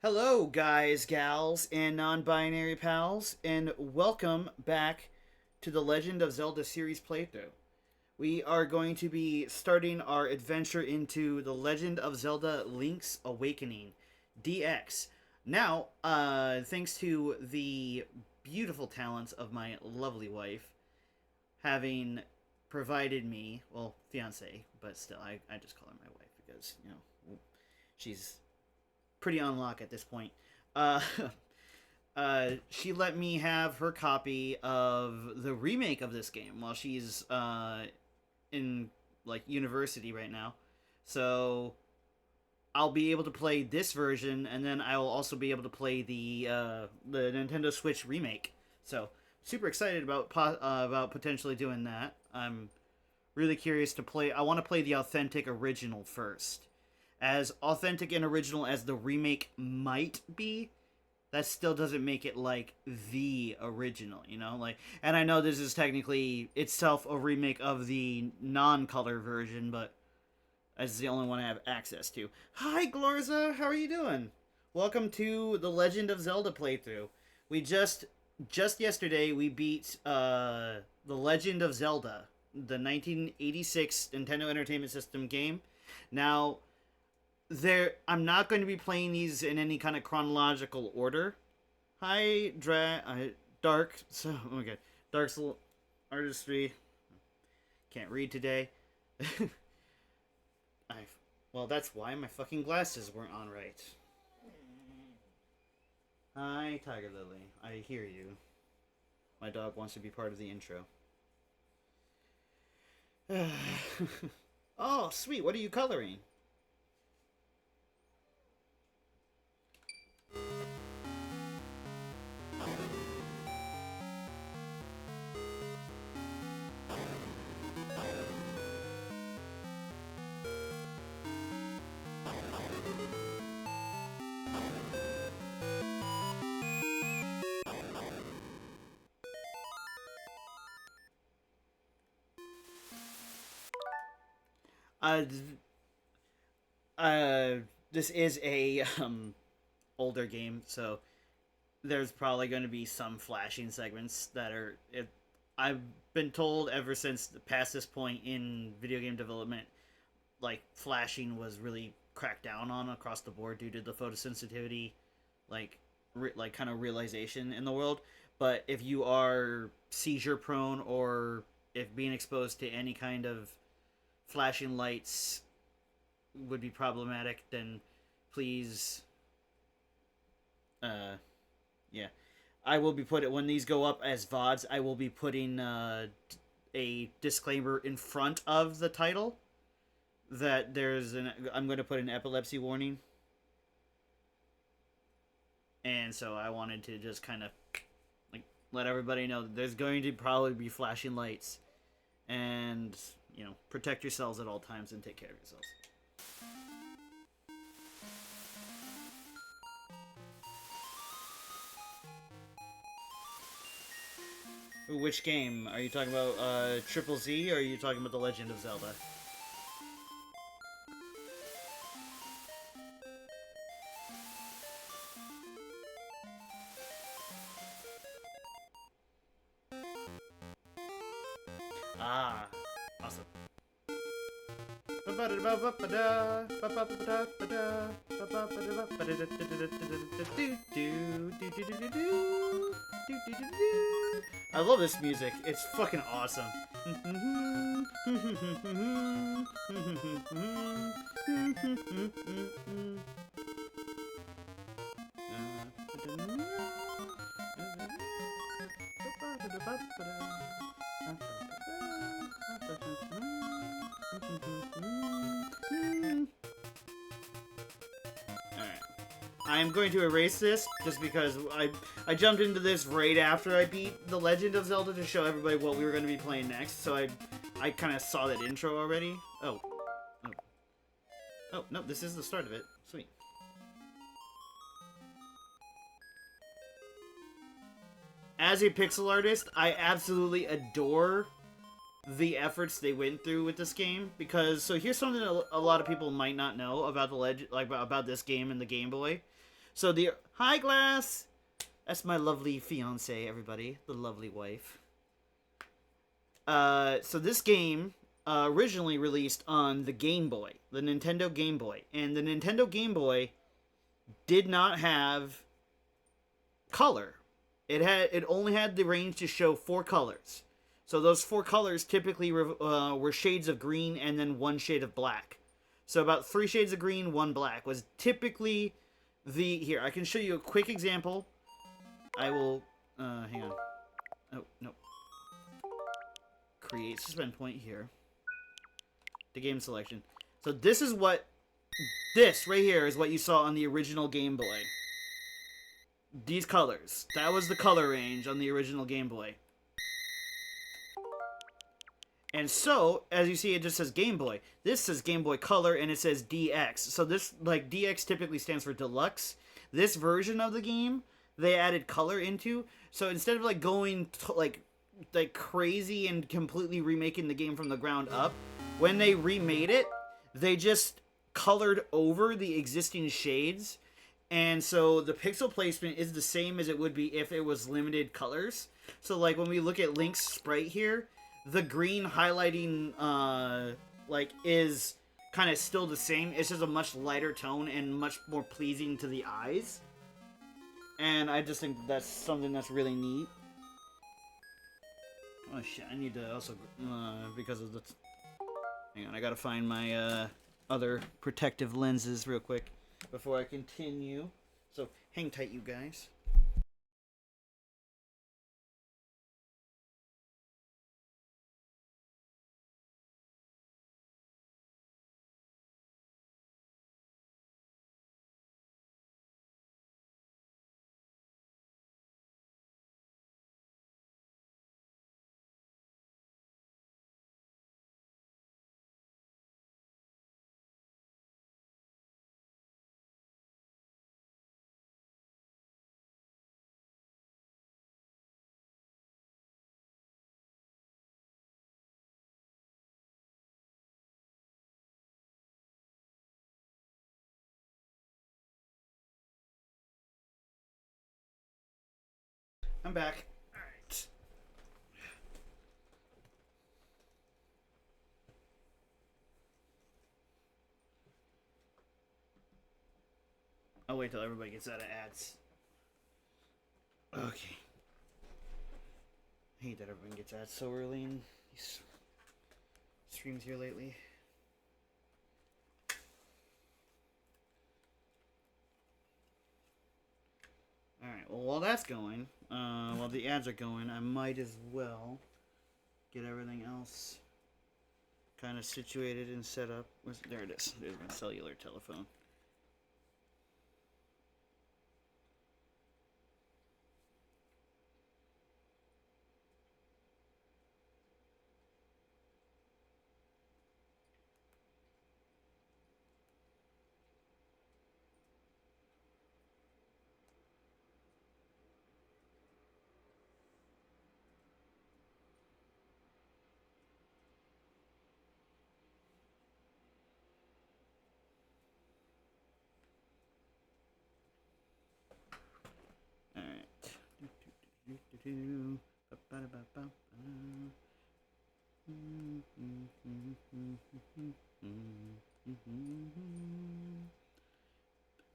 Hello, guys, gals, and non binary pals, and welcome back to the Legend of Zelda series playthrough. We are going to be starting our adventure into the Legend of Zelda Link's Awakening DX. Now, thanks to the beautiful talents of my lovely wife, having provided me, well, fiance, but still, I just call her my wife because, she's pretty on lock at this point. Uh, she let me have her copy of the remake of this game while she's in like university right now. So I'll be able to play this version, and then I will also be able to play the Nintendo Switch remake. So super excited about potentially doing that. I'm really curious to play. I want to play the authentic original first. As authentic and original as the remake might be, that still doesn't make it like the original, you know? Like, and I know this is technically itself a remake of the non-color version, but it's the only one I have access to. Hi, Glorza, how are you doing? Welcome to the Legend of Zelda playthrough. We just yesterday we beat the Legend of Zelda, the 1986 Nintendo Entertainment System game. Now, I'm not going to be playing these in any kind of chronological order. Hi, Dark. So, oh my god. Dark Soul Artistry. Can't read today. Well, that's why my fucking glasses weren't on right. Hi, Tiger Lily. I hear you. My dog wants to be part of the intro. Oh, sweet. What are you coloring? Uh, uh, this is a older game, so there's probably going to be some flashing segments that are. I've been told ever since past this point in video game development, like flashing was really cracked down on across the board due to the photosensitivity, like kind of realization in the world. But if you are seizure prone or if being exposed to any kind of flashing lights would be problematic, then please, uh, yeah, I will be put it when these go up as VODs. I will be putting a disclaimer in front of the title that I'm going to put an epilepsy warning, and so I wanted to just kind of like let everybody know that there's going to probably be flashing lights, and protect yourselves at all times and take care of yourselves. Which game? Are you talking about Triple Z, or are you talking about The Legend of Zelda? Ah, awesome. I love this music. It's fucking awesome. I'm going to erase this just because I jumped into this right after I beat The Legend of Zelda to show everybody what we were going to be playing next, so I kind of saw that intro already. Oh, no, this is the start of it. Sweet. As a pixel artist, I absolutely adore the efforts they went through with this game, because so here's something that a lot of people might not know about the legend, like about this game and the Game Boy. So the High Glass. That's my lovely fiance, everybody, the lovely wife. So this game originally released on the Game Boy, the Nintendo Game Boy, and the Nintendo Game Boy did not have color. It only had the range to show 4 colors. So those 4 colors typically were shades of green and then 1 shade of black. So about 3 shades of green, 1 black was typically the here. I can show you a quick example. I will hang on. Oh no. Create suspend point here. The game selection. So this right here is what you saw on the original Game Boy. These colors. That was the color range on the original Game Boy. And so, as you see, it just says Game Boy. This says Game Boy Color, and it says DX. So this, like, DX typically stands for Deluxe. This version of the game, they added color into. So instead of, like, going, like crazy and completely remaking the game from the ground up, when they remade it, they just colored over the existing shades. And so the pixel placement is the same as it would be if it was limited colors. So, like, when we look at Link's sprite here, the green highlighting, is kind of still the same. It's just a much lighter tone and much more pleasing to the eyes. And I just think that's something that's really neat. Oh, shit. I need to also, because of the... Hang on, I gotta find my, other protective lenses real quick before I continue. So, hang tight, you guys. I'm back. Alright. I'll wait till everybody gets out of ads. Okay. I hate that everyone gets ads so early in these streams here lately. Alright, well, while that's going, while the ads are going, I might as well get everything else kind of situated and set up. There it is. There's my cellular telephone.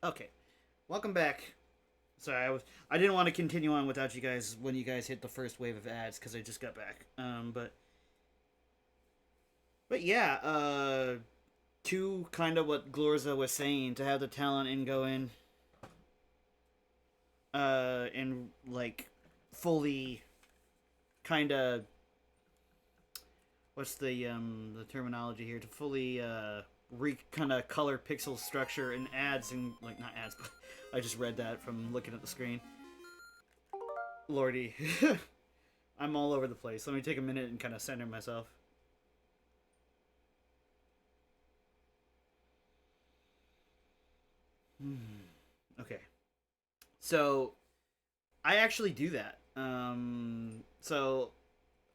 Okay, welcome back. Sorry, I didn't want to continue on without you guys when you guys hit the first wave of ads because I just got back. But yeah, to kind of what Glorza was saying, to have the talent and go in, and like fully, kind of, what's the terminology here, to fully kind of color pixel structure and ads and like not ads, but I just read that from looking at the screen. Lordy, I'm all over the place. Let me take a minute and kind of center myself. Okay. So, I actually do that. So,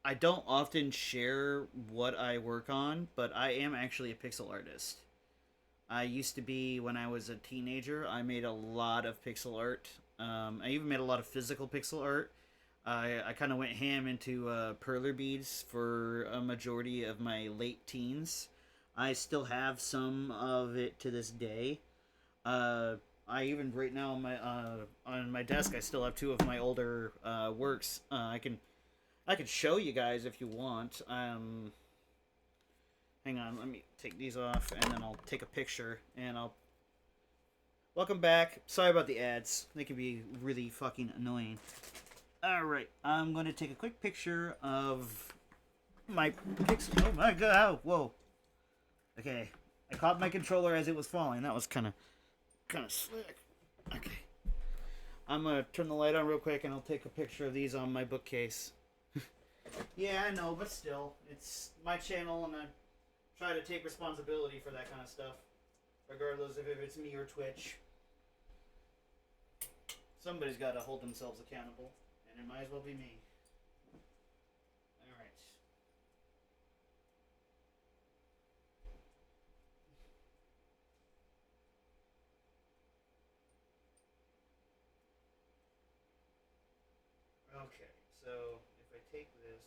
I don't often share what I work on, but I am actually a pixel artist. I used to be, when I was a teenager, I made a lot of pixel art. I even made a lot of physical pixel art. I kind of went ham into perler beads for a majority of my late teens. I still have some of it to this day. Uh, I even right now on my desk I still have two of my older works. I can show you guys if you want. Hang on, let me take these off and then I'll take a picture and I'll. Welcome back. Sorry about the ads. They can be really fucking annoying. All right, I'm going to take a quick picture of my pixel. Oh my god! Whoa. Okay, I caught my controller as it was falling. That was kind of slick. Okay, I'm gonna turn the light on real quick and I'll take a picture of these on my bookcase. Yeah, I know, but still, it's my channel and I try to take responsibility for that kind of stuff, regardless if it's me or Twitch. Somebody's got to hold themselves accountable, and it might as well be me. Alright. Okay, so if I take this,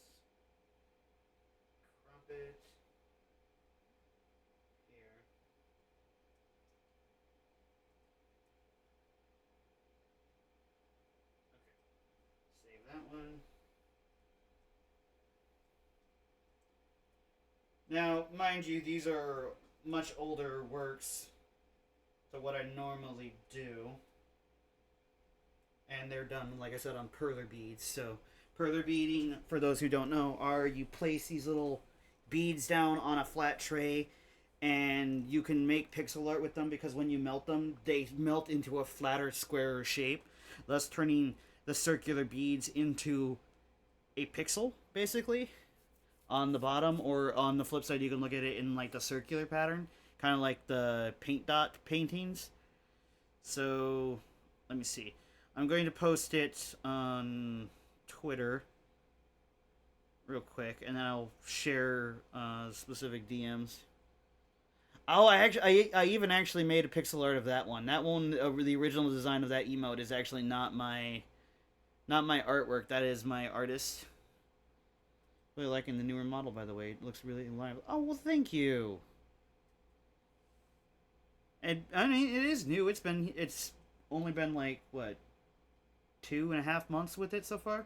crop it here. Okay, save that one. Now, mind you, these are much older works to what I normally do. And they're done, like I said, on perler beads. So, perler beading, for those who don't know, are you place these little beads down on a flat tray and you can make pixel art with them because when you melt them, they melt into a flatter, squarer shape, thus turning the circular beads into a pixel, basically, on the bottom. Or on the flip side, you can look at it in like the circular pattern, kind of like the paint dot paintings. So, let me see. I'm going to post it on Twitter real quick, and then I'll share specific DMs. Oh, I even actually made a pixel art of that one. That one, the original design of that emote is actually not my artwork. That is my artist. Really liking the newer model, by the way. It looks really alive. Oh well, thank you. And I mean, it is new. It's only been like what 2.5 months with it so far.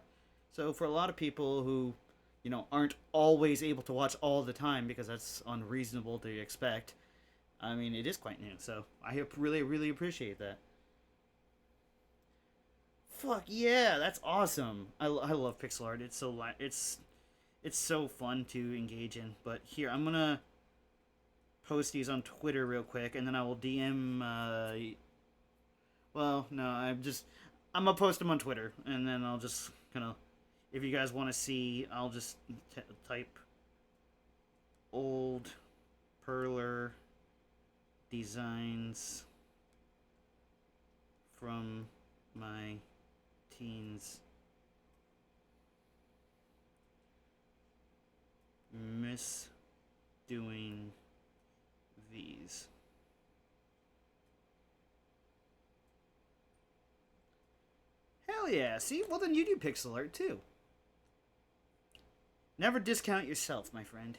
So for a lot of people who, aren't always able to watch all the time because that's unreasonable to expect. I mean, it is quite new, so I really, really appreciate that. Fuck yeah, that's awesome. I love pixel art. It's so fun to engage in. But here, I'm gonna post these on Twitter real quick, and then I will DM. Well, no, I'm gonna post them on Twitter, and then I'll just kind of, if you guys want to see, I'll just type old perler designs from my teens. Miss doing these. Hell yeah. See? Well, then you do pixel art too. Never discount yourself, my friend.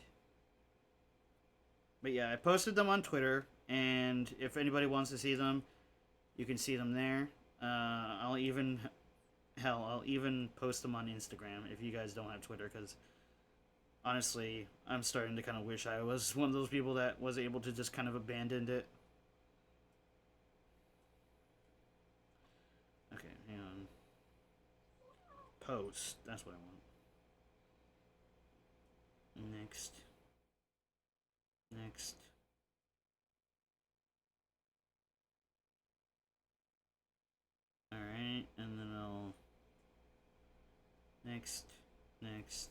But yeah, I posted them on Twitter, and if anybody wants to see them, you can see them there. I'll even post them on Instagram if you guys don't have Twitter, because honestly, I'm starting to kind of wish I was one of those people that was able to just kind of abandon it. Okay, hang on. Post. That's what I want. Next. Next. Alright, and then I'll. Next. Next.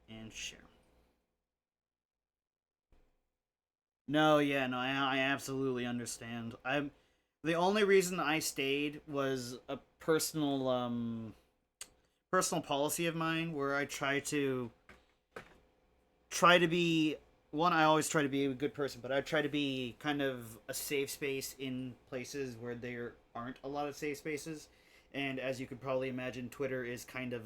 And share. No, yeah, no, I absolutely understand. The only reason I stayed was a personal policy of mine where I try to be one, I always try to be a good person, but I try to be kind of a safe space in places where there aren't a lot of safe spaces. And as you could probably imagine, Twitter is kind of,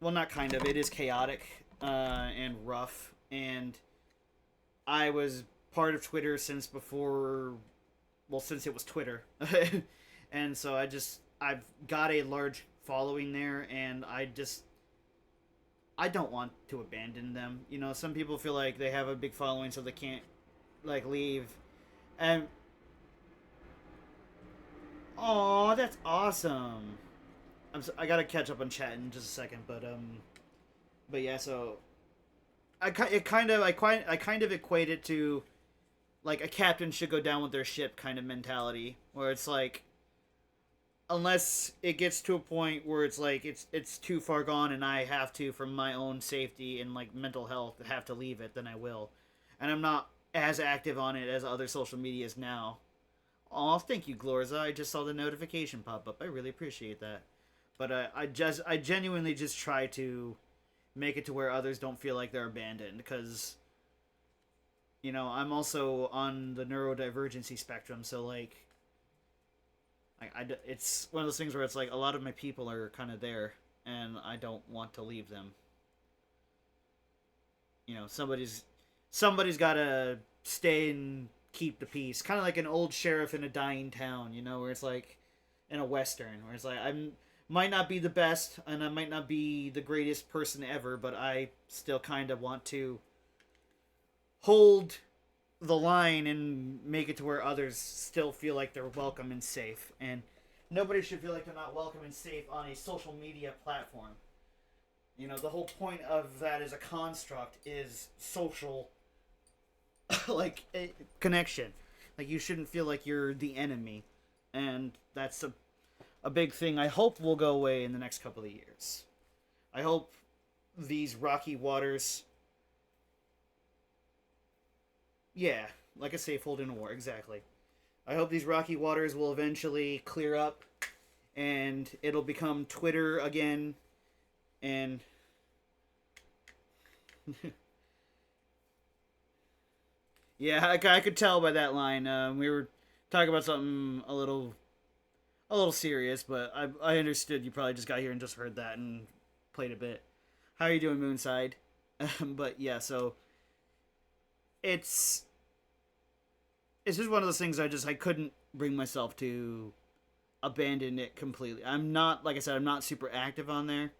well, not kind of, it is chaotic and rough. And I was part of Twitter since before, well, since it was Twitter. And so I've got a large following there, and I don't want to abandon them. You know, some people feel like they have a big following, so they can't like leave. And oh, that's awesome. I gotta catch up on chat in just a second, but yeah. So I kind of equate it to like a captain should go down with their ship kind of mentality, where it's like unless it gets to a point where it's like it's too far gone and I have to, for my own safety and like mental health, have to leave it, then I will. And I'm not as active on it as other social medias now. Oh, thank you, Glorza. I just saw the notification pop up. I really appreciate that. But I genuinely just try to make it to where others don't feel like they're abandoned, because you know I'm also on the neurodivergency spectrum, so like it's one of those things where it's like a lot of my people are kind of there, and I don't want to leave them. You know, somebody's got to stay and keep the peace, kind of like an old sheriff in a dying town. You know, where it's like in a western, where it's like I'm might not be the best and I might not be the greatest person ever, but I still kind of want to hold the line and make it to where others still feel like they're welcome and safe. And nobody should feel like they're not welcome and safe on a social media platform. You know, the whole point of that as a construct is social, like, connection. Like, you shouldn't feel like you're the enemy. And that's a big thing I hope will go away in the next couple of years. I hope these rocky waters... Yeah, like a safe hold in a war, exactly. I hope these rocky waters will eventually clear up and it'll become Twitter again. And yeah, I could tell by that line. We were talking about something a little serious, but I understood you probably just got here and just heard that and played a bit. How are you doing, Moonside? But yeah, so it's just one of those things I couldn't bring myself to abandon it completely. I'm not, like I said, I'm not super active on there,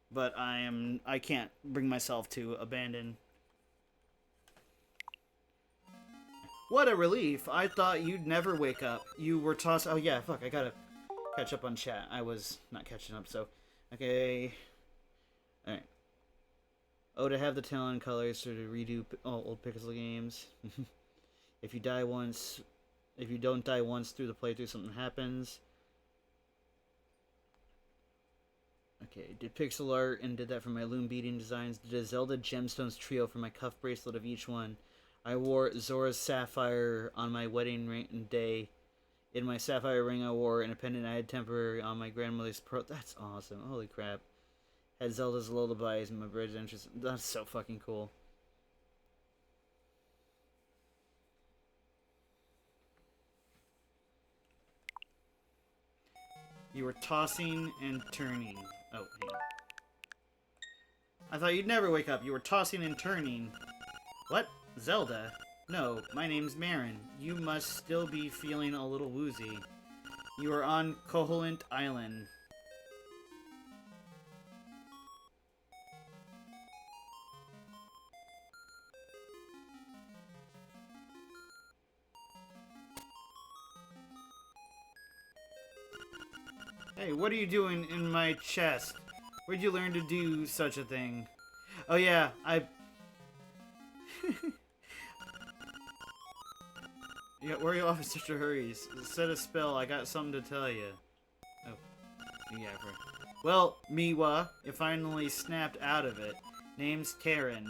but I can't bring myself to abandon. What a relief. I thought you'd never wake up. You were tossed. Oh yeah, fuck, I gotta catch up on chat. I was not catching up, so okay. Alright. Oh, to have the talent colors to redo old Pixel games. If you don't die once through the playthrough, something happens. Okay, did pixel art and did that for my loom beading designs. Did a Zelda gemstones trio for my cuff bracelet of each one. I wore Zora's sapphire on my wedding ring day. In my sapphire ring, I wore an pendant I had temporary on my grandmother's pearl. That's awesome. Holy crap. Had Zelda's lullabies in my bridge entrance. That's so fucking cool. You were tossing and turning. Oh, hang on. I thought you'd never wake up. You were tossing and turning. What? Zelda? No, my name's Marin. You must still be feeling a little woozy. You are on Koholint Island. Hey, what are you doing in my chest? Where'd you learn to do such a thing? Oh yeah, Yeah, where are you off in such a hurry? Set a spell, I got something to tell you. Oh, yeah, right. Well, Mewa, it finally snapped out of it. Name's Taryn.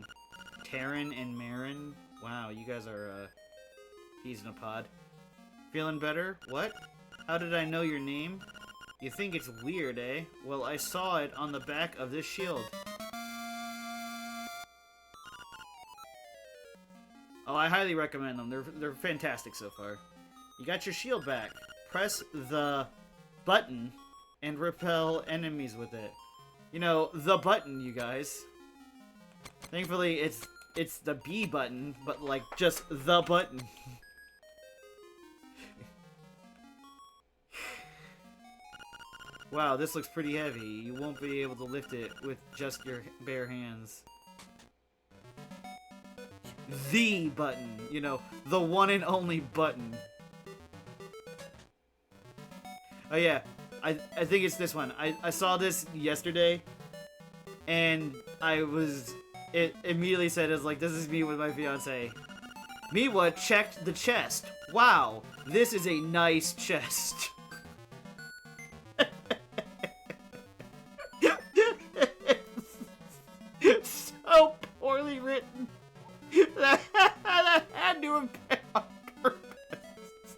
Taryn and Marin? Wow, you guys are, peas in a pod. Feeling better? What? How did I know your name? You think it's weird, eh? Well, I saw it on the back of this shield. Oh, I highly recommend them. They're fantastic so far. You got your shield back. Press the button and repel enemies with it. You know, the button, you guys. Thankfully, it's the B button, but like just the button. Wow, this looks pretty heavy. You won't be able to lift it with just your bare hands. The button, you know, the one and only button. Oh yeah, I think it's this one. I saw this yesterday, and it immediately said, it's like, this is me with my fiance. Mewa checked the chest. Wow, this is a nice chest. So poorly written. That had to have been on purpose.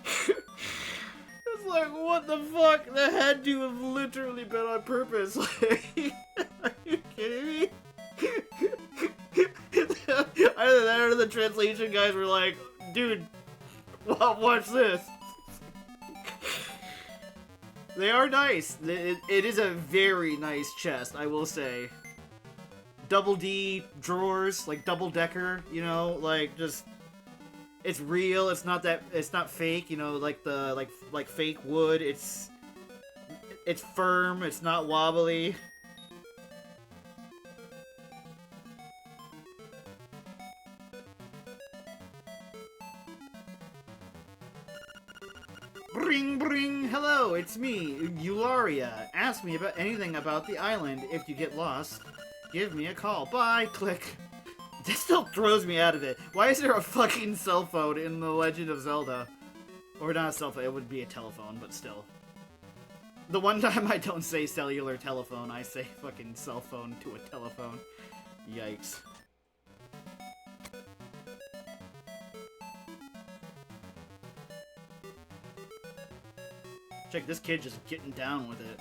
It's like, what the fuck? That had to have literally been on purpose. Like, are you kidding me? Either that or the translation guys were like, dude, watch this. They are nice. It is a very nice chest, I will say. Double D drawers, like double decker, you know, like just it's real. It's not fake, you know, like the like fake wood. It's firm. It's not wobbly. Bring, bring, hello, it's me, Eularia. Ask me about anything about the island. If you get lost, give me a call. Bye, click. This still throws me out of it. Why is there a fucking cell phone in The Legend of Zelda? Or not a cell phone, it would be a telephone, but still. The one time I don't say cellular telephone, I say fucking cell phone to a telephone. Yikes. Check, this kid just getting down with it.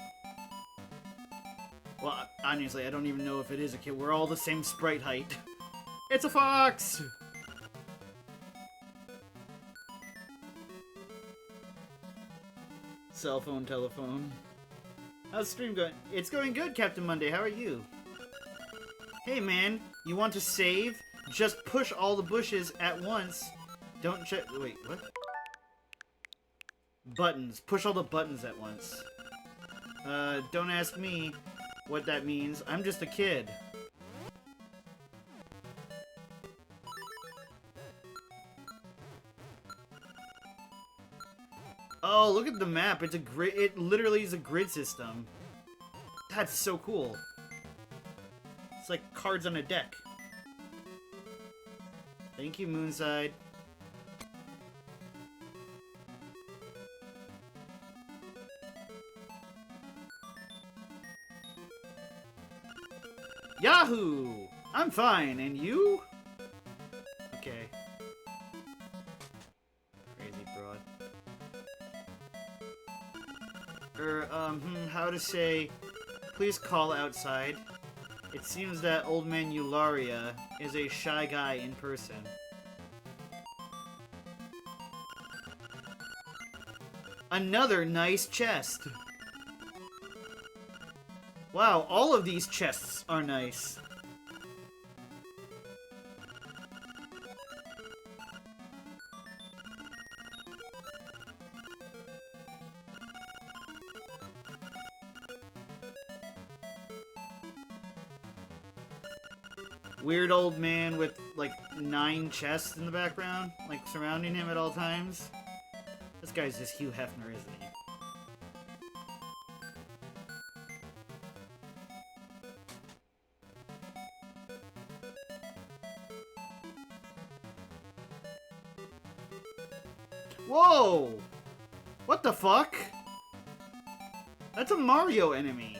Well, honestly, I don't even know if it is a kid. We're all the same sprite height. It's a fox! Cell phone, telephone. How's the stream going? It's going good, Captain Monday. How are you? Hey, man. You want to save? Just push all the bushes at once. Don't check... Wait, what? Buttons. Push all the buttons at once. Don't ask me what that means. I'm just a kid. Oh, look at the map. It's a grid. It literally is a grid system. That's so cool. It's like cards on a deck. Thank you, Moonside. Yahoo! I'm fine, and you? Okay. Crazy broad. How to say, please call outside. It seems that old man Eularia is a shy guy in person. Another nice chest! Wow, all of these chests are nice. Weird old man with, like, 9 chests in the background, like, surrounding him at all times. This guy's just Hugh Hefner, isn't he? Whoa! What the fuck? That's a Mario enemy.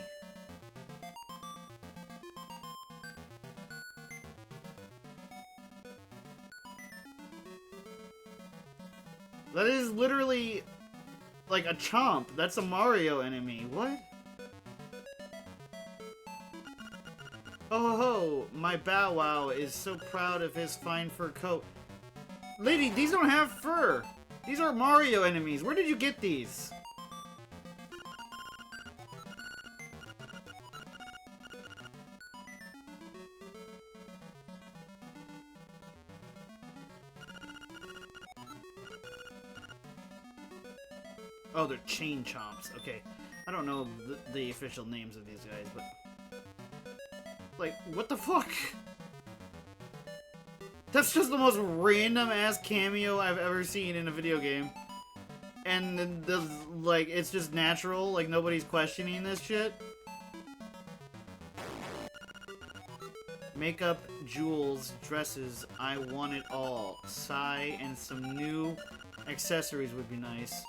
That is literally like a chomp. That's a Mario enemy. What? Oh ho ho! My Bow Wow is so proud of his fine fur coat. Lady, these don't have fur. These are Mario enemies. Where did you get these? Oh, they're chain chomps. Okay. I don't know the official names of these guys, but... Like, what the fuck? That's just the most random-ass cameo I've ever seen in a video game. And, like, it's just natural, like, nobody's questioning this shit. Makeup, jewels, dresses, I want it all. Sigh, and some new accessories would be nice.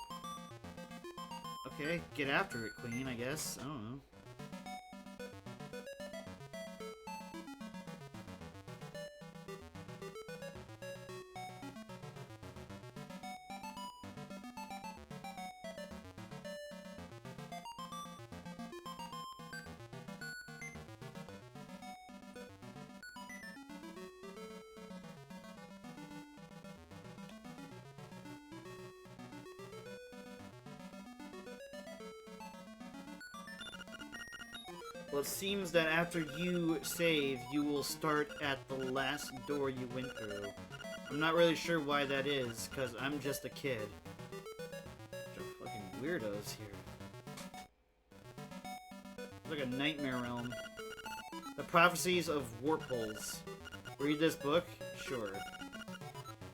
Okay, get after it, Queen, I guess. I don't know. Well, it seems that after you save, you will start at the last door you went through. I'm not really sure why that is, because I'm just a kid. Bunch of fucking weirdos here. It's like a nightmare realm. The Prophecies of Warp Holes. Read this book? Sure.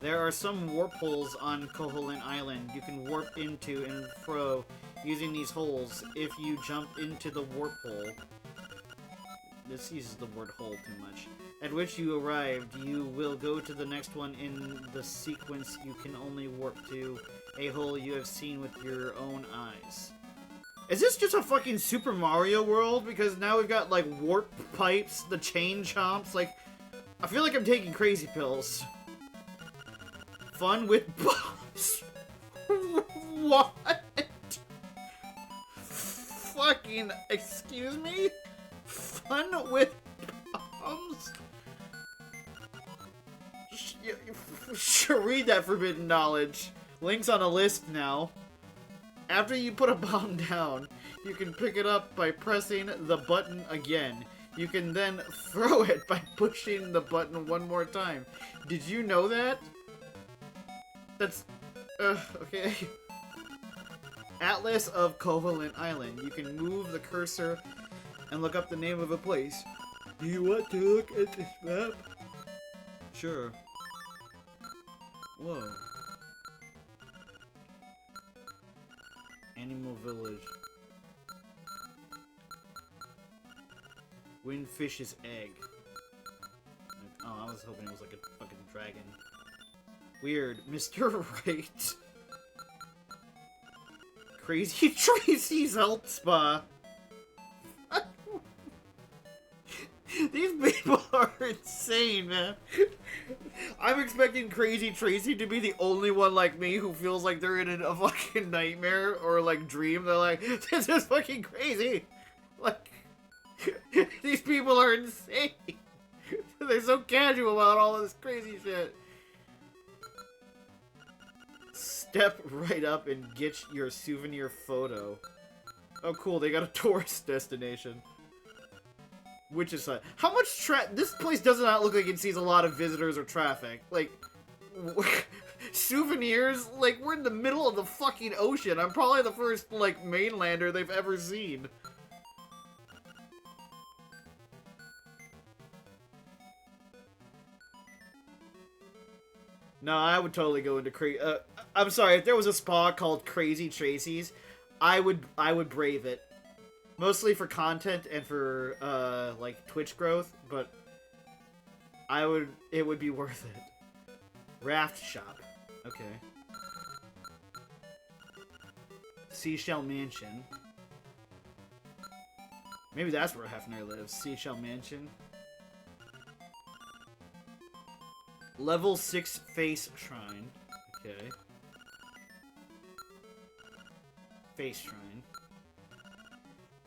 There are some warp holes on Koholint Island you can warp into and fro using these holes if you jump into the warp hole. This uses the word hole too much. At which you arrived, you will go to the next one in the sequence you can only warp to, a hole you have seen with your own eyes. Is this just a fucking Super Mario World? Because now we've got, like, warp pipes, the chain chomps, like... I feel like I'm taking crazy pills. Fun with bombs. What? Fucking... excuse me? Fun with bombs? Sure, read that forbidden knowledge. Link's on a list now. After you put a bomb down, you can pick it up by pressing the button again. You can then throw it by pushing the button one more time. Did you know that? That's... okay. Atlas of Koholint Island. You can move the cursor and look up the name of a place. Do you want to look at this map? Sure. Whoa. Animal Village. Windfish's egg. Oh, I was hoping it was like a fucking dragon. Weird. Mr. Right. Crazy Tracy's health spa. These people are insane, man. I'm expecting Crazy Tracy to be the only one like me who feels like they're in a fucking nightmare or like dream. They're like, this is fucking crazy. Like, these people are insane. They're so casual about all of this crazy shit. Step right up and get your souvenir photo. Oh, cool. They got a tourist destination. Which is how much this place does not look like it sees a lot of visitors or traffic. Like, souvenirs? Like, we're in the middle of the fucking ocean. I'm probably the first, like, mainlander they've ever seen. No, I would totally go into I'm sorry, if there was a spa called Crazy Tracy's, I would brave it. Mostly for content and for, like, Twitch growth, but it would be worth it. Raft shop. Okay. Seashell Mansion. Maybe that's where Hefner lives. Seashell Mansion. Level 6 Face Shrine. Okay. Face Shrine.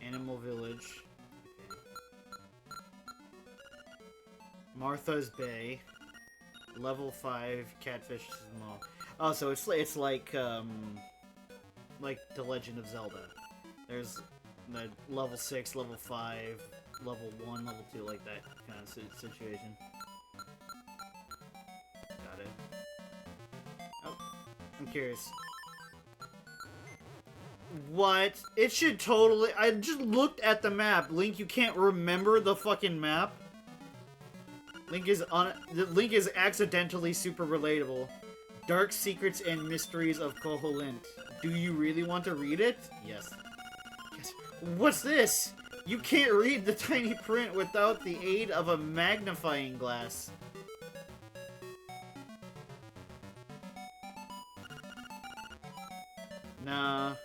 Animal Village. Okay. Martha's Bay. Level 5 catfish small. Oh, so it's like the Legend of Zelda. There's the level 6, level 5, level 1, level 2, like that kind of situation. Got it. Oh, I'm curious. What? It should totally... I just looked at the map. Link, you can't remember the fucking map? Link is accidentally super relatable. Dark Secrets and Mysteries of Koholint. Do you really want to read it? Yes. Yes. What's this? You can't read the tiny print without the aid of a magnifying glass. Nah.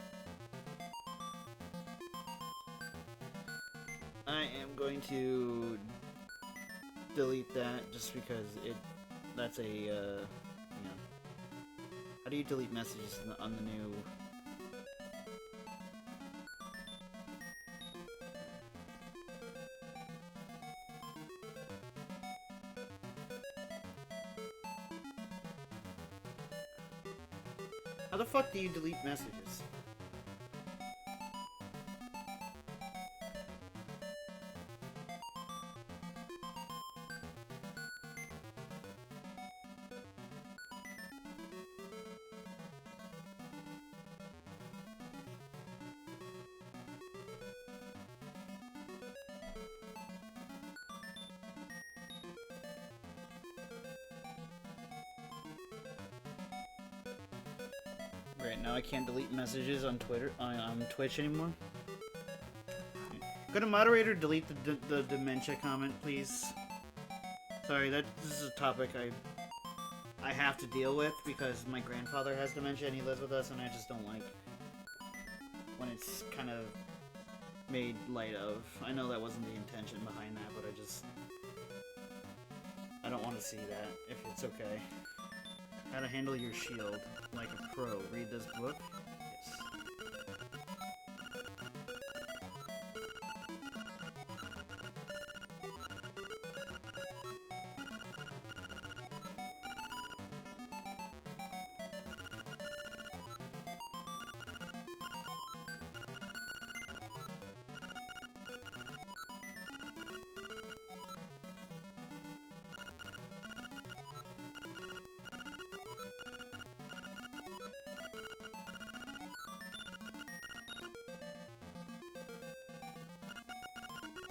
I am going to delete that just because that's a, you know. How do you delete messages on the new... How the fuck do you delete messages? Right now I can't delete messages on Twitter, on Twitch anymore. Could a moderator delete the dementia comment, please? Sorry, this is a topic I have to deal with because my grandfather has dementia and he lives with us, and I just don't like when it's kind of made light of. I know that wasn't the intention behind that, but I don't want to see that, if it's okay. How to handle your shield like a pro. Read this book? Yes.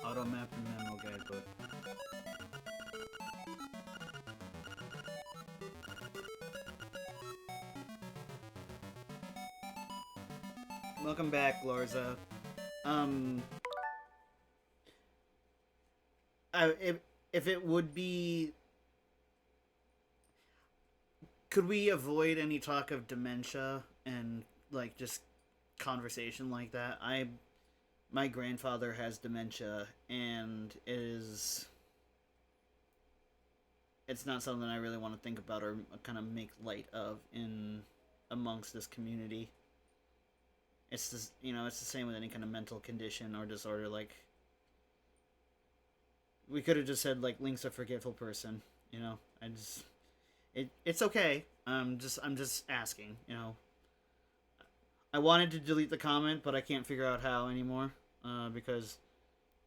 Auto map and memo guidebook. Welcome back, Lorza. If it would be... Could we avoid any talk of dementia and, like, just conversation like that? My grandfather has dementia, and it's not something I really want to think about or kind of make light of amongst this community. It's just, it's the same with any kind of mental condition or disorder. Like, we could have just said, like, Link's a forgetful person, it's okay. I'm just asking, I wanted to delete the comment, but I can't figure out how anymore, because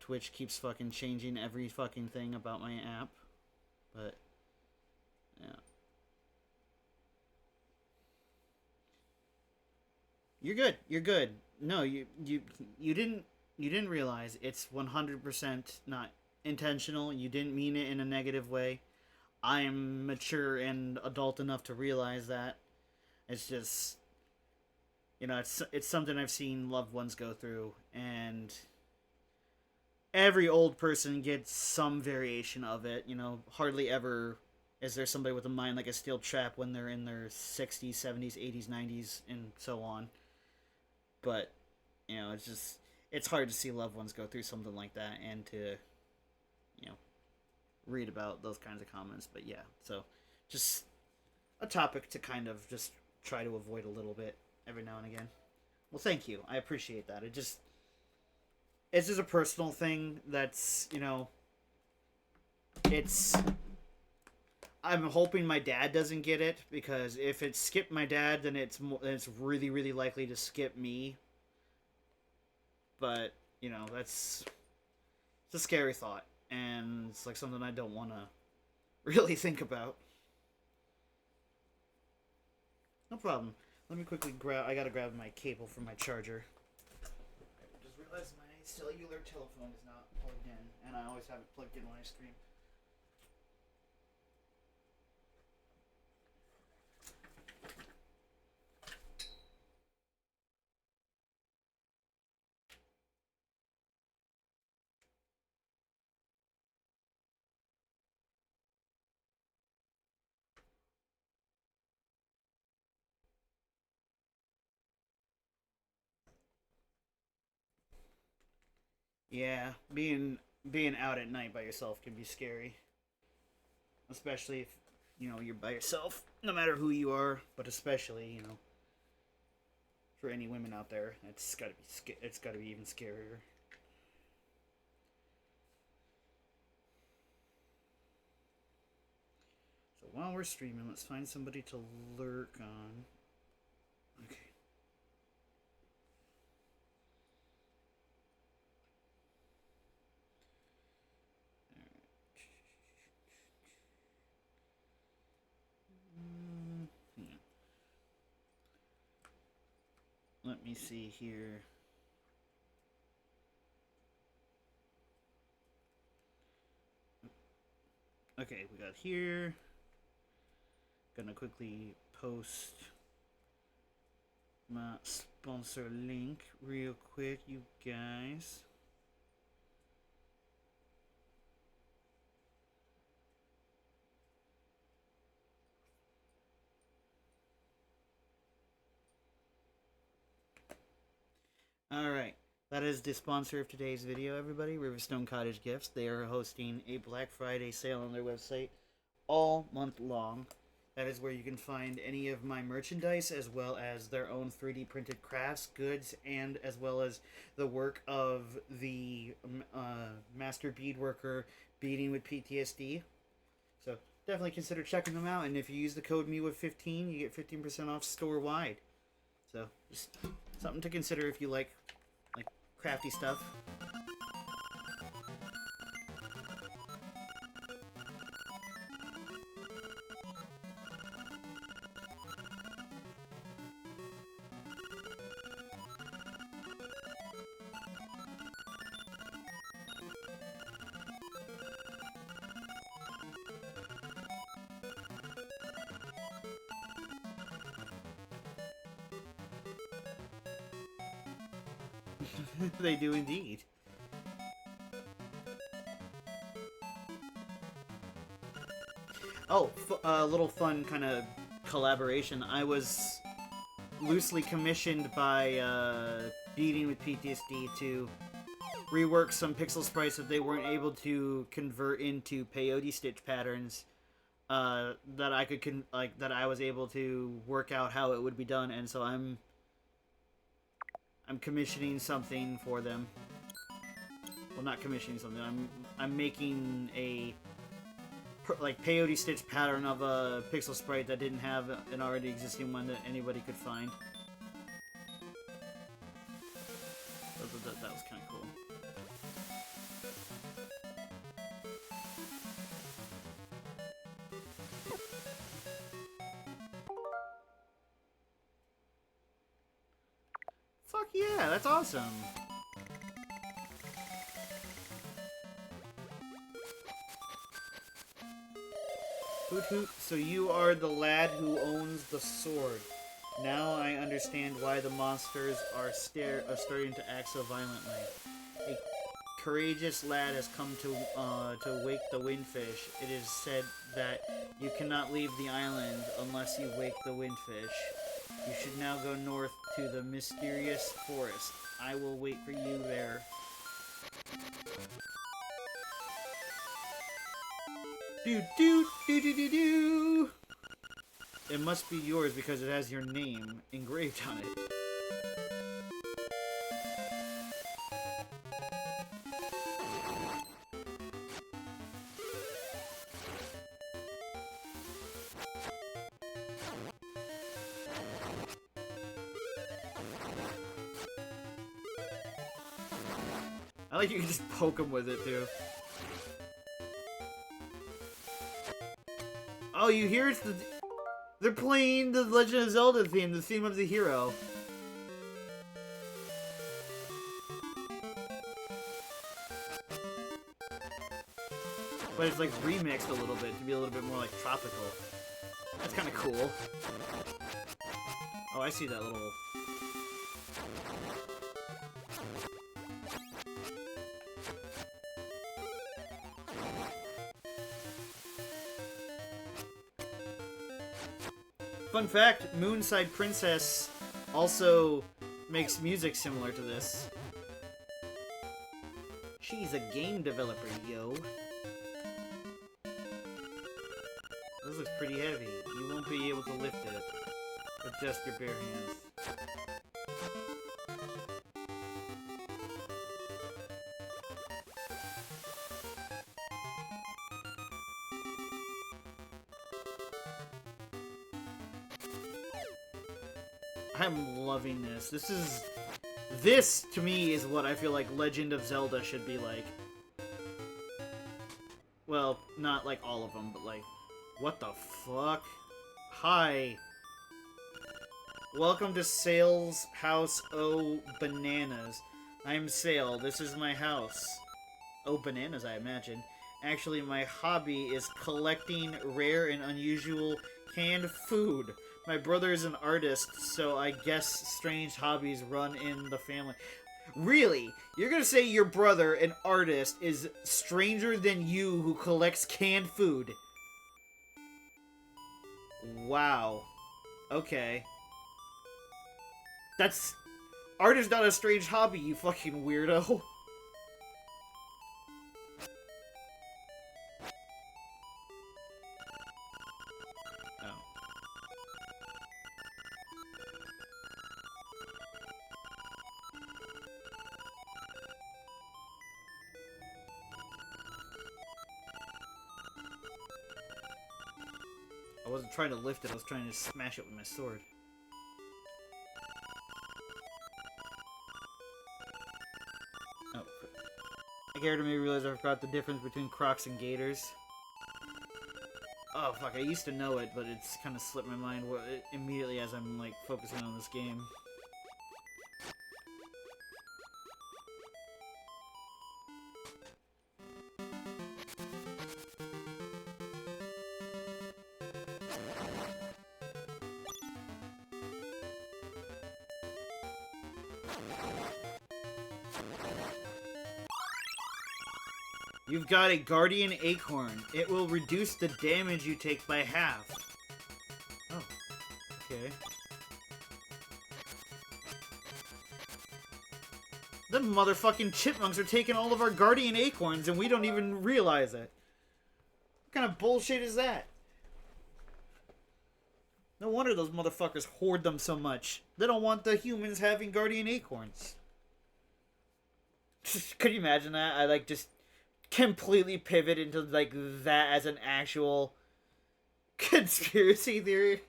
Twitch keeps fucking changing every fucking thing about my app. But yeah. You're good. You're good. No, you didn't realize it's 100% not intentional. You didn't mean it in a negative way. I am mature and adult enough to realize that. It's just, it's something I've seen loved ones go through, and every old person gets some variation of it. Hardly ever is there somebody with a mind like a steel trap when they're in their 60s, 70s, 80s, 90s, and so on. But, it's hard to see loved ones go through something like that and to, read about those kinds of comments. But yeah, so just a topic to kind of just try to avoid a little bit every now and again. Well, thank you. I appreciate that. It's just a personal thing that's, it's... I'm hoping my dad doesn't get it, because if it skipped my dad, then it's really really likely to skip me. But that's it's a scary thought, and it's like something I don't want to really think about. No problem. Let me quickly grab. I gotta grab my cable from my charger. I just realized my cellular telephone is not plugged in, and I always have it plugged in when I stream. Yeah, being out at night by yourself can be scary, especially if you're by yourself. No matter who you are, but especially for any women out there, it's gotta be even scarier. So while we're streaming, let's find somebody to lurk on. Okay. Yeah. Let me see here. Okay, we got here. Gonna quickly post my sponsor link real quick, you guys. Alright, that is the sponsor of today's video, everybody. Riverstone Cottage Gifts. They are hosting a Black Friday sale on their website all month long. That is where you can find any of my merchandise, as well as their own 3D printed crafts, goods, and as well as the work of the master beadworker beading with PTSD. So definitely consider checking them out, and if you use the code MEWA15, you get 15% off store-wide. So just something to consider if you like crafty stuff. They do indeed. Oh, a little fun kind of collaboration. I was loosely commissioned by Beating with PTSD to rework some pixel sprites that they weren't able to convert into peyote stitch patterns. That I could that I was able to work out how it would be done, and so I'm commissioning something for them. Well, not commissioning something. I'm making a peyote stitch pattern of a pixel sprite that didn't have an already existing one that anybody could find. That was kind of cool. Fuck yeah, that's awesome. Hoot hoot, so you are the lad who owns the sword. Now I understand why the monsters are starting to act so violently. A courageous lad has come to wake the windfish. It is said that you cannot leave the island unless you wake the windfish. You should now go north to the mysterious forest. I will wait for you there. Do do do do do do. It must be yours because it has your name engraved on it. like you can just poke him with it, too. Oh, you hear it's the... They're playing the Legend of Zelda theme, the theme of the hero. But it's like remixed a little bit to be a little bit more like tropical. That's kind of cool. Oh, I see that little... Fun fact, Moonside Princess also makes music similar to this. She's a game developer, yo. This looks pretty heavy. You won't be able to lift it with just your bare hands. I'm loving this. This, to me, is what I feel like Legend of Zelda should be like. Well, not like all of them, but like... What the fuck? Hi. Welcome to Sale's house, oh bananas. I'm Sale, this is my house. Oh bananas, I imagine. Actually, my hobby is collecting rare and unusual canned food. My brother is an artist, so I guess strange hobbies run in the family. Really? You're gonna say your brother, an artist, is stranger than you who collects canned food? Wow. Okay. That's... Art is not a strange hobby, you fucking weirdo. Oh. I wasn't trying to lift it, I was trying to smash it with my sword. Oh. I cared to me realize I forgot the difference between Crocs and Gators. Oh fuck, I used to know it, but it's kind of slipped my mind immediately as I'm like focusing on this game. You've got a Guardian Acorn. It will reduce the damage you take by half. Oh, okay. The motherfucking chipmunks are taking all of our Guardian Acorns and we don't even realize it. What kind of bullshit is that? No wonder those motherfuckers hoard them so much. They don't want the humans having Guardian Acorns. Could you imagine that? I like just completely pivot into like that as an actual conspiracy theory.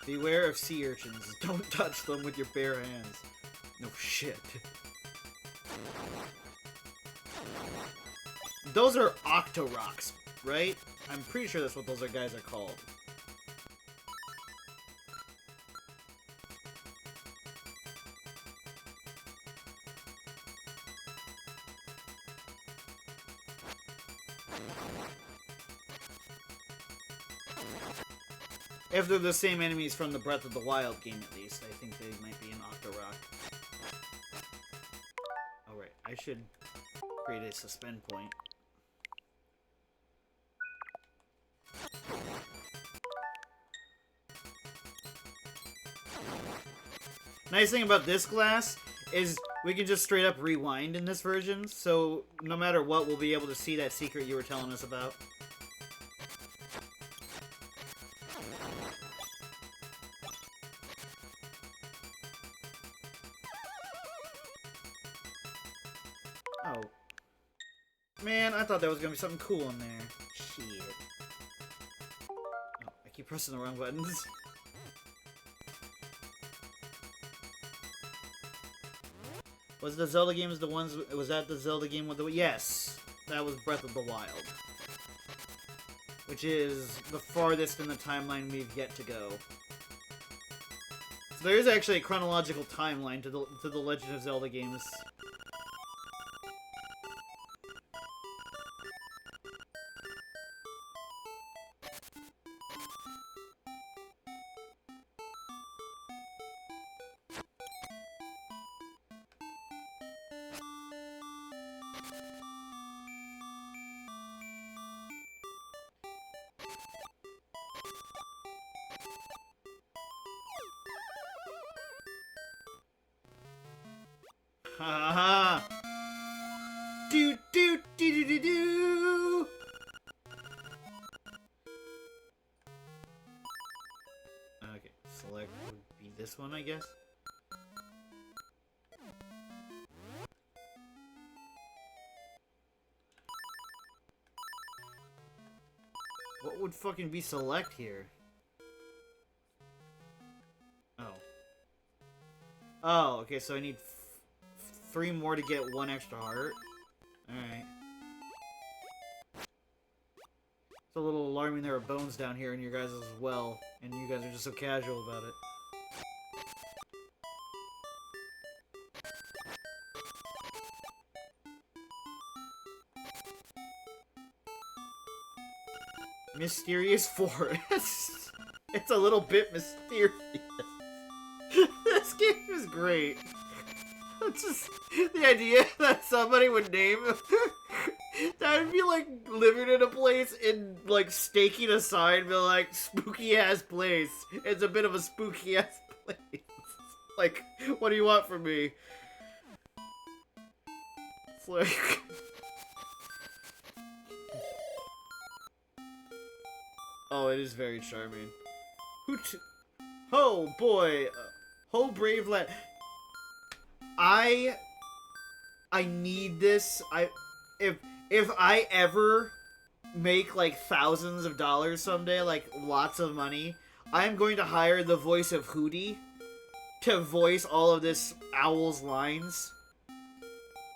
Beware of sea urchins. Don't touch them with your bare hands. No shit. Those are Octorocks, right? I'm pretty sure that's what those guys are called. If they're the same enemies from the Breath of the Wild game, at least, I think they might be an Octorock. Alright, I should create a suspend point. Nice thing about this glass is we can just straight up rewind in this version, so no matter what, we'll be able to see that secret you were telling us about. Oh. Man, I thought there was gonna be something cool in there. Shit. pressing the wrong buttons. Was the Zelda games the ones... Was that the Zelda game with the... Yes! That was Breath of the Wild. Which is the farthest in the timeline we've yet to go. So there is actually a chronological timeline to the Legend of Zelda games. Ha ha! Do do do do do do! Okay, select would be this one, I guess. What would fucking be select here? Oh. Oh, okay, so I need 3 more to get 1 extra heart. Alright. It's a little alarming there are bones down here in your guys' as well, and you guys are just so casual about it. Mysterious forest. It's a little bit mysterious. This game is great. It's just the idea that somebody would name that would be like living in a place and like staking a sign, be like, spooky ass place. It's a bit of a spooky ass place. Like, what do you want from me? It's like oh, it is very charming. Oh boy, oh brave lad. I need this. If I ever make like thousands of dollars someday, like lots of money, I'm going to hire the voice of Hootie to voice all of this owl's lines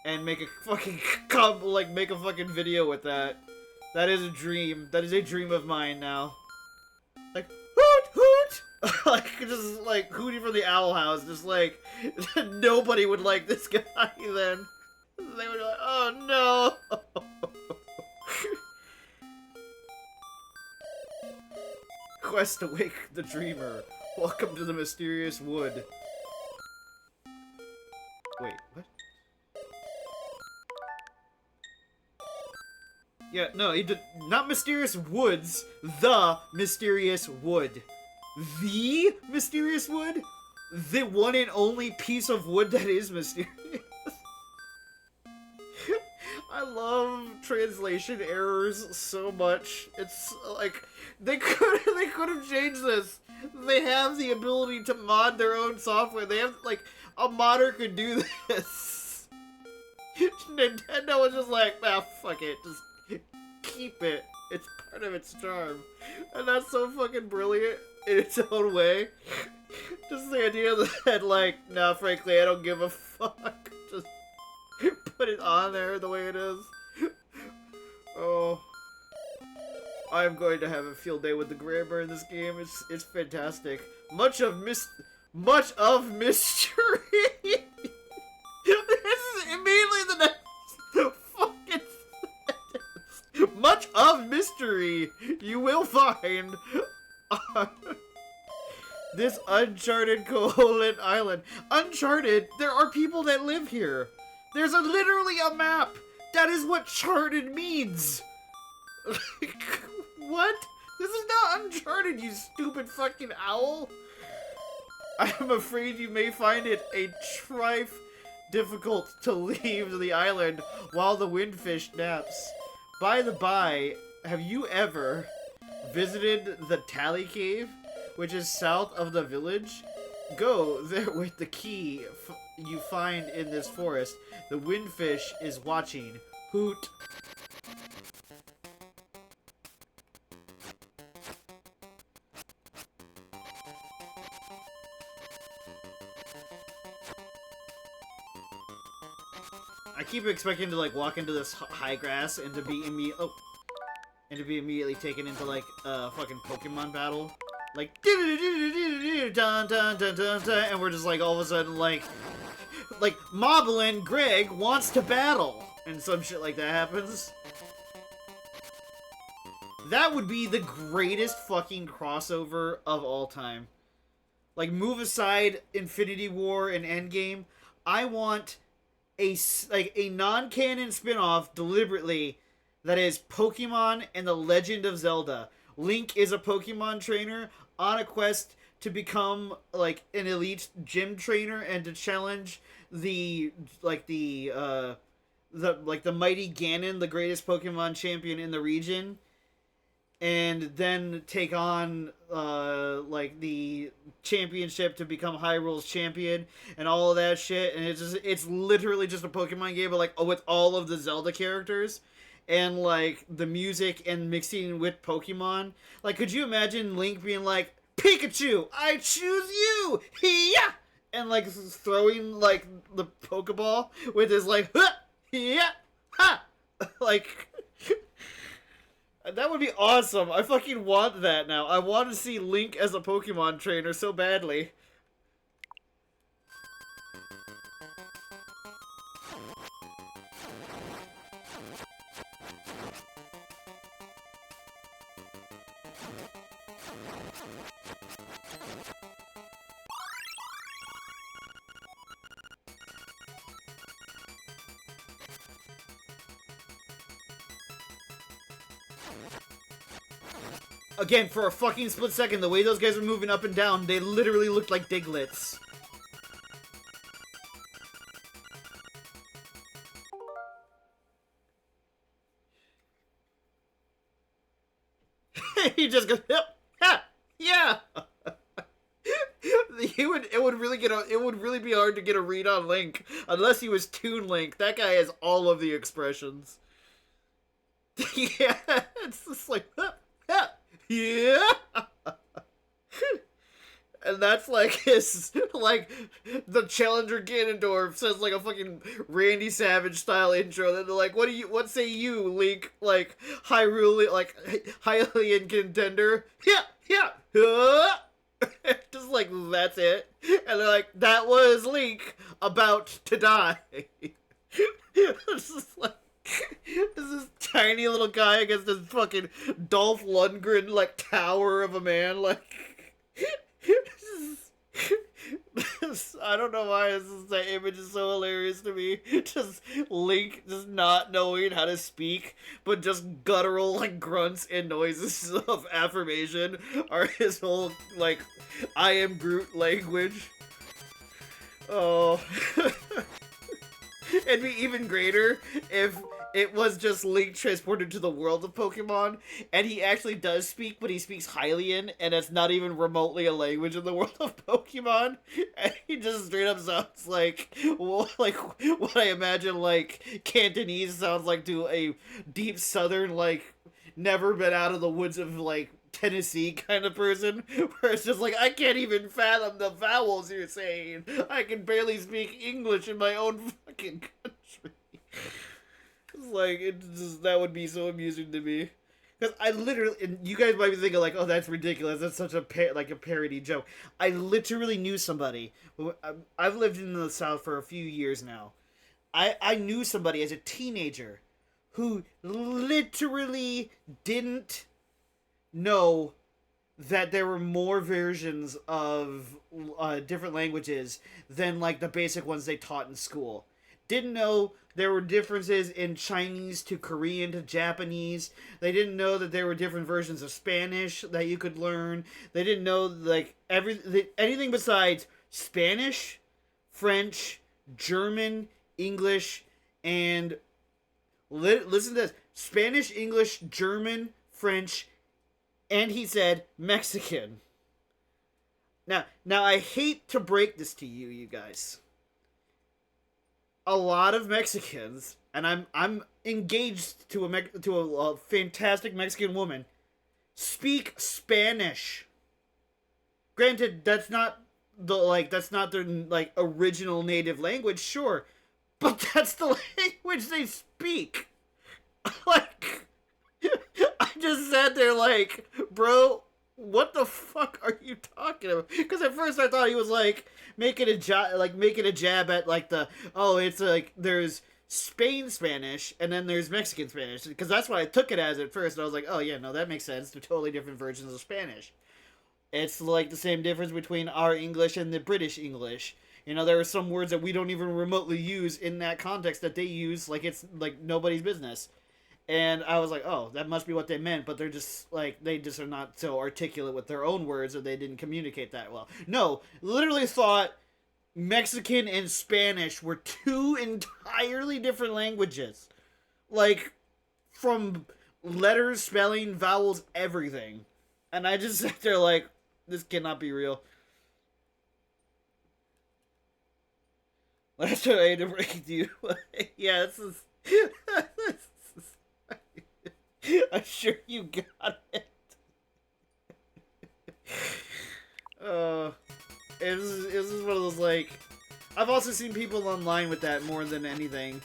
and make a fucking make a fucking video with that. That is a dream. That is a dream of mine now. Like, hoot, hoot! Like, just like Hootie from the Owl House. Just like, nobody would like this guy then. They would be like, oh no! Quest to wake the dreamer. Welcome to the mysterious wood. Wait, what? Yeah, no, he did not mysterious woods, the mysterious wood. The mysterious wood? The one and only piece of wood that is mysterious. I love translation errors so much. It's like they could have changed this. They have the ability to mod their own software. They have like a modder could do this. Nintendo was just like, ah, fuck it, just keep it. It's part of its charm. And that's so fucking brilliant in its own way. Just the idea that, like, nah, frankly, I don't give a fuck. Just put it on there the way it is. Oh. I'm going to have a field day with the grammar in this game. It's fantastic. Much of mystery. This is immediately the next fucking sentence. Much of mystery you will find on this uncharted Koholint Island. Uncharted? There are people that live here. There's literally a map. That is what charted means. What? This is not Uncharted, you stupid fucking owl. I am afraid you may find it a trifle difficult to leave the island while the windfish naps. By the by, have you ever visited the Tally Cave, which is south of the village? Go there with the key you find in this forest. The windfish is watching. Hoot. I keep expecting to like walk into this high grass and to be immediately taken into like a fucking Pokemon battle, like dun dun dun dun dun, and we're just like all of a sudden like Moblin Greg wants to battle, and some shit like that happens. That would be the greatest fucking crossover of all time. Like, move aside Infinity War and Endgame. I want a non-canon spin-off deliberately that is Pokemon and the Legend of Zelda. Link is a Pokemon trainer on a quest to become like an elite gym trainer and to challenge the mighty Ganon, the greatest Pokemon champion in the region, and then take on the championship to become Hyrule's champion and all of that shit. And it's literally just a Pokemon game, but like with all of the Zelda characters and like the music and mixing with Pokemon. Like, could you imagine Link being like, Pikachu, I choose you, yeah, and like throwing like the Pokeball with his like, huh, yeah, ha, like. That would be awesome. I fucking want that now. I want to see Link as a Pokemon trainer so badly. Again, for a fucking split second, the way those guys were moving up and down, they literally looked like Diglets. He just goes, yep, ha, yeah. It would really be hard to get a read on Link unless he was Toon Link. That guy has all of the expressions. Yeah, it's just like, ha, ha. Yeah, and that's like his like the Challenger Ganondorf says like a fucking Randy Savage style intro. Then they're like, what say you, Link? Like Hyrule, like Hylian contender. Yeah. Just like that's it, and they're like, that was Link about to die. It's just like. This tiny little guy against this fucking Dolph Lundgren like tower of a man, like I don't know why that image is so hilarious to me. Just Link just not knowing how to speak, but just guttural like grunts and noises of affirmation are his whole like I am Groot language. Oh. It'd be even greater if it was just Link transported to the world of Pokemon, and he actually does speak, but he speaks Hylian, and it's not even remotely a language in the world of Pokemon, and he just straight up sounds like what I imagine, like, Cantonese sounds like to a deep southern, like, never been out of the woods of, like, Tennessee kind of person, where it's just like, I can't even fathom the vowels you're saying. I can barely speak English in my own fucking country. It's like, that would be so amusing to me. Because I literally, and you guys might be thinking like, oh, that's ridiculous. That's such a parody joke. I literally knew somebody. I've lived in the South for a few years now. I knew somebody as a teenager who literally didn't know that there were more versions of different languages than like the basic ones they taught in school. Didn't know there were differences in Chinese to Korean to Japanese. They didn't know that there were different versions of Spanish that you could learn. They didn't know like anything besides Spanish, French, German, English, and listen to this: Spanish, English, German, French, and he said Mexican. Now I hate to break this to you, you guys. A lot of Mexicans, and I'm engaged to a fantastic Mexican woman, speak Spanish. Granted, that's not their like original native language, sure, but that's the language they speak. Like, I just sat there like, bro, what the fuck are you talking about? Because at first I thought he was like making a jab at like the, oh, it's like there's Spain Spanish and then there's Mexican Spanish, because that's what I took it as at first. And I was like, oh yeah, no, that makes sense. They're totally different versions of Spanish. It's like the same difference between our English and the British English. You know, there are some words that we don't even remotely use in that context that they use like it's like nobody's business. And I was like, oh, that must be what they meant, but they're just like, they just are not so articulate with their own words, or they didn't communicate that well. No, literally thought Mexican and Spanish were two entirely different languages. Like, from letters, spelling, vowels, everything. And I just sat there like, this cannot be real. That's what I had to break it to you. Yeah, this is... I'm sure you got it. It was one of those, like... I've also seen people online with that more than anything.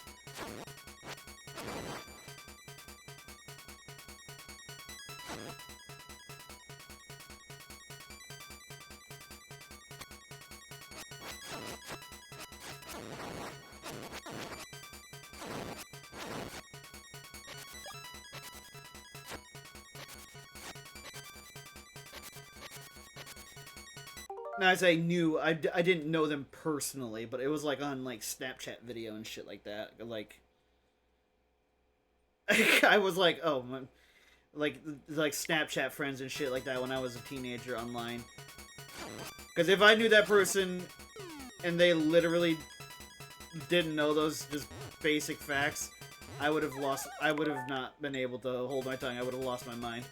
Now, as I knew, I didn't know them personally, but it was like on like Snapchat video and shit like that. Like, I was like, oh, like Snapchat friends and shit like that when I was a teenager online. Because if I knew that person and they literally didn't know those just basic facts, I would have lost. I would have not been able to hold my tongue. I would have lost my mind.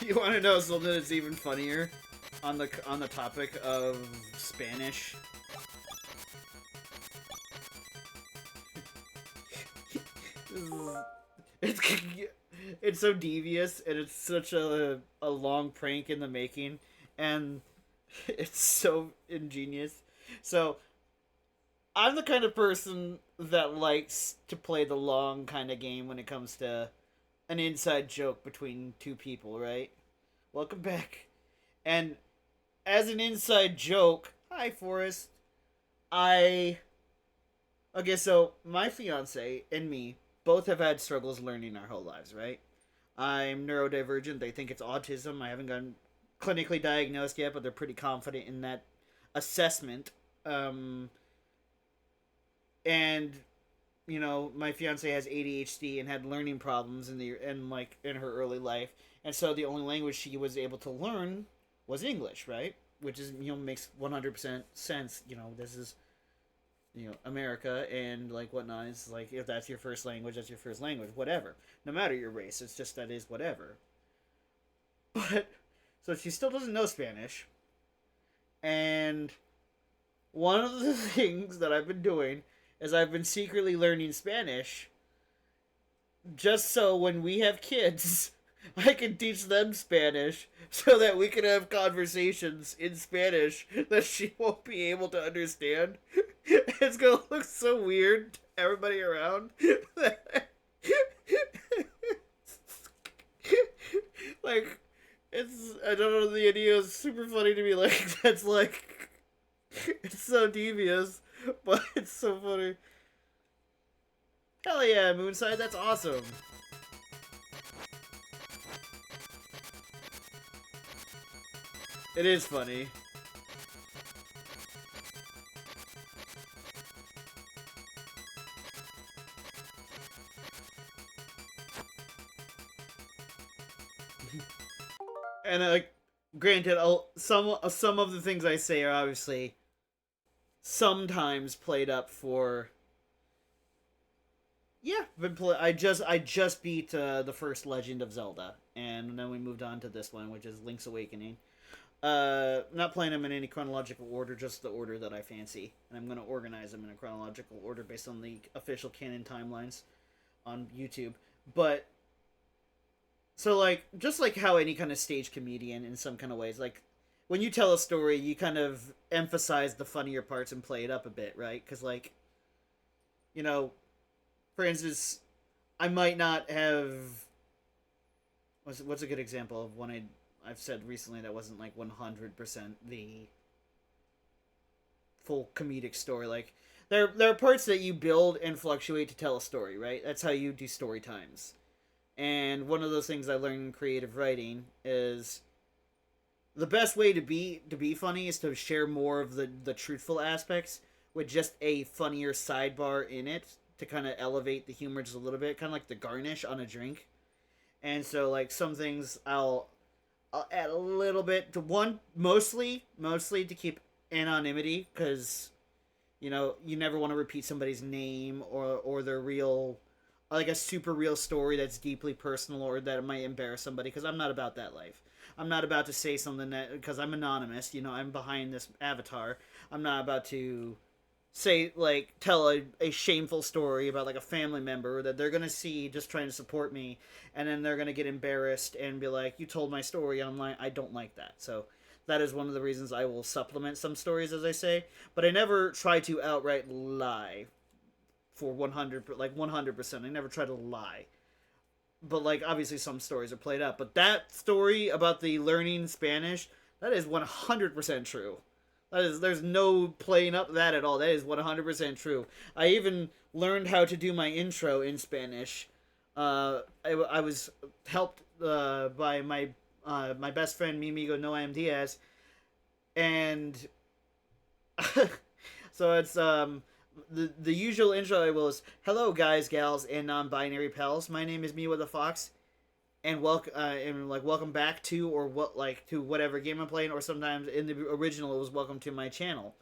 You want to know something that's even funnier on the topic of Spanish? it's it's so devious, and it's such a long prank in the making, and it's so ingenious. So I'm the kind of person that likes to play the long kind of game when it comes to an inside joke between two people, right? Welcome back. And as an inside joke, hi Forrest. I Okay, so my fiance and me both have had struggles learning our whole lives, right? I'm neurodivergent. They think it's autism. I haven't gotten clinically diagnosed yet, but they're pretty confident in that assessment. And you know, my fiance has ADHD and had learning problems in her early life, and so the only language she was able to learn was English, right? Which is, you know, makes 100% sense. You know, this is, you know, America and like whatnot. It's like, if that's your first language, that's your first language, whatever. No matter your race, it's just that is whatever. But so she still doesn't know Spanish, and one of the things that I've been doing is I've been secretly learning Spanish just so when we have kids, I can teach them Spanish so that we can have conversations in Spanish that she won't be able to understand. It's gonna look so weird to everybody around. Like, I don't know, the idea is super funny to me. Like, that's like, it's so devious, but it's so funny. Hell yeah, Moonside, that's awesome. It is funny. And granted, some of the things I say are obviously sometimes played up for Yeah, I just beat the first Legend of Zelda, and then we moved on to this one, which is Link's Awakening. Not playing them in any chronological order, just the order that I fancy, and I'm gonna organize them in a chronological order based on the official canon timelines on YouTube. But so like just like how any kind of stage comedian in some kind of ways, like when you tell a story, you kind of emphasize the funnier parts and play it up a bit, right? Because like you know, for instance, I might not have. What's a good example of one I've said recently that wasn't like 100% the full comedic story? Like there are parts that you build and fluctuate to tell a story, right? That's how you do story times. And one of those things I learned in creative writing is the best way to be funny is to share more of the truthful aspects with just a funnier sidebar in it to kind of elevate the humor just a little bit, kind of like the garnish on a drink. And so like some things I'll add a little bit to one, mostly to keep anonymity, because you never want to repeat somebody's name or their real, like a super real story that's deeply personal or that might embarrass somebody, because I'm not about that life. I'm not about to say something that, because I'm anonymous, I'm behind this avatar. I'm not about to say, like, tell a shameful story about like a family member that they're gonna see just trying to support me, and then they're gonna get embarrassed and be like, you told my story online. I don't like that. So that is one of the reasons I will supplement some stories, as I say, but I never try to outright lie for 100%. I never try to lie. But like obviously some stories are played up, but that story about the learning Spanish, that is 100% true. There's no playing up that at all. That is 100% true. I even learned how to do my intro in Spanish. I was helped by my best friend, mi amigo noahmdiaz, and so it's the usual intro I will is, hello guys, gals, and non-binary pals. My name is Mewa the Fox, and welcome back to, or what, like, to whatever game I'm playing, or sometimes in the original it was welcome to my channel.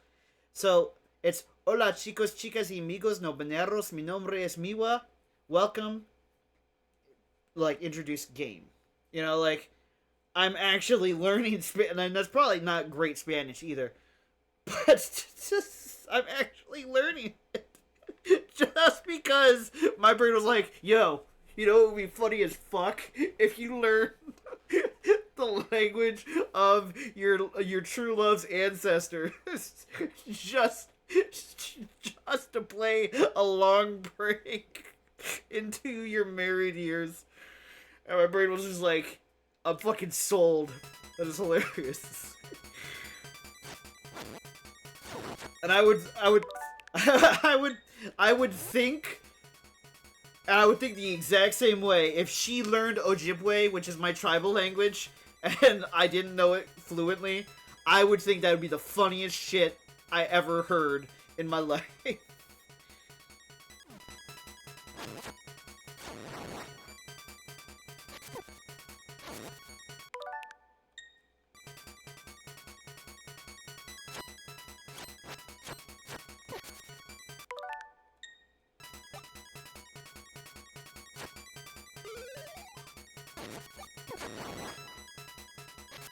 So it's hola chicos, chicas y amigos no baneros. Mi nombre es Miwa. Welcome. Like introduce game. Like I'm actually learning Spanish, and that's probably not great Spanish either. But just I'm actually learning it just because my brain was like, "Yo, it would be funny as fuck if you learn the language of your true love's ancestors just just to play a long break into your married years." And my brain was just like, "I'm fucking sold." That is hilarious. And I would, I would think, and I would think the exact same way if she learned Ojibwe, which is my tribal language, and I didn't know it fluently. I would think that would be the funniest shit I ever heard in my life.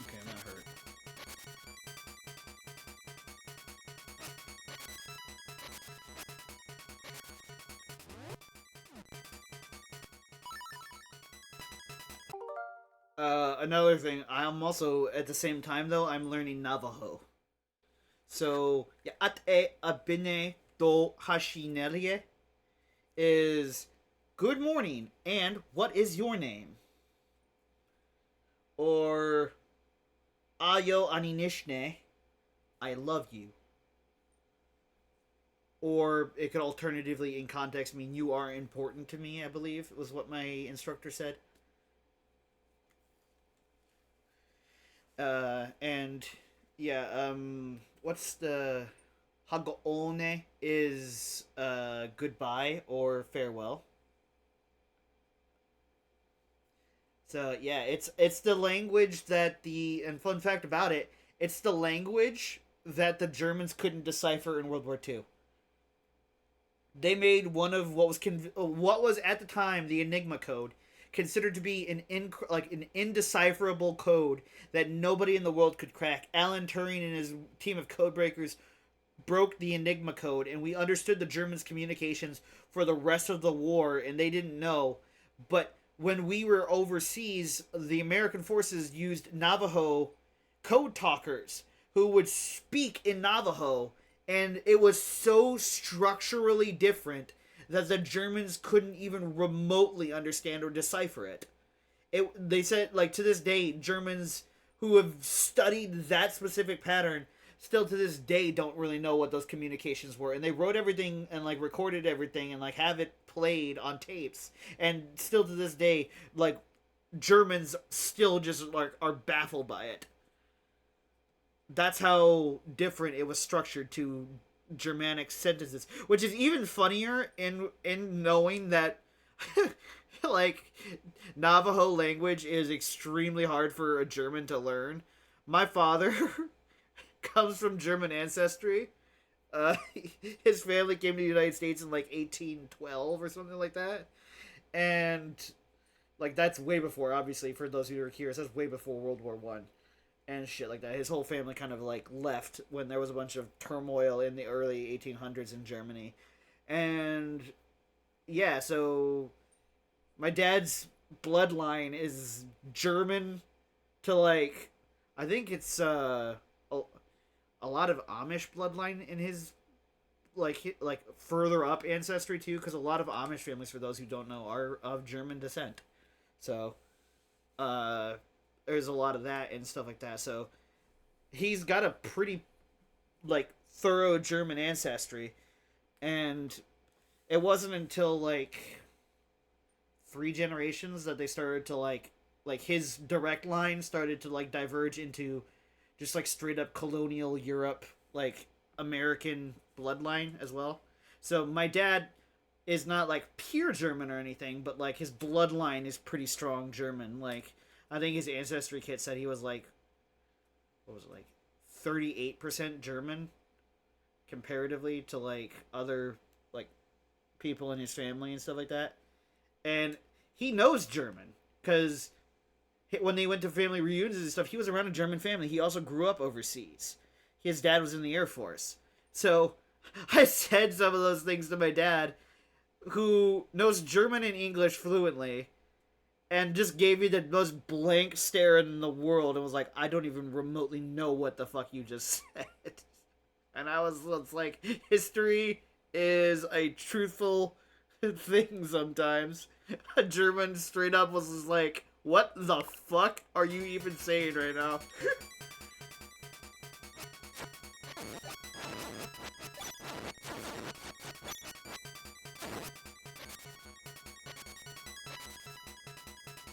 Okay, I'm not hurt. Another thing, I'm also at the same time though I'm learning Navajo. So Ya'ate abine do hashinelie is good morning, and what is your name? Or Ayo aninishne, I love you. Or it could alternatively, in context, mean you are important to me, I believe, was what my instructor said. And yeah, what's the Hagoone is goodbye or farewell. So yeah, it's the language that the and fun fact about it, it's the language that the Germans couldn't decipher in World War II. they made one of what was at the time the Enigma code, considered to be an indecipherable code that nobody in the world could crack. Alan Turing and his team of codebreakers broke the Enigma code, and we understood the Germans' communications for the rest of the war, and they didn't know. But when we were overseas, the American forces used Navajo code talkers who would speak in Navajo, and it was so structurally different that the Germans couldn't even remotely understand or decipher it. They said, like, to this day, Germans who have studied that specific pattern still to this day don't really know what those communications were, and they wrote everything and like recorded everything and like have it played on tapes, and still to this day, like, Germans still just like are baffled by it. That's how different it was structured to Germanic sentences, which is even funnier in knowing that like Navajo language is extremely hard for a German to learn. My father comes from German ancestry. His family came to the United States in like 1812 or something like that, and like that's way before. Obviously, for those who are curious, that's way before World War One and shit like that. His whole family kind of like left when there was a bunch of turmoil in the early 1800s in Germany, and yeah, so my dad's bloodline is German to like, I think it's a lot of Amish bloodline in his like further up ancestry too, because a lot of Amish families, for those who don't know, are of German descent. So there's a lot of that and stuff like that. So he's got a pretty like thorough German ancestry, and it wasn't until like 3 generations that they started to like his direct line started to like diverge into just like straight up colonial Europe, like American bloodline as well. So my dad is not like pure German or anything, but like his bloodline is pretty strong German. Like I think his ancestry kit said he was like, what was it, like 38% German comparatively to like other like people in his family and stuff like that. And he knows German because when they went to family reunions and stuff, he was around a German family. He also grew up overseas. His dad was in the Air Force. So I said some of those things to my dad, who knows German and English fluently, and just gave me the most blank stare in the world and was like, I don't even remotely know what the fuck you just said. And it's like, history is a truthful thing sometimes. A German straight up was just like, what the fuck are you even saying right now?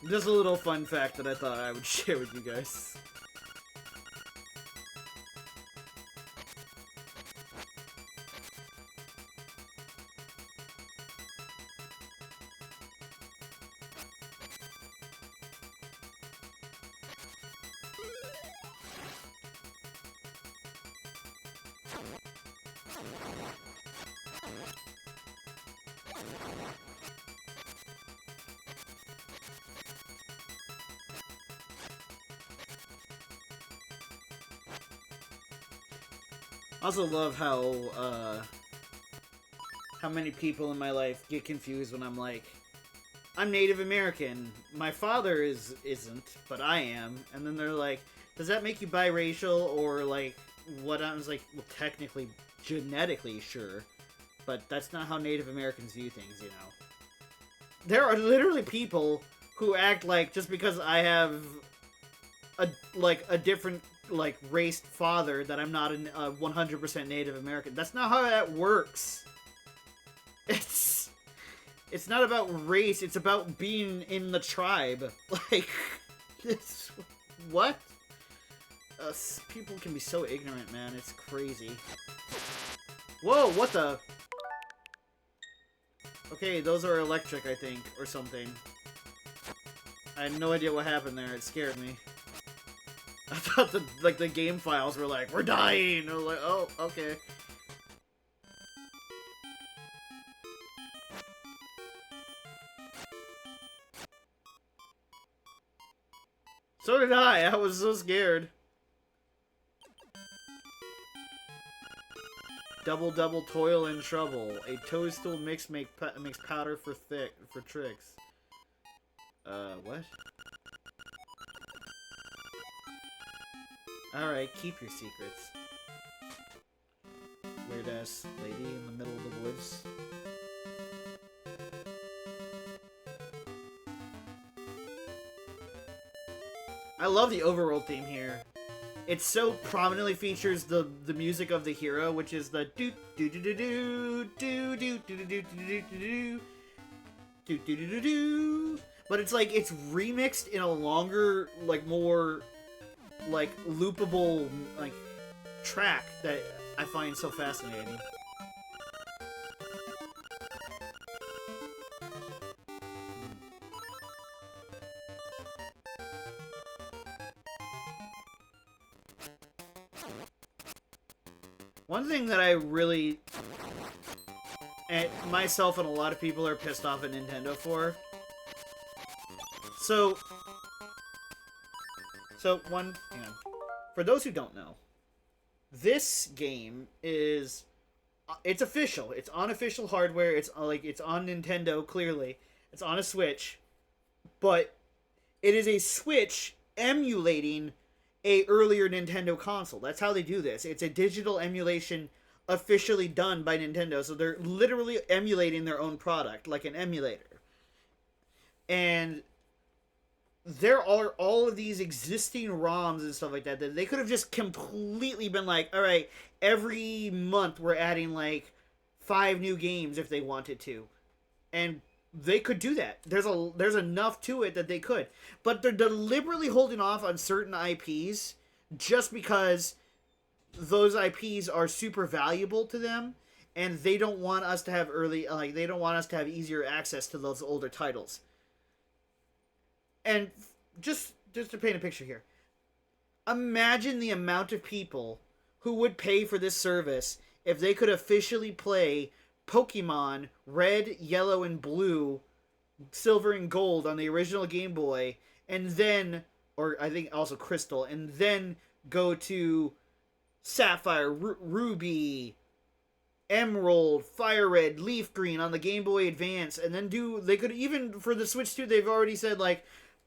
Just a little fun fact that I thought I would share with you guys. I also love how many people in my life get confused when I'm like, I'm Native American. My father isn't, but I am. And then they're like, does that make you biracial or like what? I was like, well, technically, genetically, sure, but that's not how Native Americans view things, you know. There are literally people who act like just because I have a different like raced father that I'm not a 100% Native American. That's not how that works. It's not about race. It's about being in the tribe. Like, it's what? People can be so ignorant, man. It's crazy. Whoa! What the? Okay, those are electric, I think, or something. I had no idea what happened there. It scared me. I thought the game files were like, we're dying! I was like, oh, okay. So did I. I was so scared. Double toil and trouble. A toadstool mix makes powder for tricks. What? Alright, keep your secrets. Weird ass lady in the middle of the woods. I love the overworld theme here. It so prominently features the music of the hero, which is the do do do do do do do do do do do do do do do do. But it's like it's remixed in a longer, like more, like loopable, like track that I find so fascinating. One thing that I really, and myself and a lot of people are pissed off at Nintendo for. So hang on. For those who don't know, this game is, it's official. It's on official hardware. It's on Nintendo, clearly. It's on a Switch. But it is a Switch emulating a earlier Nintendo console. That's how they do this. It's a digital emulation officially done by Nintendo. So they're literally emulating their own product, like an emulator. And there are all of these existing ROMs and stuff like that that they could have just completely been like, all right, every month we're adding like 5 new games if they wanted to. And they could do that. There's enough to it that they could. But they're deliberately holding off on certain IPs just because those IPs are super valuable to them and they don't want us to have they don't want us to have easier access to those older titles. And just to paint a picture here, imagine the amount of people who would pay for this service if they could officially play Pokemon Red, Yellow, and Blue, Silver, and Gold on the original Game Boy, and then, or I think also Crystal, and then go to Sapphire, Ruby, Emerald, Fire Red, Leaf Green on the Game Boy Advance, and then they could even, for the Switch 2, they've already said, like,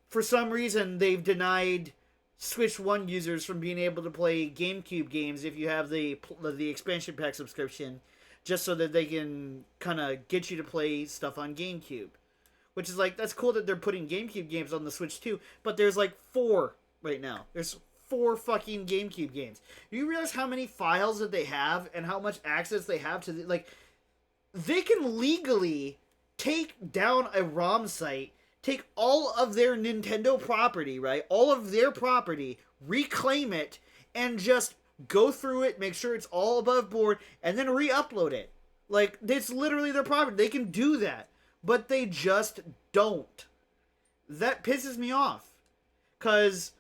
for some reason, they've denied Switch 1 users from being able to play GameCube games if you have the expansion pack subscription, just so that they can kind of get you to play stuff on GameCube. Which is like, that's cool that they're putting GameCube games on the Switch too, but there's like 4 right now. There's 4 fucking GameCube games. Do you realize how many files that they have and how much access they have to they can legally take down a ROM site, take all of their Nintendo property, right? All of their property, reclaim it, and just go through it, make sure it's all above board, and then re-upload it. Like, it's literally their property. They can do that. But they just don't. That pisses me off. Because,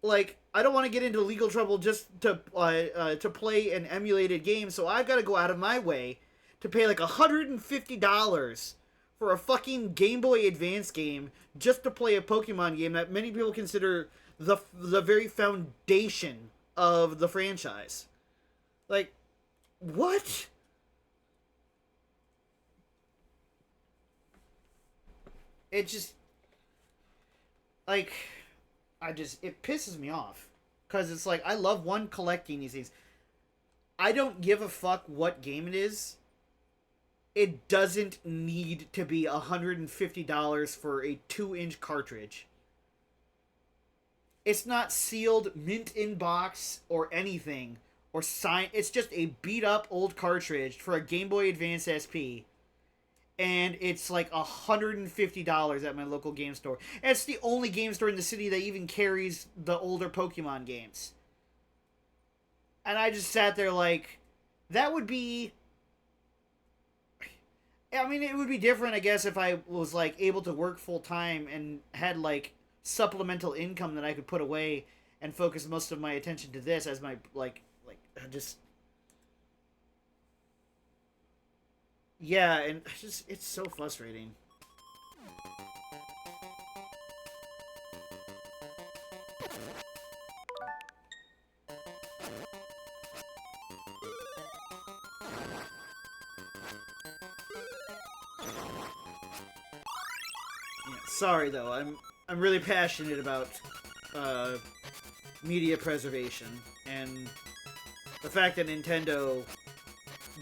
like, I don't want to get into legal trouble just to play an emulated game, so I've got to go out of my way to pay like $150 for a fucking Game Boy Advance game just to play a Pokemon game that many people consider the very foundation of the franchise. Like, what? It just, like, it pisses me off. Because it's like, I love collecting these things. I don't give a fuck what game it is. It doesn't need to be $150 for a 2-inch cartridge. It's not sealed, mint in box, or anything. Or signed. It's just a beat up old cartridge for a Game Boy Advance SP. And it's like $150 at my local game store. And it's the only game store in the city that even carries the older Pokemon games. And I just sat there like, that would be... I mean, it would be different, I guess, if I was, like, able to work full-time and had, like, supplemental income that I could put away and focus most of my attention to this as my, just... Yeah, and it's so frustrating. Sorry though, I'm really passionate about media preservation and the fact that Nintendo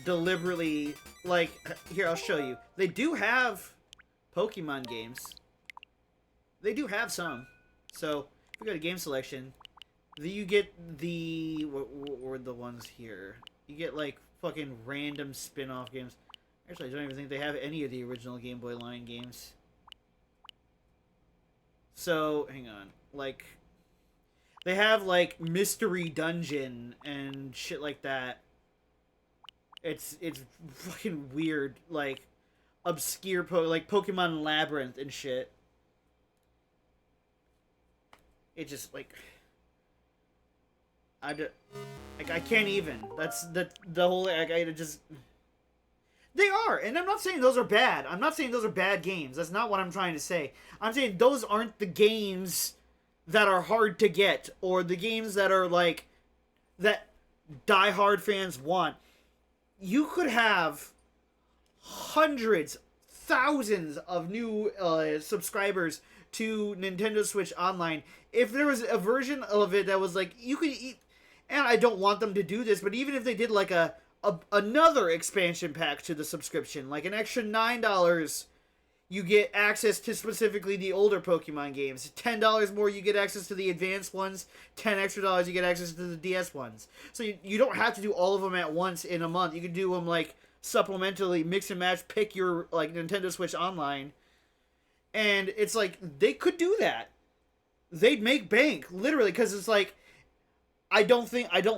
deliberately, like, here, I'll show you. They do have Pokemon games. They do have some. So, if we go to game selection, you get the, what were the ones here? You get, like, fucking random spin-off games. Actually, I don't even think they have any of the original Game Boy line games. So, hang on. Like, they have, like, Mystery Dungeon and shit like that. It's fucking weird, like, obscure, like, Pokemon Labyrinth and shit. It just, like, I can't even. That's the whole, like, I just... They are, and I'm not saying those are bad. I'm not saying those are bad games. That's not what I'm trying to say. I'm saying those aren't the games that are hard to get, or the games that are, like, that diehard fans want. You could have hundreds, thousands of new subscribers to Nintendo Switch Online if there was a version of it that was like, you could eat, and I don't want them to do this, but even if they did like another expansion pack to the subscription, like an extra $9, you get access to specifically the older Pokemon games. $10 more, you get access to the advanced ones. $10 extra, you get access to the DS ones. So you don't have to do all of them at once in a month. You can do them, like, supplementally, mix and match, pick your, like, Nintendo Switch Online. And it's like, they could do that. They'd make bank, literally, because it's like, I don't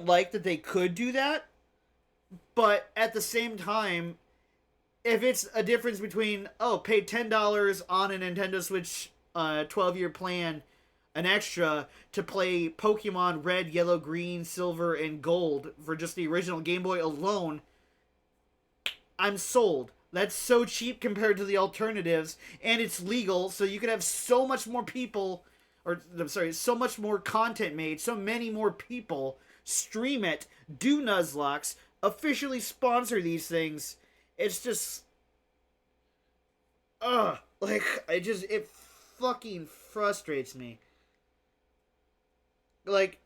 like that they could do that, but at the same time, if it's a difference between, pay $10 on a Nintendo Switch 12-year plan, an extra, to play Pokemon Red, Yellow, Green, Silver, and Gold for just the original Game Boy alone, I'm sold. That's so cheap compared to the alternatives, and it's legal, so you could have so much more people, so much more content made, so many more people stream it, do Nuzlocke, officially sponsor these things. It's just, it fucking frustrates me. Like,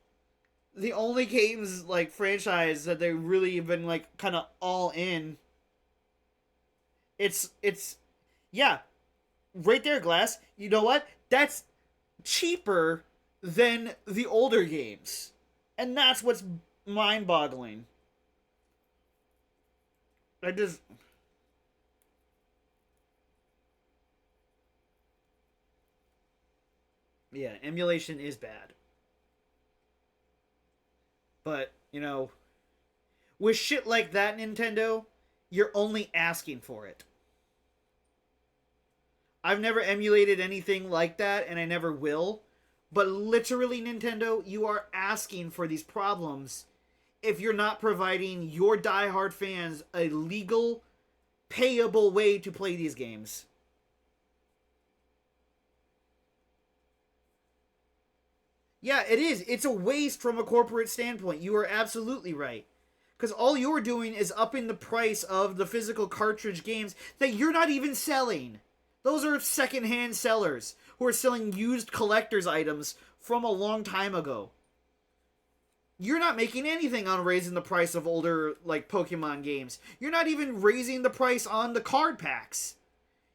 the only games, like, franchise that they really have been, like, kind of all in, it's, yeah, right there, Glass, you know what? That's cheaper than the older games. And that's what's mind-boggling. Yeah, emulation is bad. But, with shit like that, Nintendo, you're only asking for it. I've never emulated anything like that, and I never will. But literally, Nintendo, you are asking for these problems if you're not providing your diehard fans a legal, payable way to play these games. Yeah, it is. It's a waste from a corporate standpoint. You are absolutely right. Because all you're doing is upping the price of the physical cartridge games that you're not even selling. Those are secondhand sellers who are selling used collector's items from a long time ago. You're not making anything on raising the price of older, like, Pokemon games. You're not even raising the price on the card packs.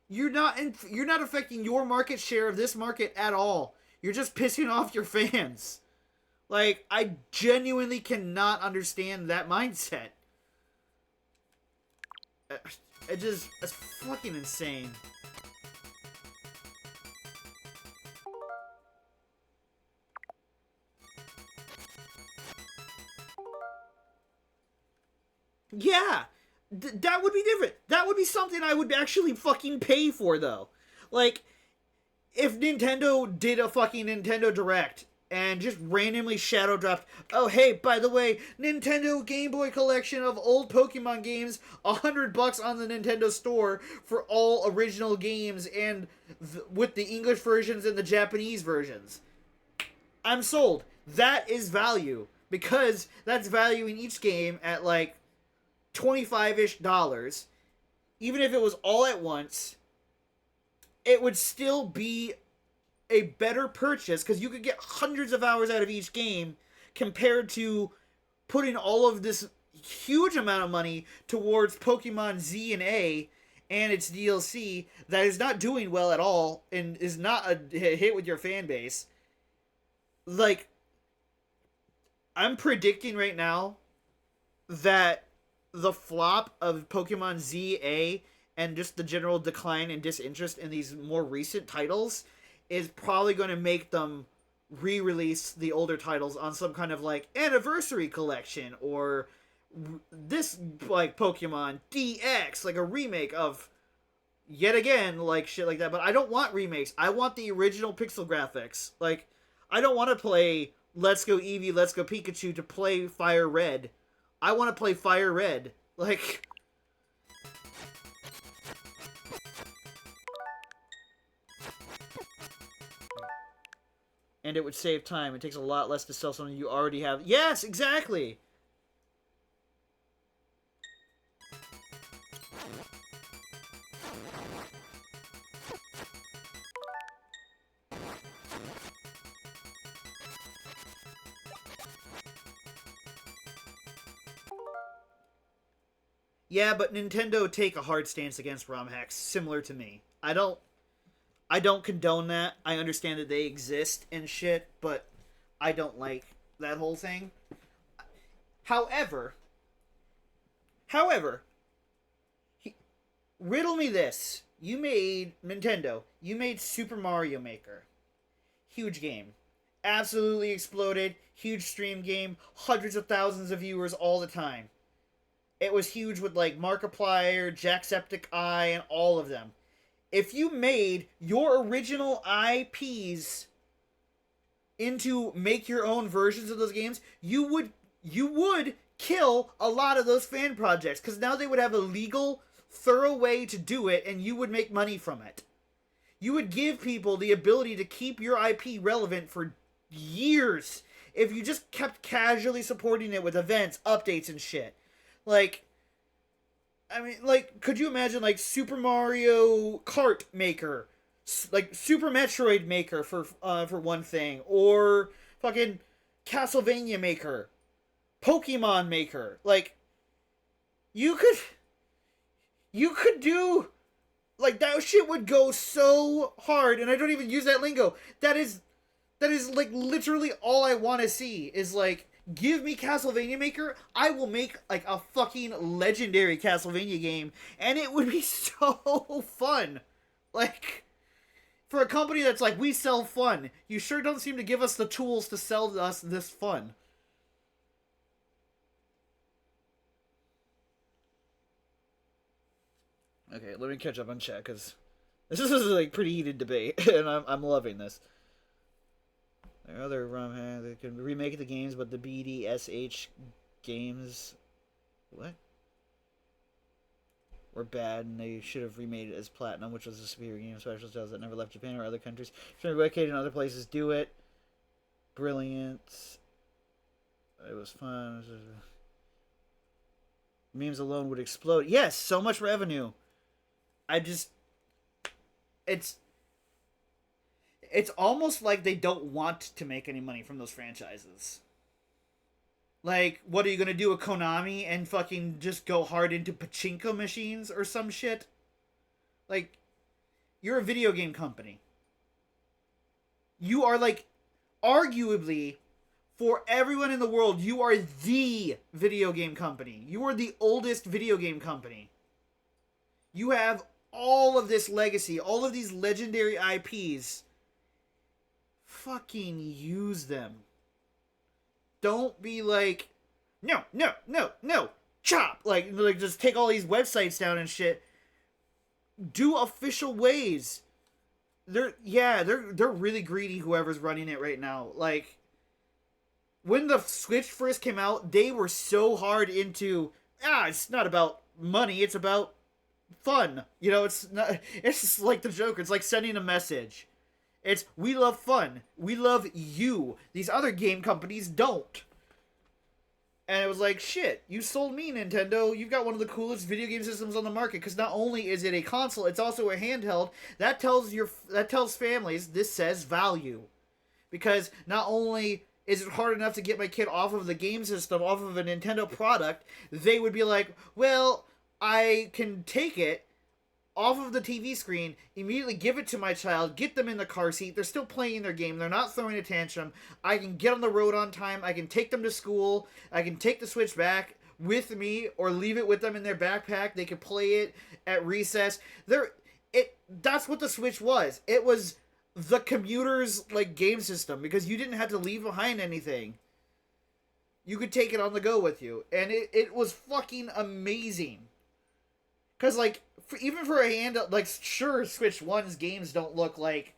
You're not affecting your market share of this market at all. You're just pissing off your fans. Like, I genuinely cannot understand that mindset. It's fucking insane. Yeah, that would be different. That would be something I would actually fucking pay for, though. Like, if Nintendo did a fucking Nintendo Direct and just randomly shadow dropped, oh, hey, by the way, Nintendo Game Boy collection of old Pokemon games, $100 on the Nintendo Store for all original games and with the English versions and the Japanese versions. I'm sold. That is value. Because that's valuing each game at, like, $25-ish. Even if it was all at once, it would still be a better purchase because you could get hundreds of hours out of each game compared to putting all of this huge amount of money towards Pokemon Z and A and its DLC that is not doing well at all and is not a hit with your fan base. Like, I'm predicting right now that the flop of Pokemon ZA and just the general decline and disinterest in these more recent titles is probably going to make them re-release the older titles on some kind of like anniversary collection or this like Pokemon DX, like a remake of yet again, like shit like that. But I don't want remakes. I want the original pixel graphics. Like, I don't want to play Let's Go Eevee, Let's Go Pikachu to play Fire Red. I want to play Fire Red. Like, and it would save time. It takes a lot less to sell something you already have. Yes, exactly. Yeah, but Nintendo take a hard stance against ROM hacks, similar to me. I don't condone that. I understand that they exist and shit, but I don't like that whole thing. However, riddle me this. Nintendo, you made Super Mario Maker. Huge game. Absolutely exploded. Huge stream game. Hundreds of thousands of viewers all the time. It was huge with like Markiplier, Jacksepticeye, and all of them. If you made your original IPs into make your own versions of those games, you would kill a lot of those fan projects because now they would have a legal, thorough way to do it, and you would make money from it. You would give people the ability to keep your IP relevant for years if you just kept casually supporting it with events, updates, and shit. Like, I mean, like, could you imagine, like, Super Mario Kart Maker? Like, Super Metroid Maker, for one thing. Or fucking Castlevania Maker. Pokemon Maker. Like, you could do... Like, that shit would go so hard, and I don't even use that lingo. That is, like, literally all I want to see is, like, give me Castlevania Maker, I will make, like, a fucking legendary Castlevania game, and it would be so fun. Like, for a company that's like, we sell fun, you sure don't seem to give us the tools to sell us this fun. Okay, let me catch up on chat, because this is, like, pretty heated debate, and I'm loving this. There are other ROM hacks that can remake the games, but the BDSH games, what? Were bad, and they should have remade it as Platinum, which was a superior game. Special styles that never left Japan or other countries. Should be located in other places. Do it. Brilliant. It was fun. Memes alone would explode. Yes, so much revenue. It's almost like they don't want to make any money from those franchises. Like, what are you gonna do, a Konami, and fucking just go hard into pachinko machines or some shit? Like, you're a video game company. You are, like, arguably, for everyone in the world, you are the video game company. You are the oldest video game company. You have all of this legacy, all of these legendary IPs. Fucking use them. Don't be like, no, chop. Like just take all these websites down and shit. Do official ways. They're really greedy, whoever's running it right now. Like, when the Switch first came out, they were so hard into, it's not about money, it's about fun. You know, it's just like the Joker. It's like sending a message. It's, we love fun. We love you. These other game companies don't. And it was like, shit, you sold me, Nintendo. You've got one of the coolest video game systems on the market. Because not only is it a console, it's also a handheld. That tells families this says value. Because not only is it hard enough to get my kid off of the game system, off of a Nintendo product, they would be like, well, I can take it off of the TV screen, immediately give it to my child, get them in the car seat. They're still playing their game. They're not throwing a tantrum. I can get on the road on time. I can take them to school. I can take the Switch back with me or leave it with them in their backpack. They can play it at recess. That's what the Switch was. It was the commuter's like game system because you didn't have to leave behind anything. You could take it on the go with you, and it was fucking amazing. Cause like even for a hand, like sure Switch One's games don't look like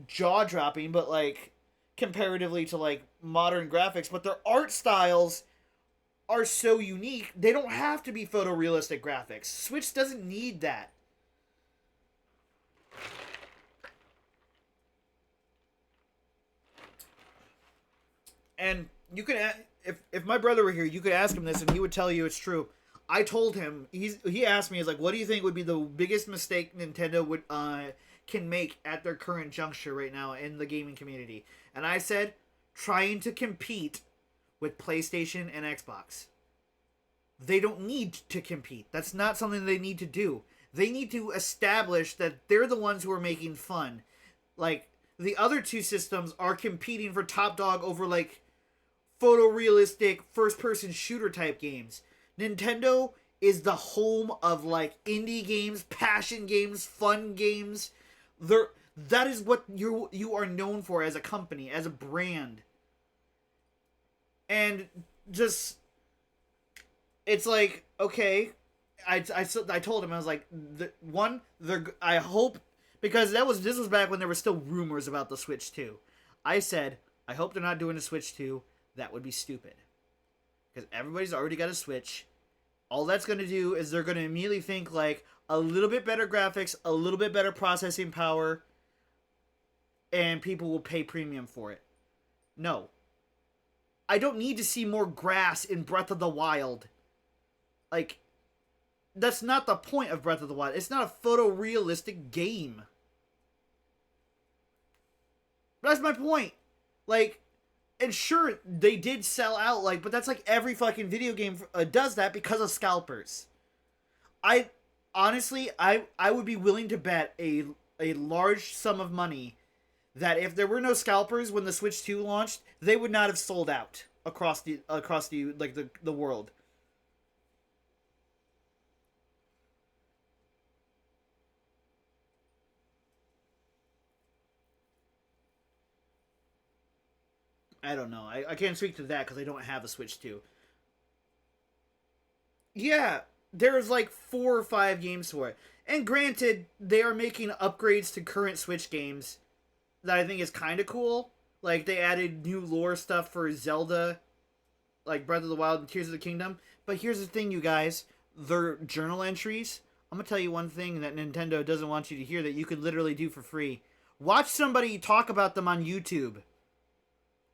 jaw dropping, but like comparatively to like modern graphics, but their art styles are so unique. They don't have to be photorealistic graphics. Switch doesn't need that. And you could, if my brother were here, you could ask him this, and he would tell you it's true. I told him he asked me, he's like, what do you think would be the biggest mistake Nintendo would can make at their current juncture right now in the gaming community? And I said, trying to compete with PlayStation and Xbox. They don't need to compete. That's not something they need to do. They need to establish that they're the ones who are making fun. Like the other two systems are competing for top dog over like photorealistic first-person shooter type games. Nintendo is the home of like indie games, passion games, fun games. That is what you are known for as a company, as a brand. And just it's like, okay, I told him, I was like, I hope, because this was back when there were still rumors about the Switch 2. I said, I hope they're not doing a Switch 2. That would be stupid. Because everybody's already got a Switch. All that's going to do is they're going to immediately think like a little bit better graphics, a little bit better processing power, and people will pay premium for it. No. I don't need to see more grass in Breath of the Wild. Like, that's not the point of Breath of the Wild. It's not a photorealistic game. That's my point. Like, and sure, they did sell out, like, but that's like every fucking video game does that because of scalpers. Honestly, I would be willing to bet a large sum of money that if there were no scalpers when the Switch 2 launched, they would not have sold out across the like the world. I don't know. I can't speak to that because I don't have a Switch 2. Yeah, there's like 4 or 5 games for it. And granted, they are making upgrades to current Switch games that I think is kind of cool. Like, they added new lore stuff for Zelda, like Breath of the Wild and Tears of the Kingdom. But here's the thing, you guys. Their journal entries, I'm going to tell you one thing that Nintendo doesn't want you to hear that you could literally do for free. Watch somebody talk about them on YouTube.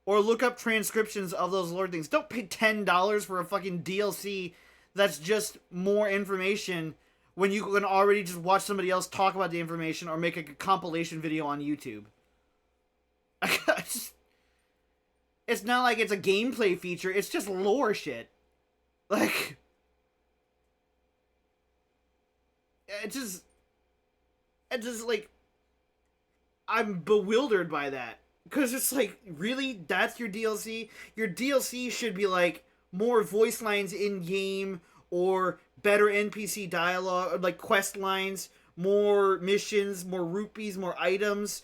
Or look up transcriptions of those lore things. Don't pay $10 for a fucking DLC that's just more information when you can already just watch somebody else talk about the information or make a compilation video on YouTube. It's not like it's a gameplay feature. It's just lore shit. Like, it's just like, I'm bewildered by that. Because it's like, really? That's your DLC? Your DLC should be like more voice lines in game or better NPC dialogue, or like quest lines, more missions, more rupees, more items.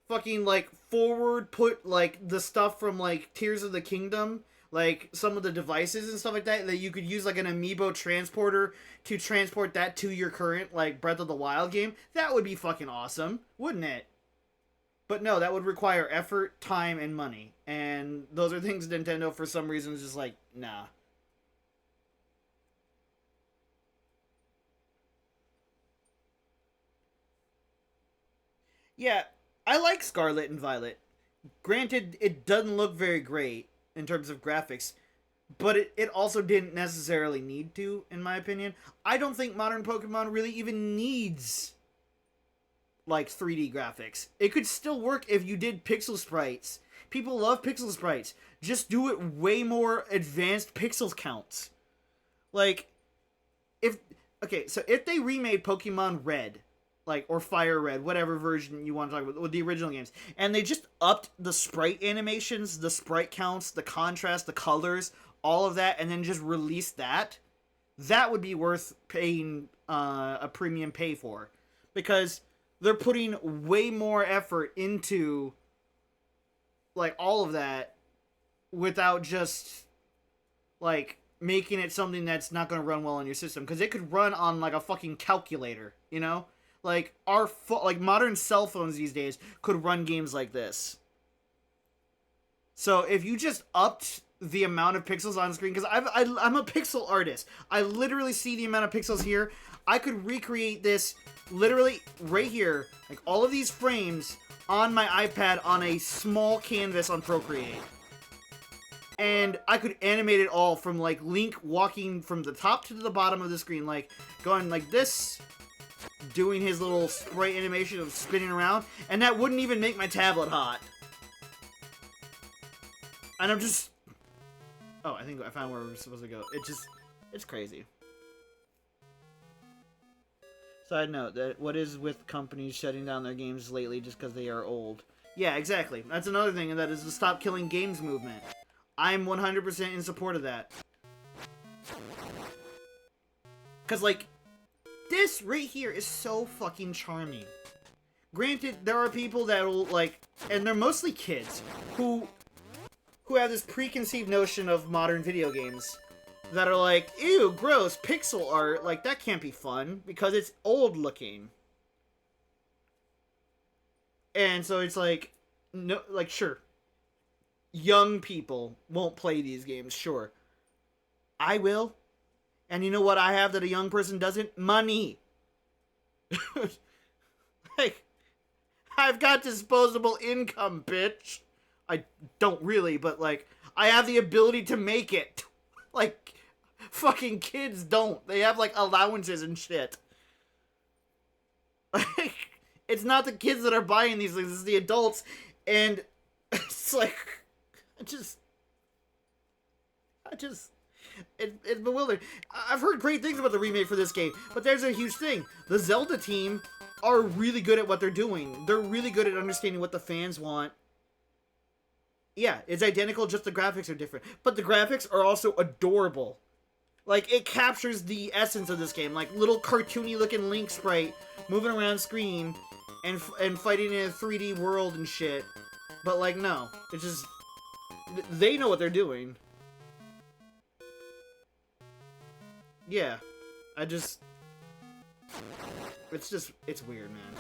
Fucking like forward put like the stuff from like Tears of the Kingdom, like some of the devices and stuff like that you could use like an amiibo transporter to transport that to your current like Breath of the Wild game. That would be fucking awesome, wouldn't it? But no, that would require effort, time, and money. And those are things Nintendo, for some reason, is just like, nah. Yeah, I like Scarlet and Violet. Granted, it doesn't look very great in terms of graphics. but it also didn't necessarily need to, in my opinion. I don't think modern Pokemon really even needs like 3D graphics. It could still work if you did pixel sprites. People love pixel sprites. Just do it way more advanced pixels counts. Like, if okay, so if they remade Pokemon Red, like, or Fire Red, whatever version you want to talk about, with the original games, and they just upped the sprite animations, the sprite counts, the contrast, the colors, all of that, and then just released that, that would be worth paying a premium pay for, because they're putting way more effort into like all of that without just like making it something that's not going to run well on your system, because it could run on like a fucking calculator, you know? Like like modern cell phones these days could run games like this. So if you just upped the amount of pixels on screen, because I'm a pixel artist, I literally see the amount of pixels here. I could recreate this literally right here, like all of these frames on my iPad on a small canvas on Procreate. And I could animate it all from like Link walking from the top to the bottom of the screen, like going like this, doing his little sprite animation of spinning around, and that wouldn't even make my tablet hot. And I'm just... Oh, I think I found where we're supposed to go. It's crazy. Side note, that what is with companies shutting down their games lately just because they are old? Yeah, exactly. That's another thing, and that is the Stop Killing Games movement. I'm 100% in support of that. Because, like, this right here is so fucking charming. Granted, there are people that will, like, and they're mostly kids, who have this preconceived notion of modern video games that are like, ew, gross, pixel art, like, that can't be fun, because it's old looking. And so it's like, no, like, sure, young people won't play these games, sure. I will. And you know what I have that a young person doesn't? Money. Like, I've got disposable income, bitch. I don't really, but, like, I have the ability to make it. Like, fucking kids don't. They have, like, allowances and shit. Like, it's not the kids that are buying these things, it's the adults. And it's like, it's bewildering. I've heard great things about the remake for this game, but there's a huge thing. The Zelda team are really good at what they're doing. They're really good at understanding what the fans want. Yeah, it's identical, just the graphics are different. But the graphics are also adorable. Like, it captures the essence of this game. Like, little cartoony-looking Link sprite moving around screen and fighting in a 3D world and shit. But, like, no. It's just... They know what they're doing. Yeah. It's weird, man.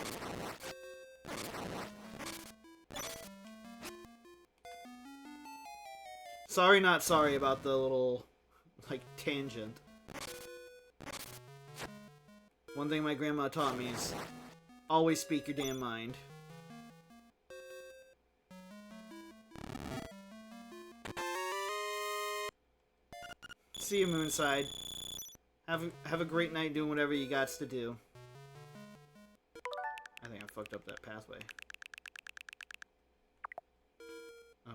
Sorry, not sorry about the little, like, tangent. One thing my grandma taught me is always speak your damn mind. See you, Moonside. Have a great night doing whatever you got to do. I think I fucked up that pathway. Oh.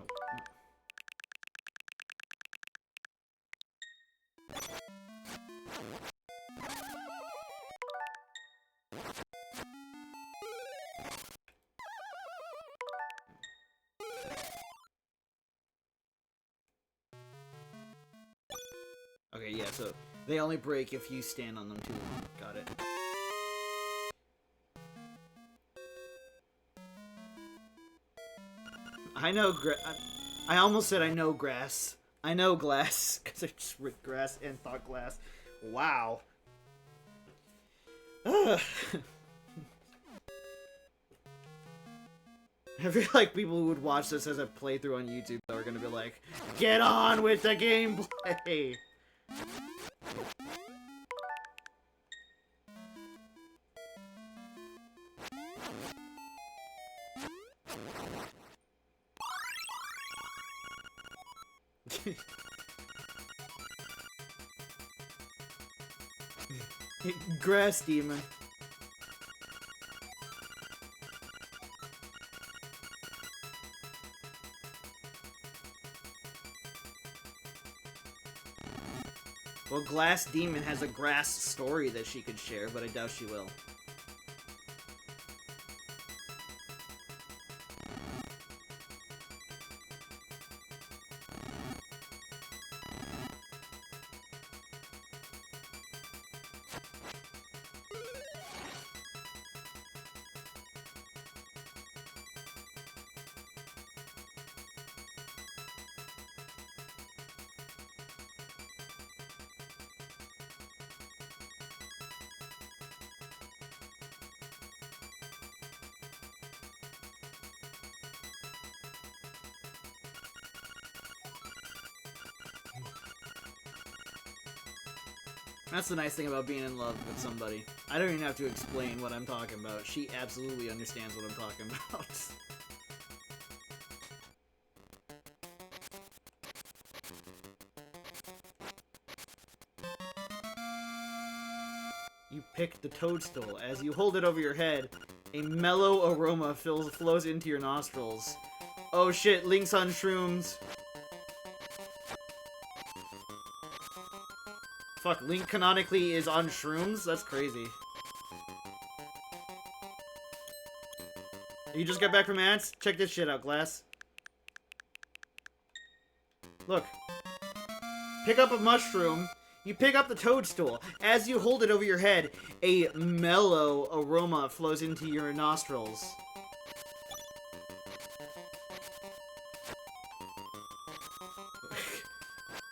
Okay, yeah, so they only break if you stand on them too long. Got it. I know I almost said I know grass. I know glass, because I just read grass and thought glass. Wow. I feel like people who would watch this as a playthrough on YouTube are gonna be like, get on with the gameplay! Grass demon. Well, Glass Demon has a grass story that she could share, but I doubt she will. That's the nice thing about being in love with somebody. I don't even have to explain what I'm talking about. She absolutely understands what I'm talking about. You pick the toadstool. As you hold it over your head, a mellow aroma flows into your nostrils. Oh shit, Link's on shrooms. Fuck, Link canonically is on shrooms? That's crazy. You just got back from ads? Check this shit out, Glass. Look. Pick up a mushroom. You pick up the toadstool. As you hold it over your head, a mellow aroma flows into your nostrils.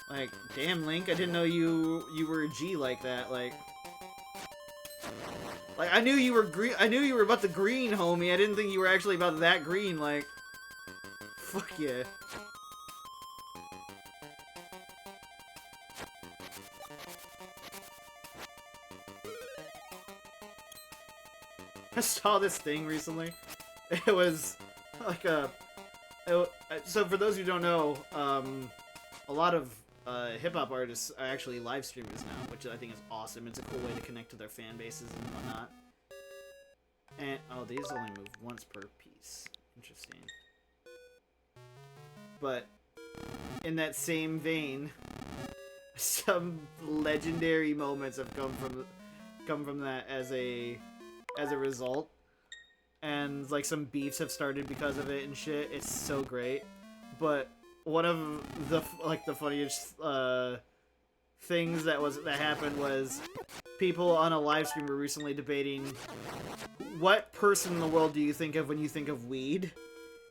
Like, damn, Link, I didn't know you were a G like that. Like, I knew you were green. I knew you were about the green, homie. I didn't think you were actually about that green. Like, fuck yeah. I saw this thing recently. It was like so for those who don't know, a lot of hip-hop artists are actually live streamers now, which I think is awesome. It's a cool way to connect to their fan bases and whatnot. And oh, these only move once per piece. Interesting. But in that same vein, some legendary moments have come from that as a result, and like some beefs have started because of it and shit. It's so great. But one of the funniest things that happened was people on a live stream were recently debating what person in the world do you think of when you think of weed,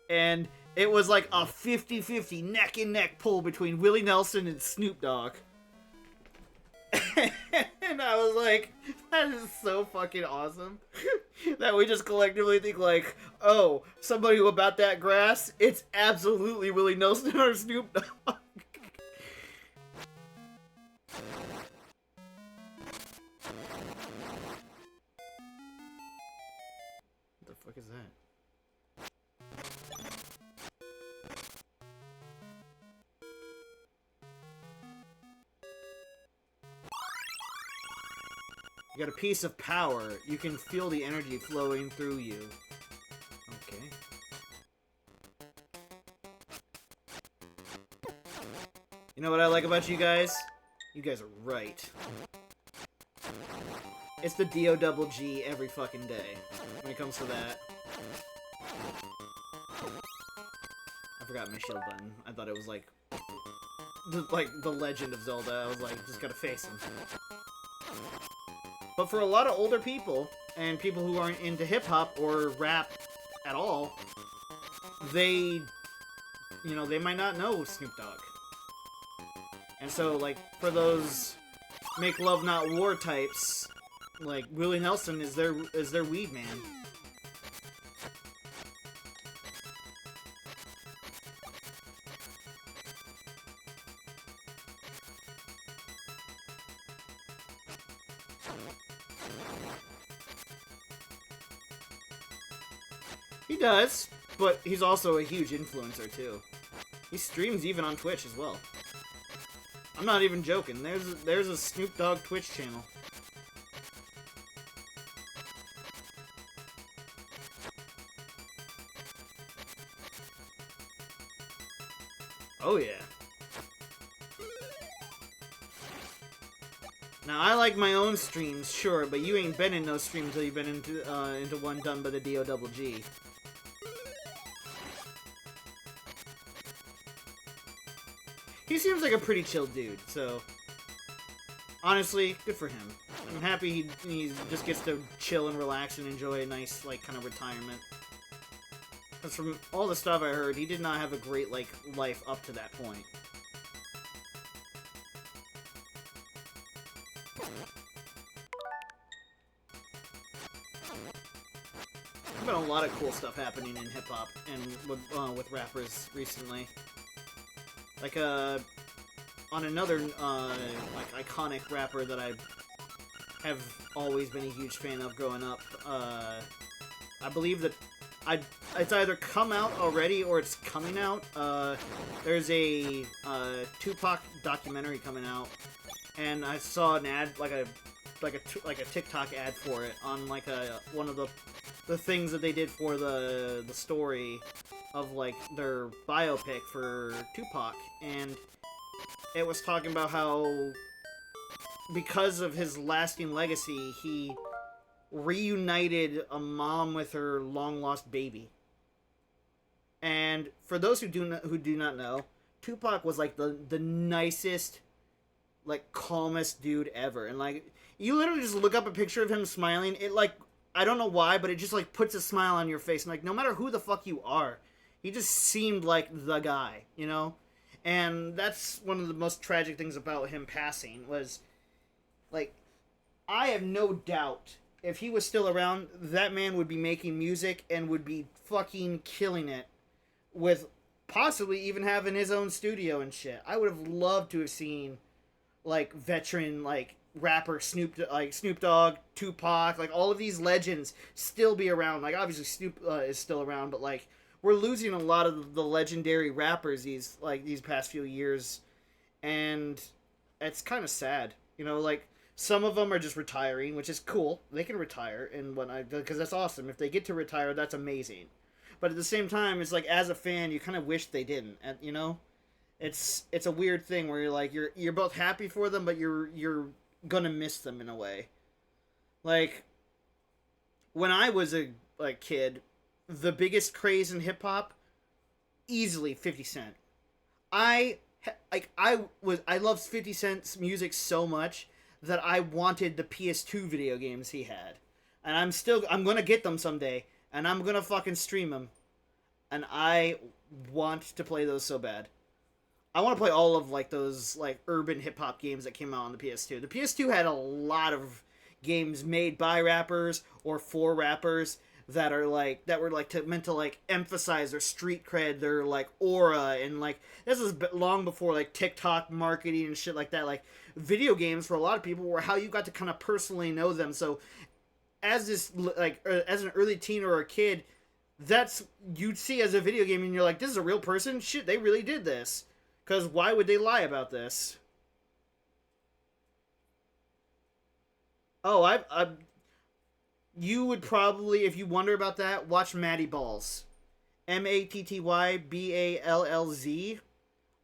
and it was like a 50-50 neck and neck pull between Willie Nelson and Snoop Dogg. And I was like, that is so fucking awesome. That we just collectively think like, oh, somebody who about that grass, it's absolutely Willie Nelson or Snoop Dogg. What the fuck is that? You got a piece of power. You can feel the energy flowing through you. Okay. You know what I like about you guys? You guys are right. It's the D-O-double-G every fucking day when it comes to that. I forgot my shield button. I thought it was like the Legend of Zelda. I was like, just gotta face him. But for a lot of older people, and people who aren't into hip-hop or rap at all, they might not know Snoop Dogg. And so, like, for those make love not war types, like, Willie Nelson is their weed man. He does, but he's also a huge influencer too. He streams even on Twitch as well. I'm not even joking. There's a Snoop Dogg Twitch channel. Oh yeah. Now I like my own streams, sure, but you ain't been in no stream until you've been into one done by the DO Double G. He seems like a pretty chill dude, so honestly, good for him. I'm happy he just gets to chill and relax and enjoy a nice, like, kind of retirement. Because from all the stuff I heard, he did not have a great, like, life up to that point. There's been a lot of cool stuff happening in hip-hop and with rappers recently. Like, on another, like, iconic rapper that I have always been a huge fan of growing up, I believe that it's either come out already or it's coming out. There's a Tupac documentary coming out, and I saw an ad, like a TikTok ad for it on like one of the things that they did for the story of like their biopic for Tupac, and it was talking about how because of his lasting legacy, he reunited a mom with her long-lost baby. And for those who do not know, Tupac was like the nicest, like calmest dude ever. And like you literally just look up a picture of him smiling, it like I don't know why, but it just like puts a smile on your face. And like no matter who the fuck you are, he just seemed like the guy, you know? And that's one of the most tragic things about him passing was like I have no doubt if he was still around, that man would be making music and would be fucking killing it with possibly even having his own studio and shit. I would have loved to have seen like veteran like rapper Snoop Dogg, Tupac, like all of these legends still be around. Like obviously Snoop is still around, but like we're losing a lot of the legendary rappers these past few years, and it's kind of sad. You know, like some of them are just retiring, which is cool. They can retire and whatnot because that's awesome. If they get to retire, that's amazing. But at the same time, it's like as a fan, you kind of wish they didn't. And, you know, it's a weird thing where you're like you're both happy for them, but you're gonna miss them in a way. Like when I was a kid, the biggest craze in hip hop, easily 50 Cent. I loved 50 Cent's music so much that I wanted the PS2 video games he had. And I'm gonna get them someday, and I'm gonna fucking stream them. And I want to play those so bad. I want to play all of like those like urban hip hop games that came out on the PS2. The PS2 had a lot of games made by rappers or for rappers that were meant to like emphasize their street cred, their like aura, and like this was long before like TikTok marketing and shit like that. Like video games for a lot of people were how you got to kind of personally know them. So as as an early teen or a kid, that's you'd see as a video game and you're like, this is a real person. Shit, they really did this. Because why would they lie about this? Oh, you would probably, if you wonder about that, watch Matty Balls. MattyBallz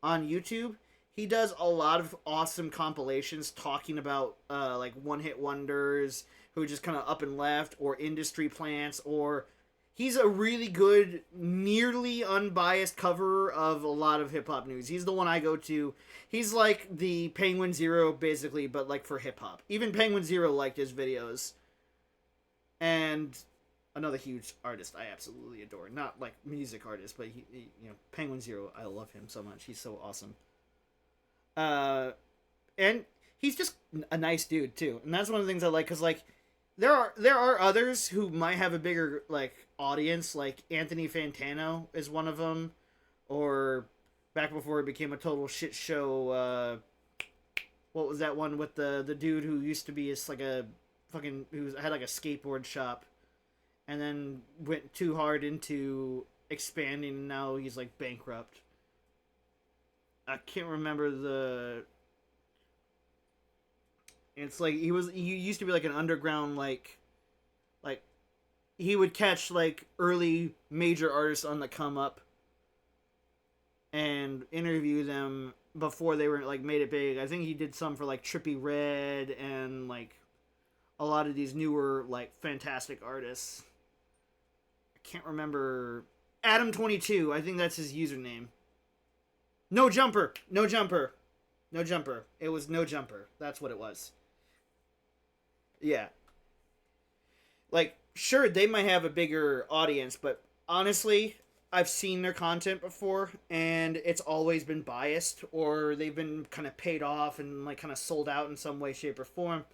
on YouTube. He does a lot of awesome compilations talking about like one-hit wonders who just kind of up and left, or industry plants, or he's a really good, nearly unbiased cover of a lot of hip-hop news. He's the one I go to. He's like the Penguin Zero, basically, but like for hip-hop. Even Penguin Zero liked his videos. And another huge artist I absolutely adore. Not like music artist, but he Penguin Zero, I love him so much. He's so awesome. And he's just a nice dude too. And that's one of the things I like, because like there are others who might have a bigger like audience, like Anthony Fantano is one of them, or back before it became a total shit show, what was that one with the dude who used to be like a fucking who had like a skateboard shop and then went too hard into expanding, and now he's like bankrupt. I can't remember it's like he used to be like an underground like he would catch like early major artists on the come up, and interview them before they were like made it big. I think he did some for like Trippy Red and like a lot of these newer like fantastic artists. I can't remember. Adam22, I think that's his username. No Jumper. No Jumper. No Jumper. It was No Jumper. That's what it was. Yeah. Like, sure, they might have a bigger audience, but honestly, I've seen their content before, and it's always been biased, or they've been kind of paid off and like kind of sold out in some way, shape, or form.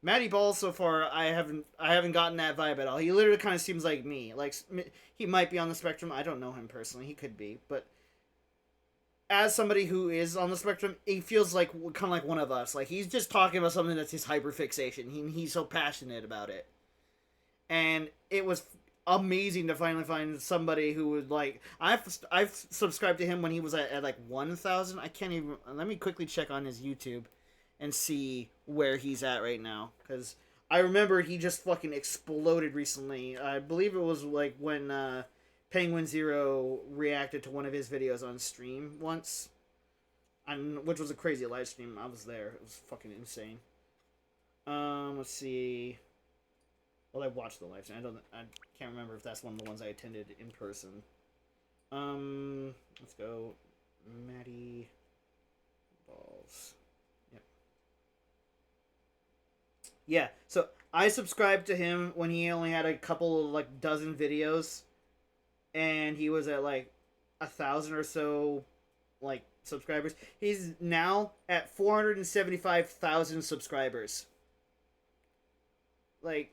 Matty Ball, so far, I haven't gotten that vibe at all. He literally kind of seems like me. Like, he might be on the spectrum. I don't know him personally. He could be, but as somebody who is on the spectrum, he feels like kind of like one of us. Like, he's just talking about something that's his hyperfixation. He's so passionate about it. And it was amazing to finally find somebody who would like. I've subscribed to him when he was at like 1,000. I can't even. Let me quickly check on his YouTube and see where he's at right now, because I remember he just fucking exploded recently. I believe it was like when Penguin Zero reacted to one of his videos on stream once, which was a crazy live stream. I was there. It was fucking insane. Let's see. Well, I watched the live stream. I can't remember if that's one of the ones I attended in person. Let's go. Matty Balls. Yep. Yeah. So I subscribed to him when he only had a couple of like dozen videos, and he was at like 1,000 or so like subscribers. He's now at 475,000 subscribers. Like,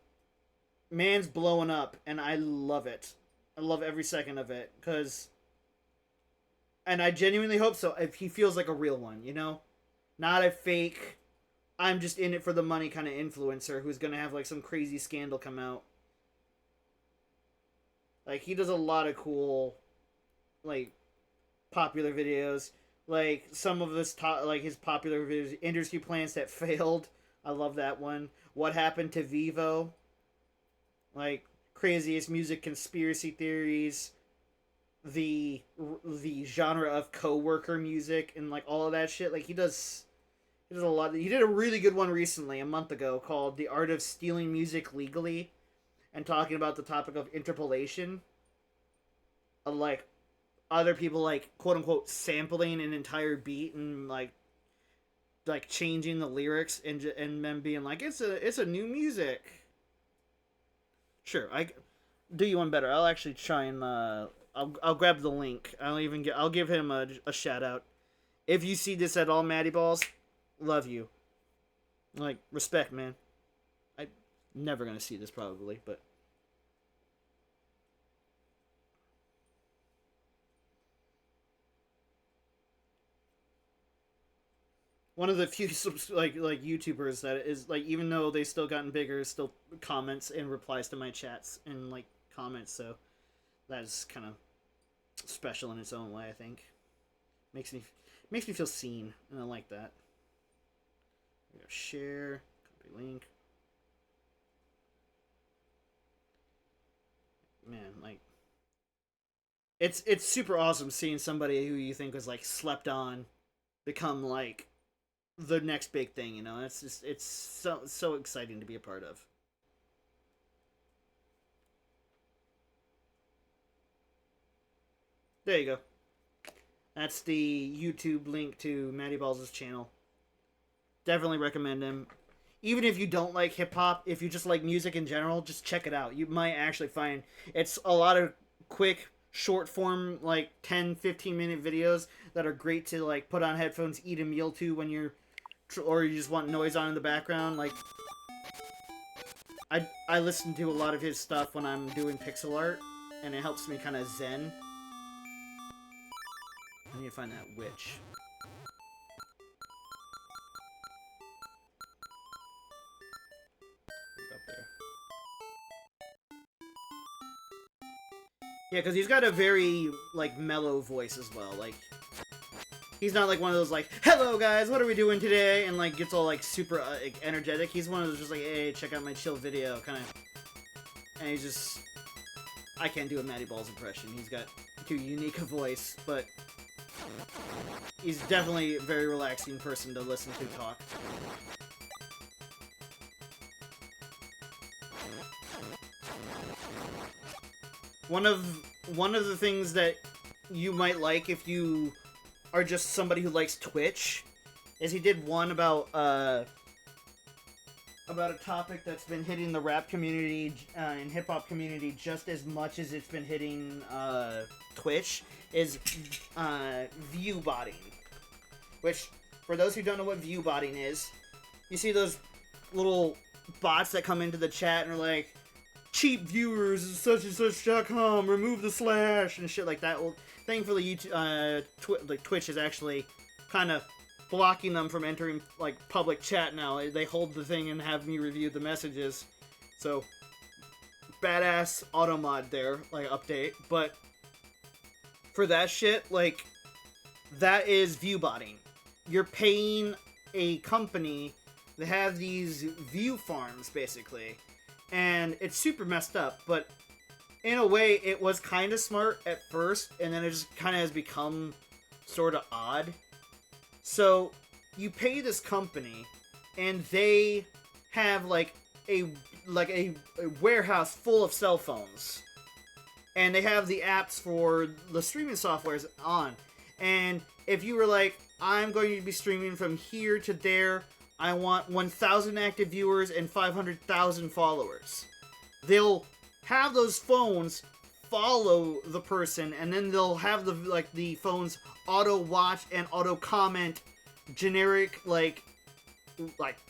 man's blowing up, and I love it. I love every second of it, and I genuinely hope so. If he feels like a real one, you know, not a fake, I'm just in it for the money kind of influencer who's gonna have like some crazy scandal come out. Like, he does a lot of cool, like, popular videos. Like, some of his his popular videos, industry plans that failed. I love that one. What happened to Vivo? Like, craziest music conspiracy theories, the genre of coworker music, and like all of that shit. Like, he does a lot. He did a really good one recently, a month ago, called "The Art of Stealing Music Legally," and talking about the topic of interpolation, of like other people like quote unquote sampling an entire beat and like changing the lyrics and then being like it's a new music. Sure, I do you one better. I'll actually try and I'll grab the link. I'll give him a shout out. If you see this at all, Matty Balls, love you. Like, respect, man. I'm never gonna see this probably, but one of the few like YouTubers that is like, even though they still gotten bigger, still comments and replies to my chats and like comments. So that is kind of special in its own way. I think makes me feel seen, and I like that. We go share, copy link. Man, like it's super awesome seeing somebody who you think was like slept on become like the next big thing, you know. It's so exciting to be a part of. There you go. That's the YouTube link to Matty Balls' channel. Definitely recommend him. Even if you don't like hip hop, if you just like music in general, just check it out. You might actually find it's a lot of quick, short form, like 10-15 minute videos that are great to like put on headphones, eat a meal to when you're, or you just want noise on in the background. Like, I listen to a lot of his stuff when I'm doing pixel art, and it helps me kind of zen. I need to find that witch. Up there. Yeah, because he's got a very, like, mellow voice as well. Like, he's not like one of those, like, hello guys, what are we doing today? And, like, gets all, like, super like, energetic. He's one of those just like, hey, check out my chill video, kind of. And he's just... I can't do a Matty Balls impression. He's got too unique a voice, but he's definitely a very relaxing person to listen to talk. One of the things that you might like if you are just somebody who likes Twitch is he did one about a topic that's been hitting the rap community and hip hop community just as much as it's been hitting Twitch is view botting. Which, for those who don't know what view botting is, you see those little bots that come into the chat and are like, cheap viewers, such and such.com, remove the slash, and shit like that. Well, thankfully, YouTube, Twitch is actually kind of blocking them from entering, like, public chat now. They hold the thing and have me review the messages. So, badass auto mod there, like, update. But, for that shit, like, that is view botting. You're paying a company to have these view farms, basically. And it's super messed up, but in a way, it was kind of smart at first, and then it just kind of has become sort of odd. So, you pay this company, and they have, like a warehouse full of cell phones. And they have the apps for the streaming softwares on. And if you were like, I'm going to be streaming from here to there, I want 1,000 active viewers and 500,000 followers. They'll have those phones follow the person, and then they'll have the phones auto watch and auto comment generic like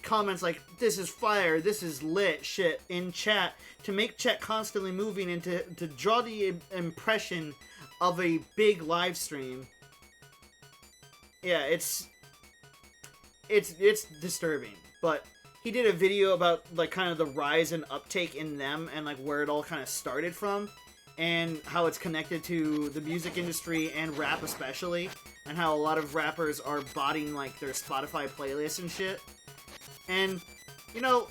comments like this is fire, this is lit shit in chat to make chat constantly moving and to draw the impression of a big live stream. Yeah, it's disturbing, but he did a video about like kind of the rise and uptake in them and like where it all kind of started from and how it's connected to the music industry and rap especially, and how a lot of rappers are botting like their Spotify playlists and shit. And you know,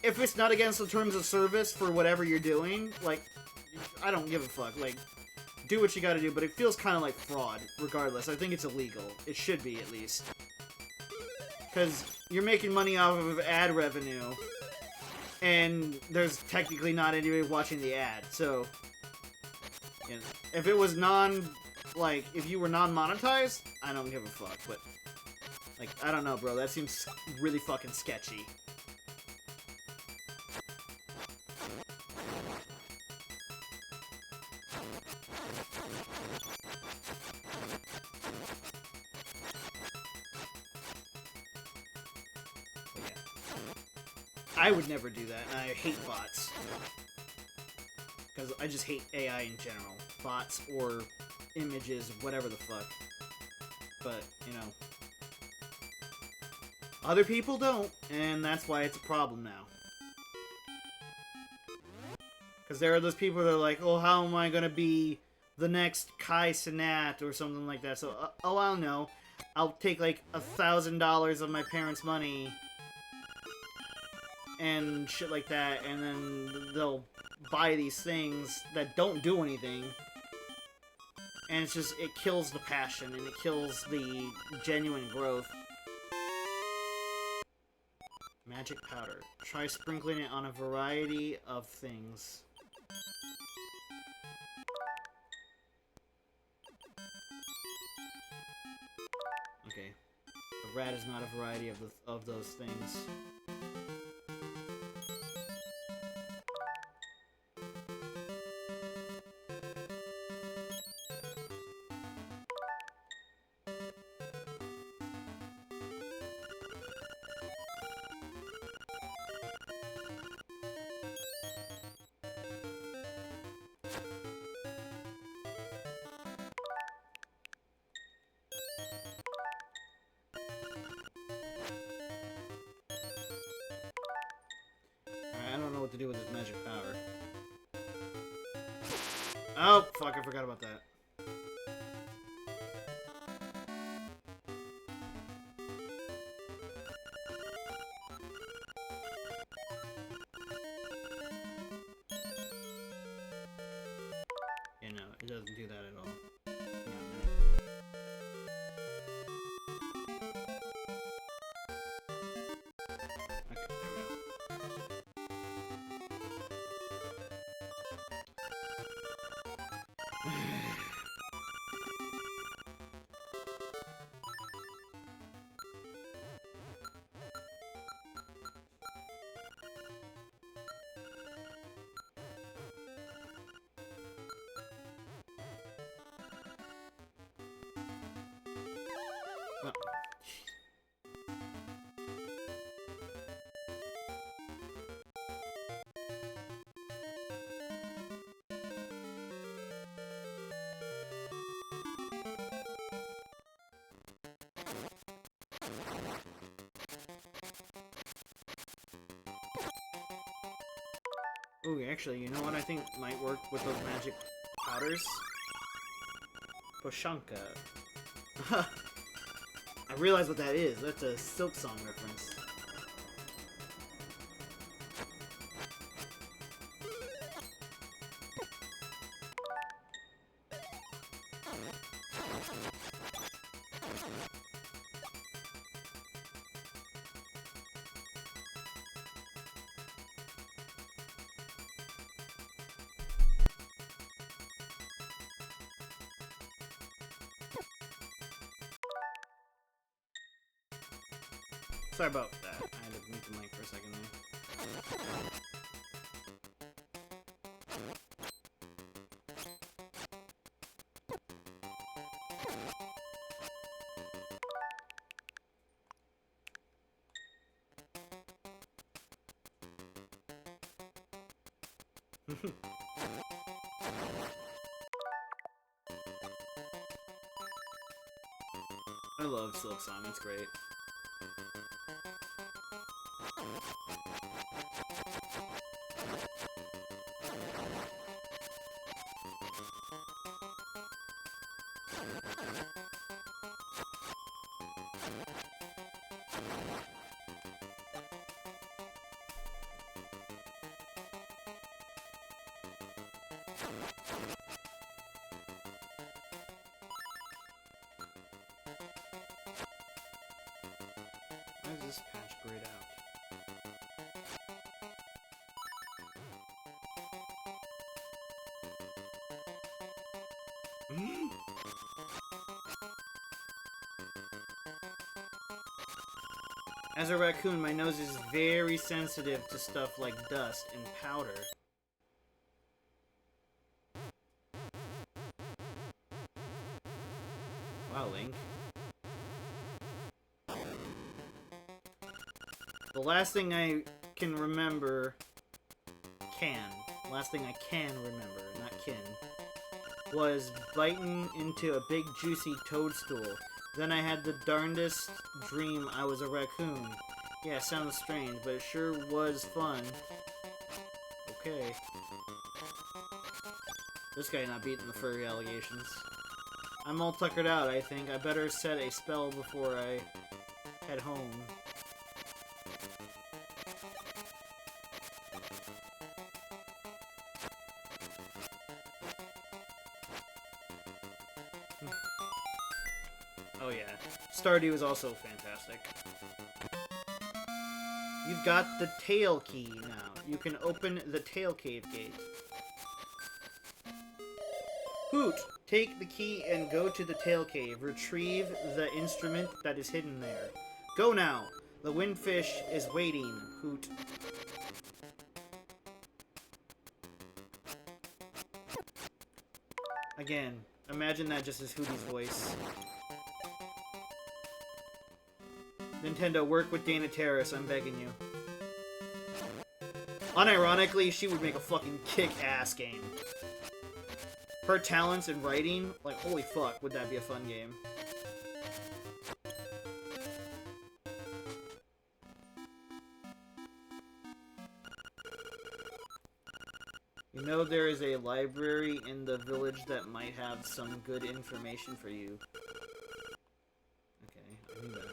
if it's not against the terms of service for whatever you're doing, like I don't give a fuck. Like, do what you gotta do, but it feels kind of like fraud regardless. I think it's illegal. It should be, at least. Because you're making money off of ad revenue, and there's technically not anybody watching the ad, so... You know, if it was if you were non-monetized, I don't give a fuck, but... Like, I don't know, bro, that seems really fucking sketchy. I would never do that, and I hate bots. Because I just hate AI in general. Bots or images, whatever the fuck. But, you know. Other people don't, and that's why it's a problem now. Because there are those people that are like, oh, how am I gonna be the next Kai Cenat or something like that? So, oh, I'll know. I'll take like $1,000 of my parents' money and shit like that, and then they'll buy these things that don't do anything, and it's just, it kills the passion, and it kills the genuine growth. Magic powder. Try sprinkling it on a variety of things. Okay. A rat is not a variety of those things. To do with his magic power. Oh, fuck, I forgot about that. Yeah, no, it doesn't do that at all. Hang on a minute. Ooh, actually, you know what I think might work with those magic powders? Poshanka. I realize what that is. That's a Silk Song reference. Sorry about that. I had to mute the mic for a second there. I love Silk Song, it's great. Why is this patch grayed out? As a raccoon, my nose is very sensitive to stuff like dust and powder. Wow, Link. The last thing I can remember... Last thing I can remember, not kin, was biting into a big juicy toadstool. Then I had the darndest dream I was a raccoon. Yeah, sounds strange, but it sure was fun. Okay. This guy not beating the furry allegations. I'm all tuckered out, I think. I better set a spell before I head home. Oh yeah, Stardew is also fantastic. You've got the tail key now. You can open the tail cave gate. Hoot! Take the key and go to the tail cave. Retrieve the instrument that is hidden there. Go now! The windfish is waiting. Hoot. Again, imagine that just as Hootie's voice. Nintendo, work with Dana Terrace, I'm begging you. Unironically, she would make a fucking kick-ass game. Her talents in writing, like, holy fuck, would that be a fun game. You know there is a library in the village that might have some good information for you. Okay, I knew that.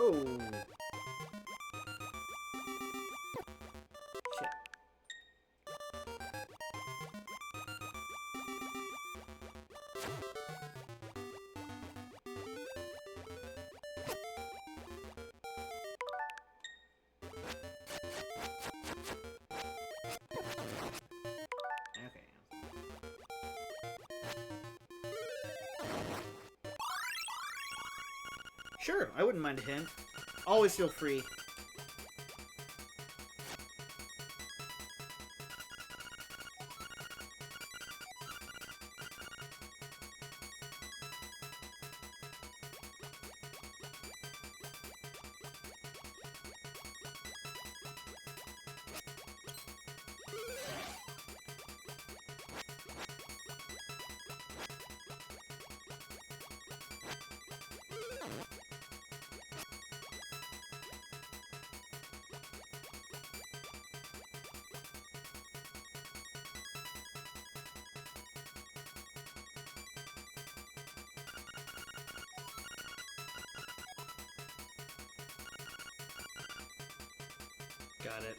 Oh. Shit. Okay. Sure, I wouldn't mind a hint. Always feel free. Got it.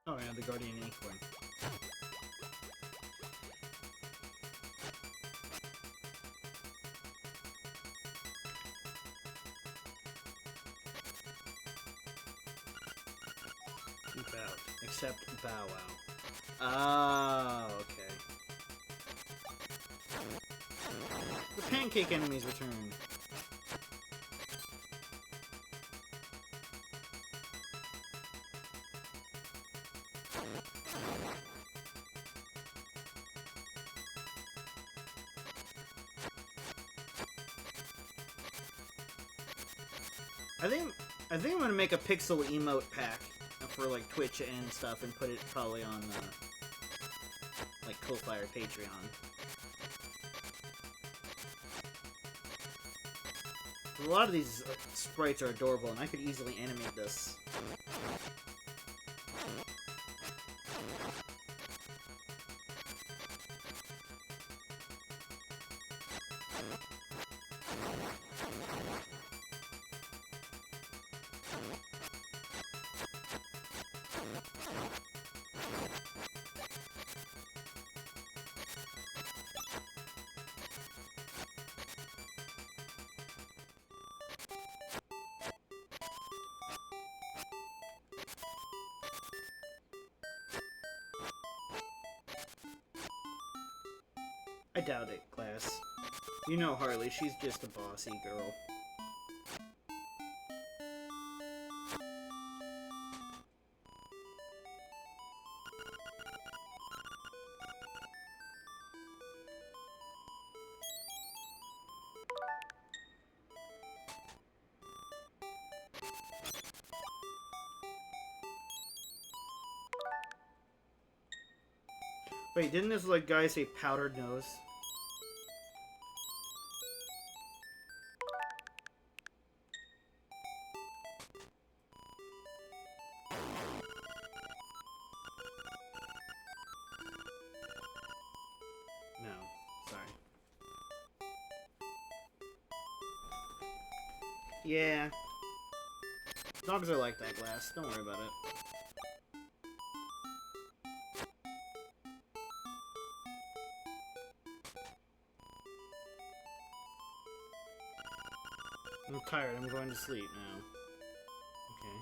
Oh yeah, the Guardian Acorn. Keep out. Except Bow Wow. Ah, okay. The pancake enemies return. I think I'm gonna make a pixel emote pack for like Twitch and stuff, and put it probably on like Ko-Fi or Patreon. A lot of these sprites are adorable, and I could easily animate this. I doubt it, Glass. You know Harley, she's just a bossy girl. Wait, didn't this like guy say powdered nose? No, sorry. Yeah. Dogs are like that, Glass. Don't worry about it. I'm tired. I'm going to sleep now. Okay.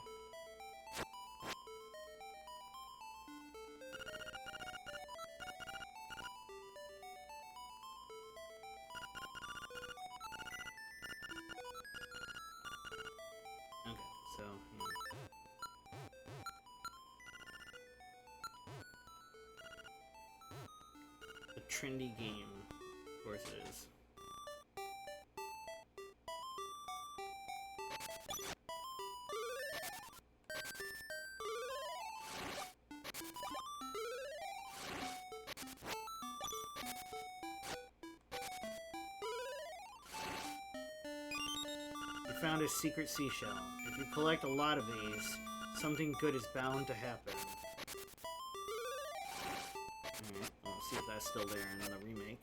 Okay, so... yeah. A trendy game. Of course it is. You found a secret seashell. If you collect a lot of these, something good is bound to happen. Alright, we'll see if that's still there in the remake.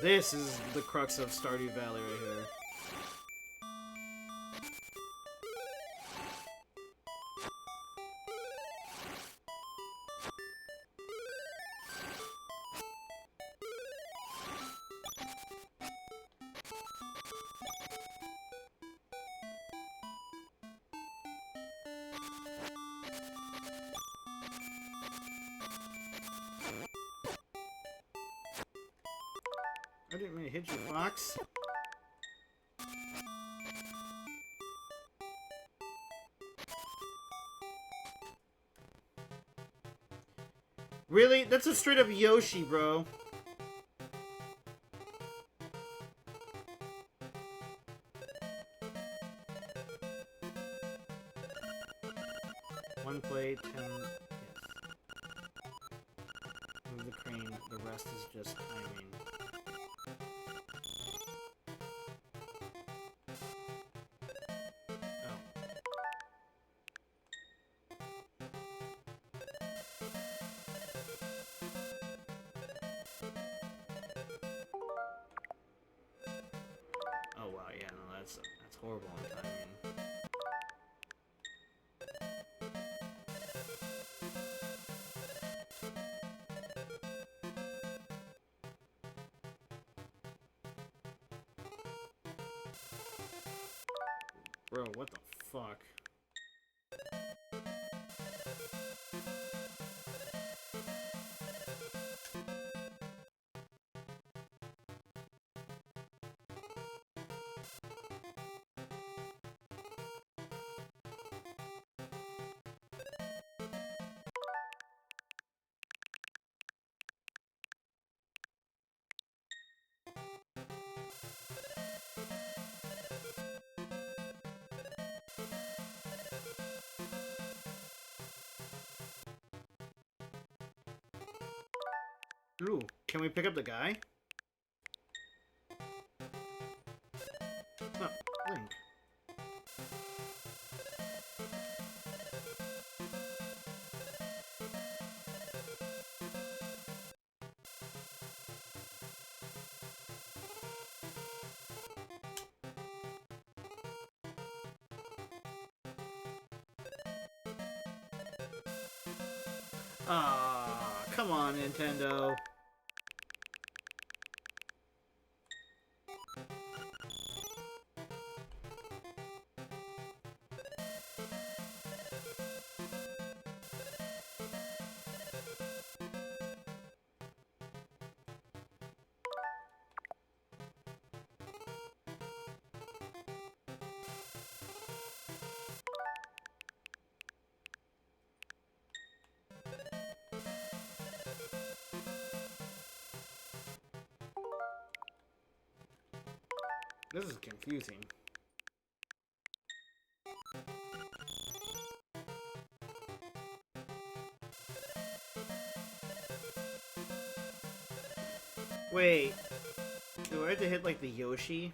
This is the crux of Stardew Valley right here. I didn't mean to hit you, Fox. Really? That's a straight up Yoshi, bro. One plate, 10... Yes. Move the crane. The rest is just timing. Oh wow, yeah, no, that's horrible on timing. Bro, what the fuck? Ooh, can we pick up the guy? Oh, Link. Ah, come on, Nintendo. This is confusing. Wait, do I have to hit like the Yoshi?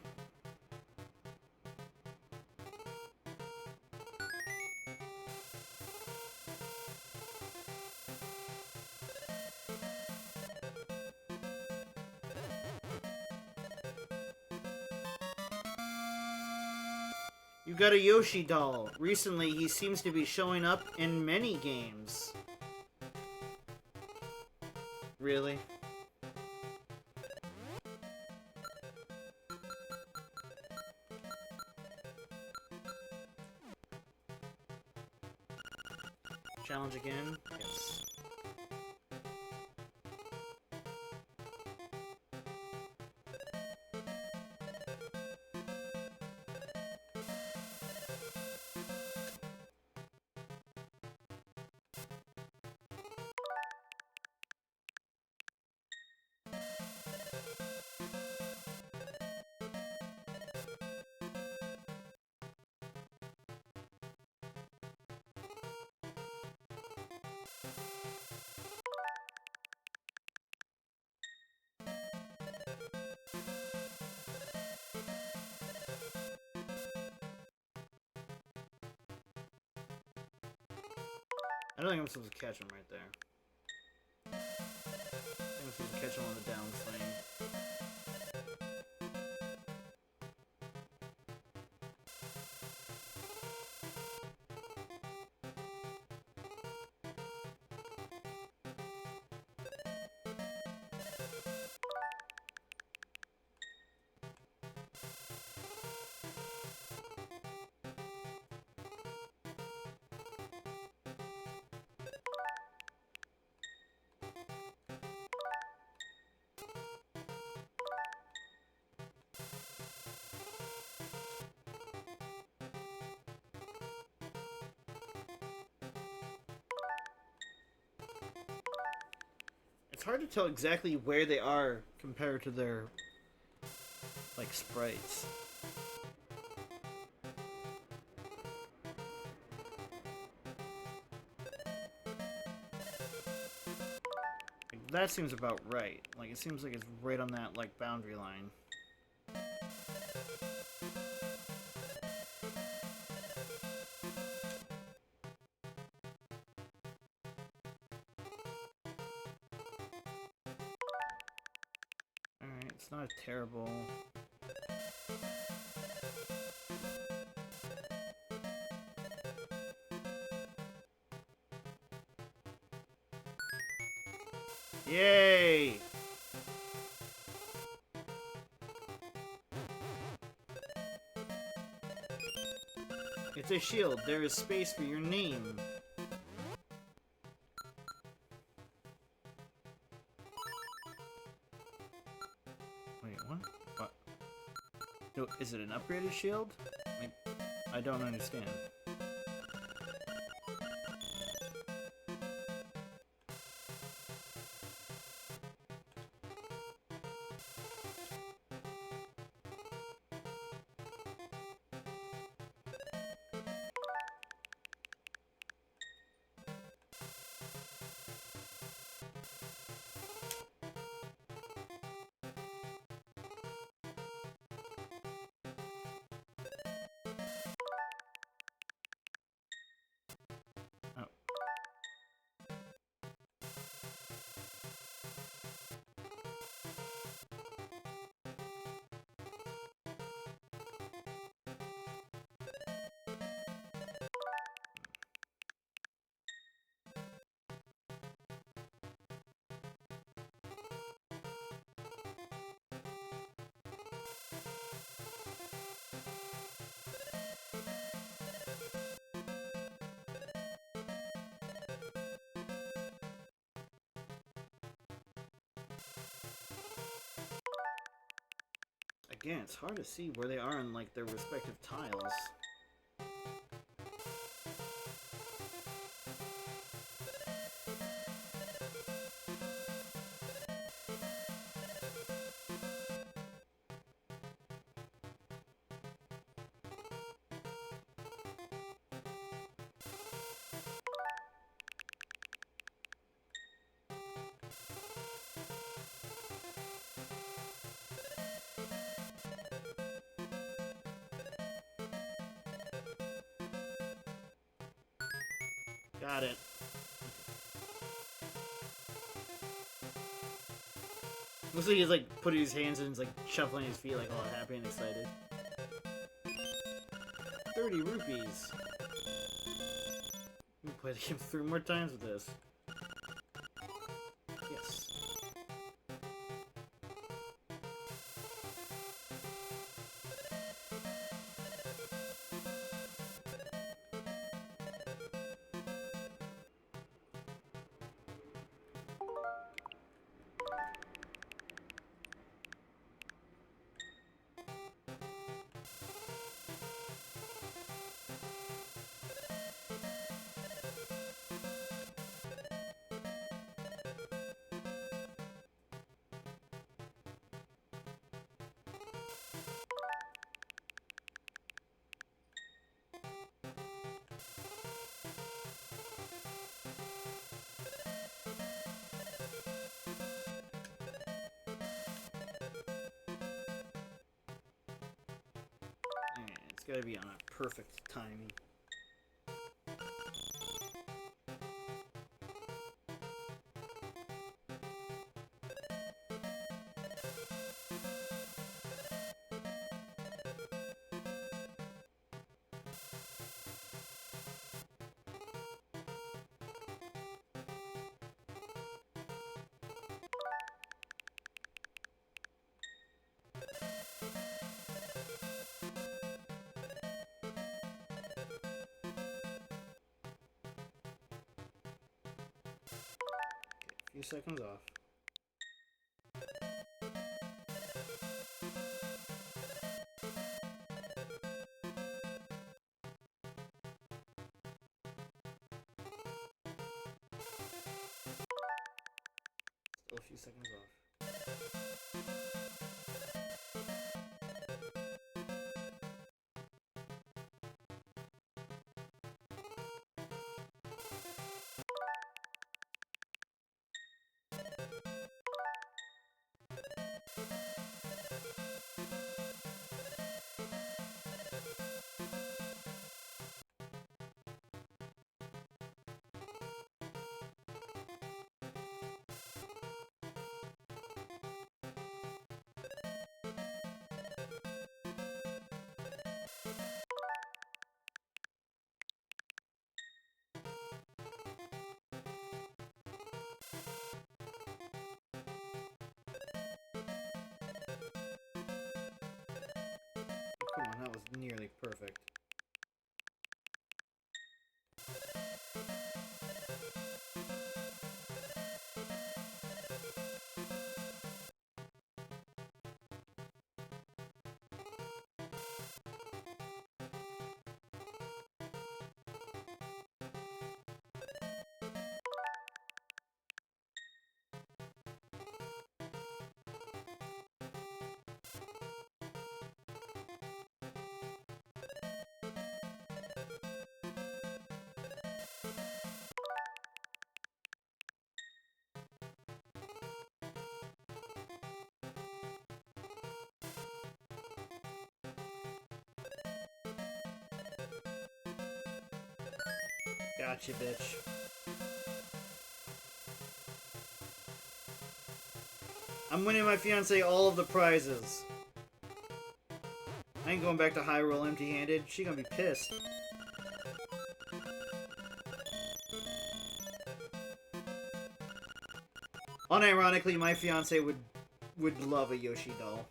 You got a Yoshi doll. Recently, he seems to be showing up in many games. Really? Challenge again? Yes. I don't think I'm supposed to catch him right there. I think I'm supposed to catch him on the downswing. It's hard to tell exactly where they are compared to their, like, sprites. Like, that seems about right. Like, it seems like it's right on that, like, boundary line. Alright, it's not terrible. Yay! It's a shield. There is space for your name. Wait, what? What? No, is it an upgraded shield? Like, I don't understand. Oh. Again, it's hard to see where they are in, like, their respective tiles. Got it. Looks like he's like putting his hands in and like shuffling his feet like all happy and excited. 30 rupees. We can play the game 3 more times with this. Yes. It's gotta be on a perfect timing. few seconds off. Still a few seconds off. Come on, that was nearly perfect. Gotcha, bitch. I'm winning my fiance all of the prizes. I ain't going back to Hyrule empty-handed. She gonna be pissed. Unironically, my fiance would love a Yoshi doll.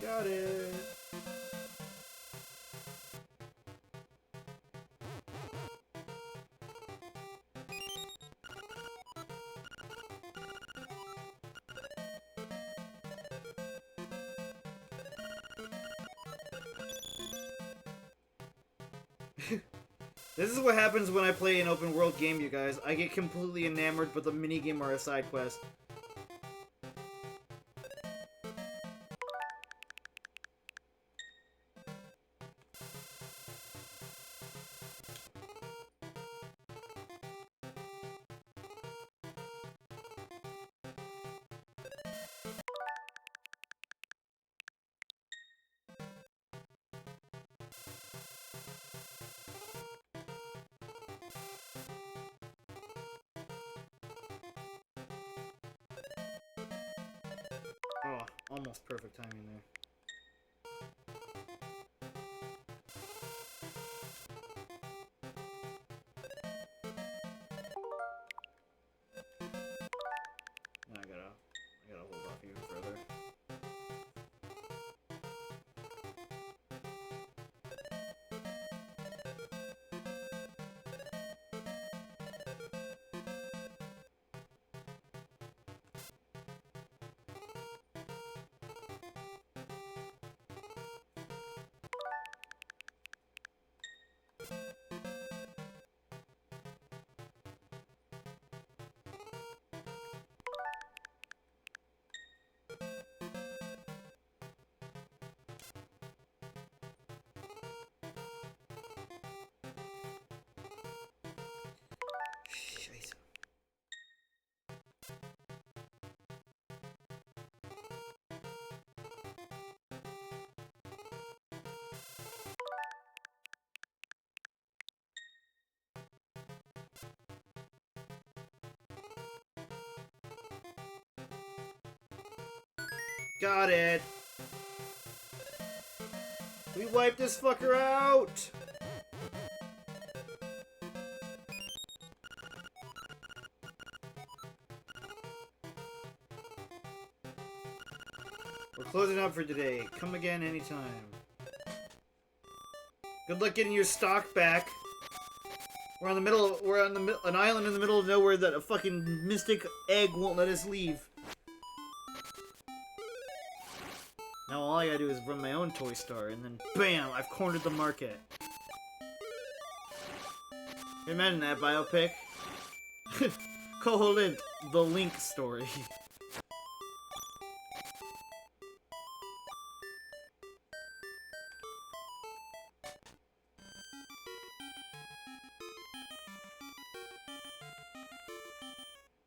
Got it. This is what happens when I play an open world game, you guys. I get completely enamored, but the minigame are a side quest. Oh, almost perfect timing there. Now I gotta hold off even further. Got it. We wiped this fucker out. We're closing up for today. Come again anytime. Good luck getting your stock back. We're on the middle. We're on an island in the middle of nowhere that a fucking mystic egg won't let us leave. Now all I gotta do is run my own toy store, and then BAM! I've cornered the market. Imagine that biopic. Koholint, the Link story.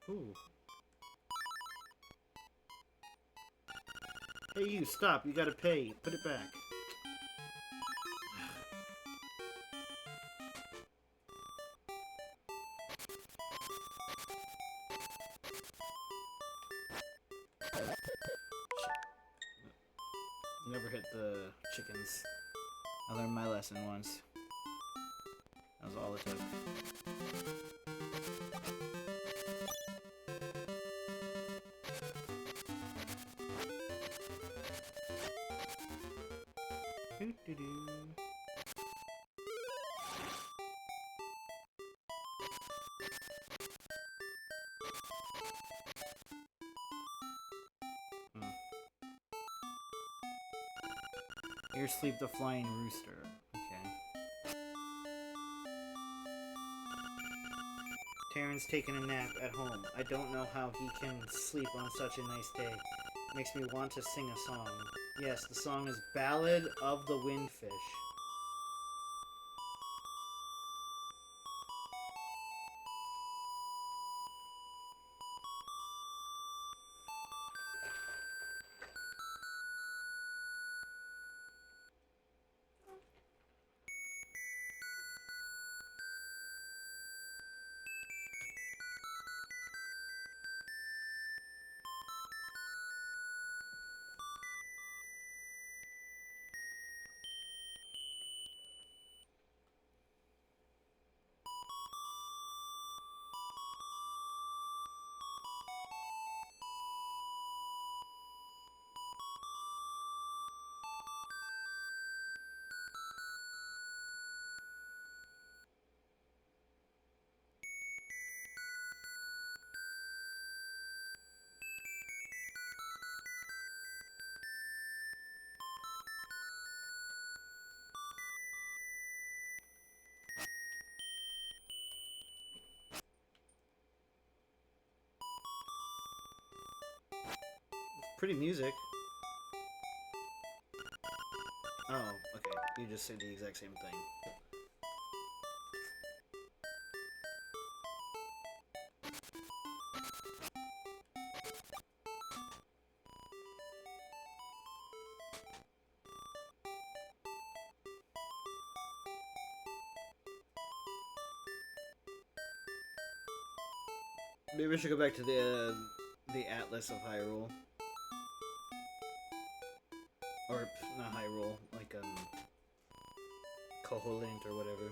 Ooh. Hey you, stop, you gotta pay. Put it back. Never hit the chickens. I learned my lesson once. That was all it took. Here sleep the flying rooster. Okay. Terran's taking a nap at home. I don't know how he can sleep on such a nice day. Makes me want to sing a song. Yes, the song is Ballad of the Windfish. Pretty music. Oh, okay. You just said the exact same thing. Maybe we should go back to the Atlas of Hyrule. Or, not Hyrule, like, Koholint or whatever.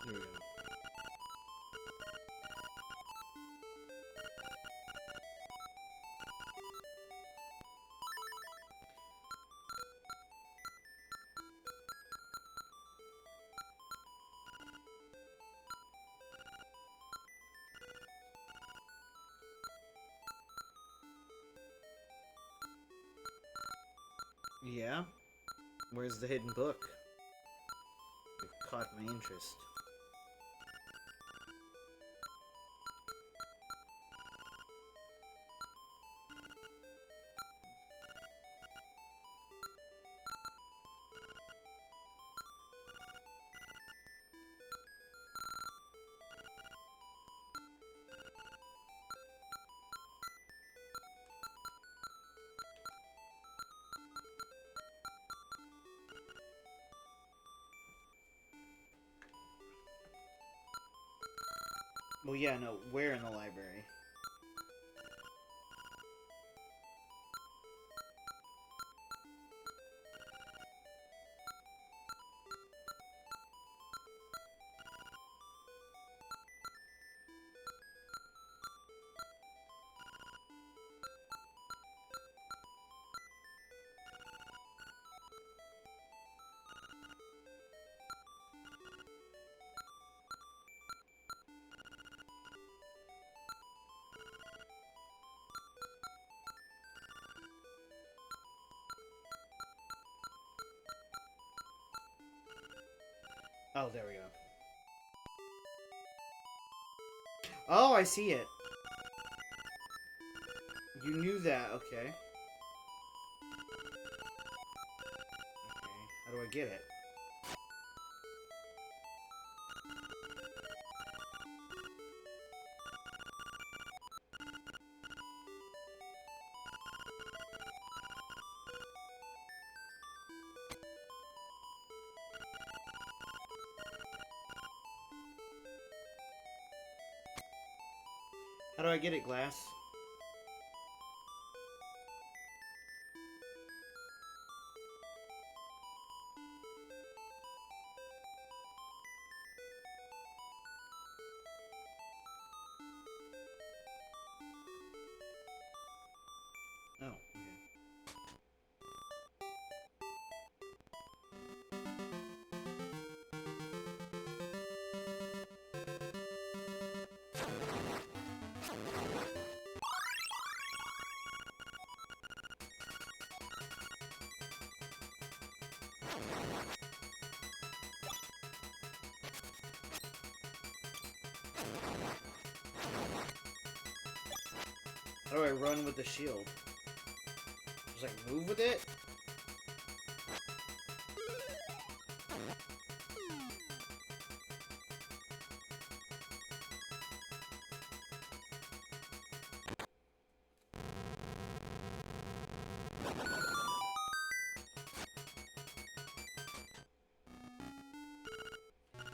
There we go. Yeah? Where's the hidden book? It caught my interest. Well, yeah, no. Where in the library? Oh, there we go. Oh, I see it. You knew that, okay. Okay, how do I get it? How do I get it, Glass? Oh, okay. How do I run with the shield? Just like move with it?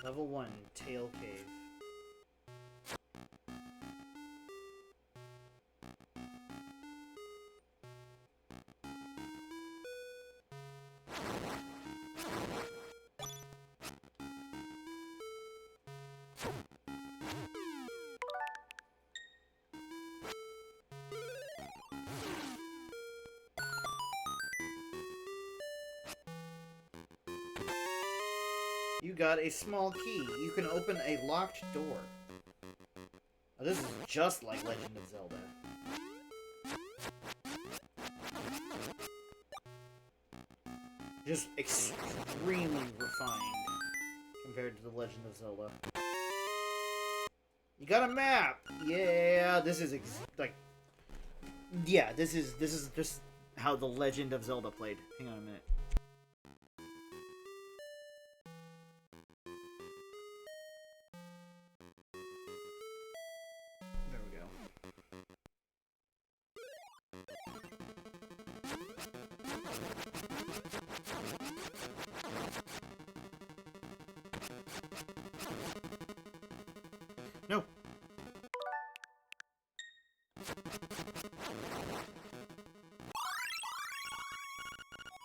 Level 1, Tail Cave. You got a small key. You can open a locked door. Oh, this is just like Legend of Zelda. Just extremely refined compared to the Legend of Zelda. You got a map! Yeah, this is like... Yeah, this is just how the Legend of Zelda played. Hang on a minute. There we go. No!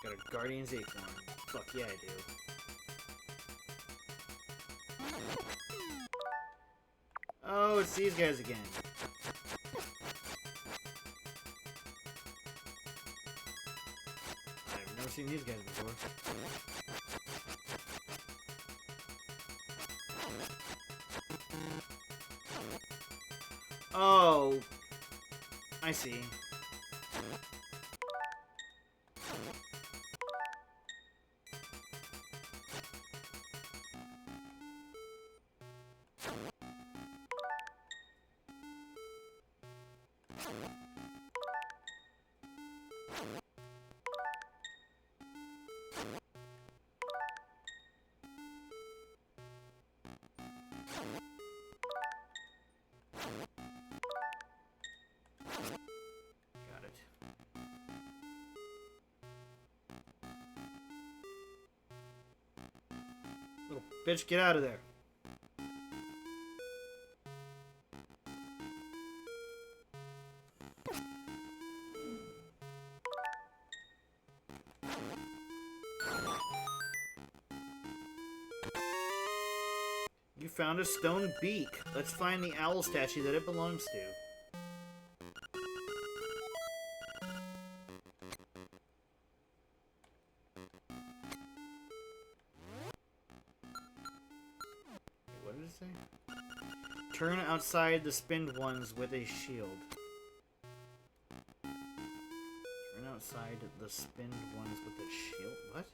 Got a Guardian's Acorn. Fuck yeah, I do. Oh, it's these guys again. I've never seen these guys before. Oh, I see. Got it. Little bitch, get out of there. You found a stone beak. Let's find the owl statue that it belongs to. What did it say? Turn outside the spinned ones with a shield. Turn outside the spinned ones with a shield? What?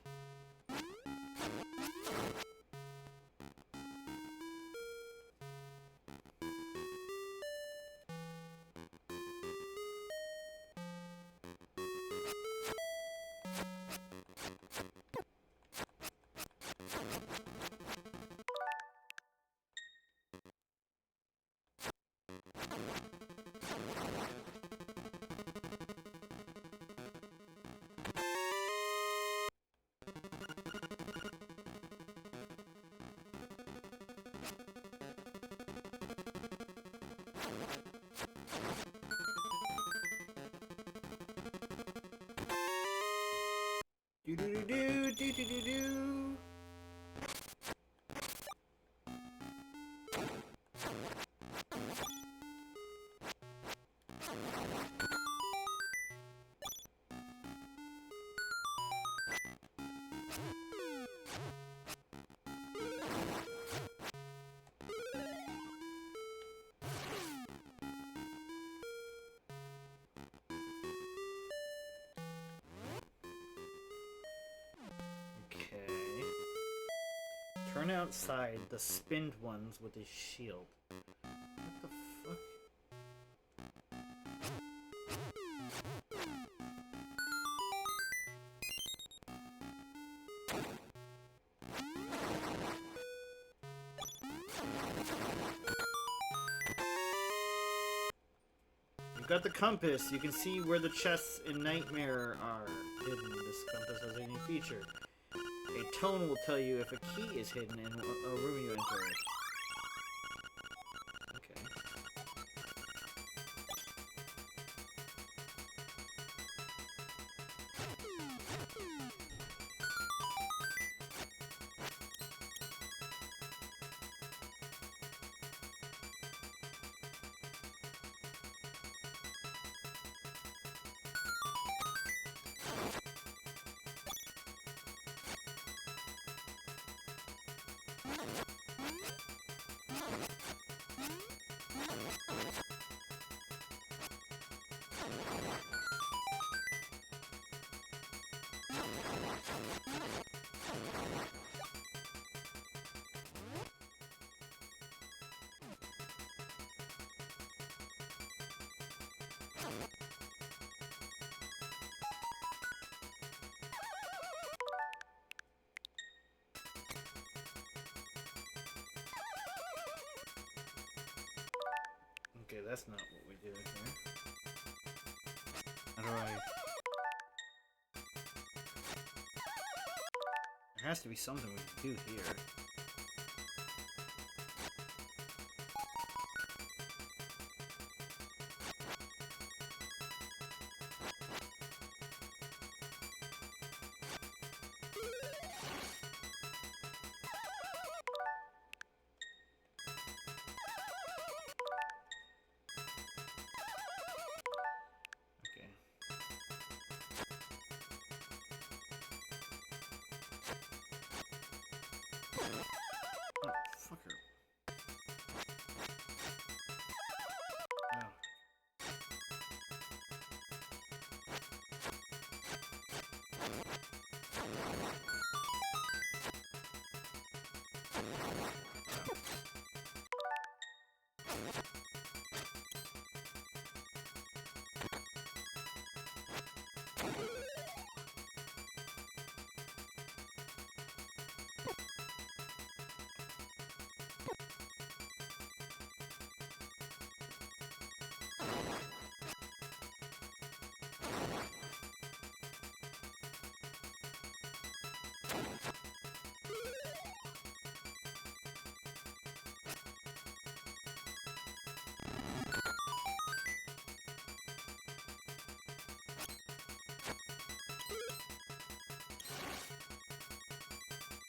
Do do do do do do do do. Turn outside the spinned ones with a shield. What the fuck? You've got the compass. You can see where the chests in Nightmare are hidden. This compass has a new feature. A tone will tell you if a key is hidden in a room you enter. Okay. Okay, that's not what we do here. How do I... There has to be something we can do here.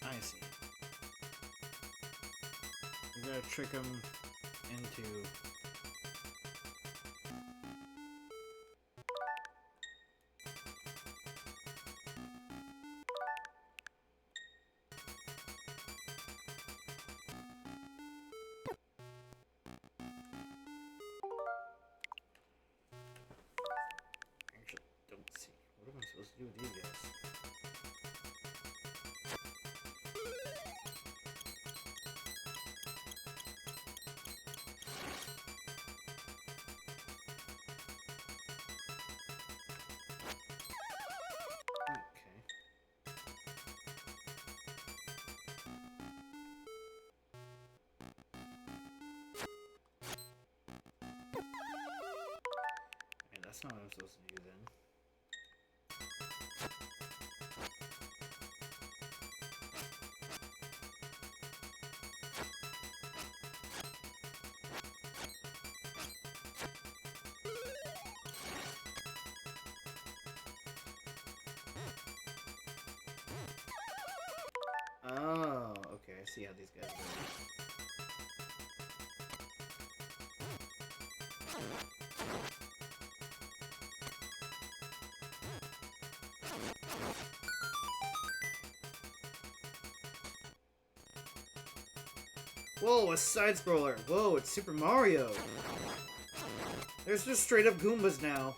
I see. gonna trick him into... Actually, don't see. What am I supposed to do with these guys? That's not what I'm supposed to do then. Oh, okay, I see how these guys work. Whoa, a side-scroller! Whoa, it's Super Mario! There's just straight-up Goombas now.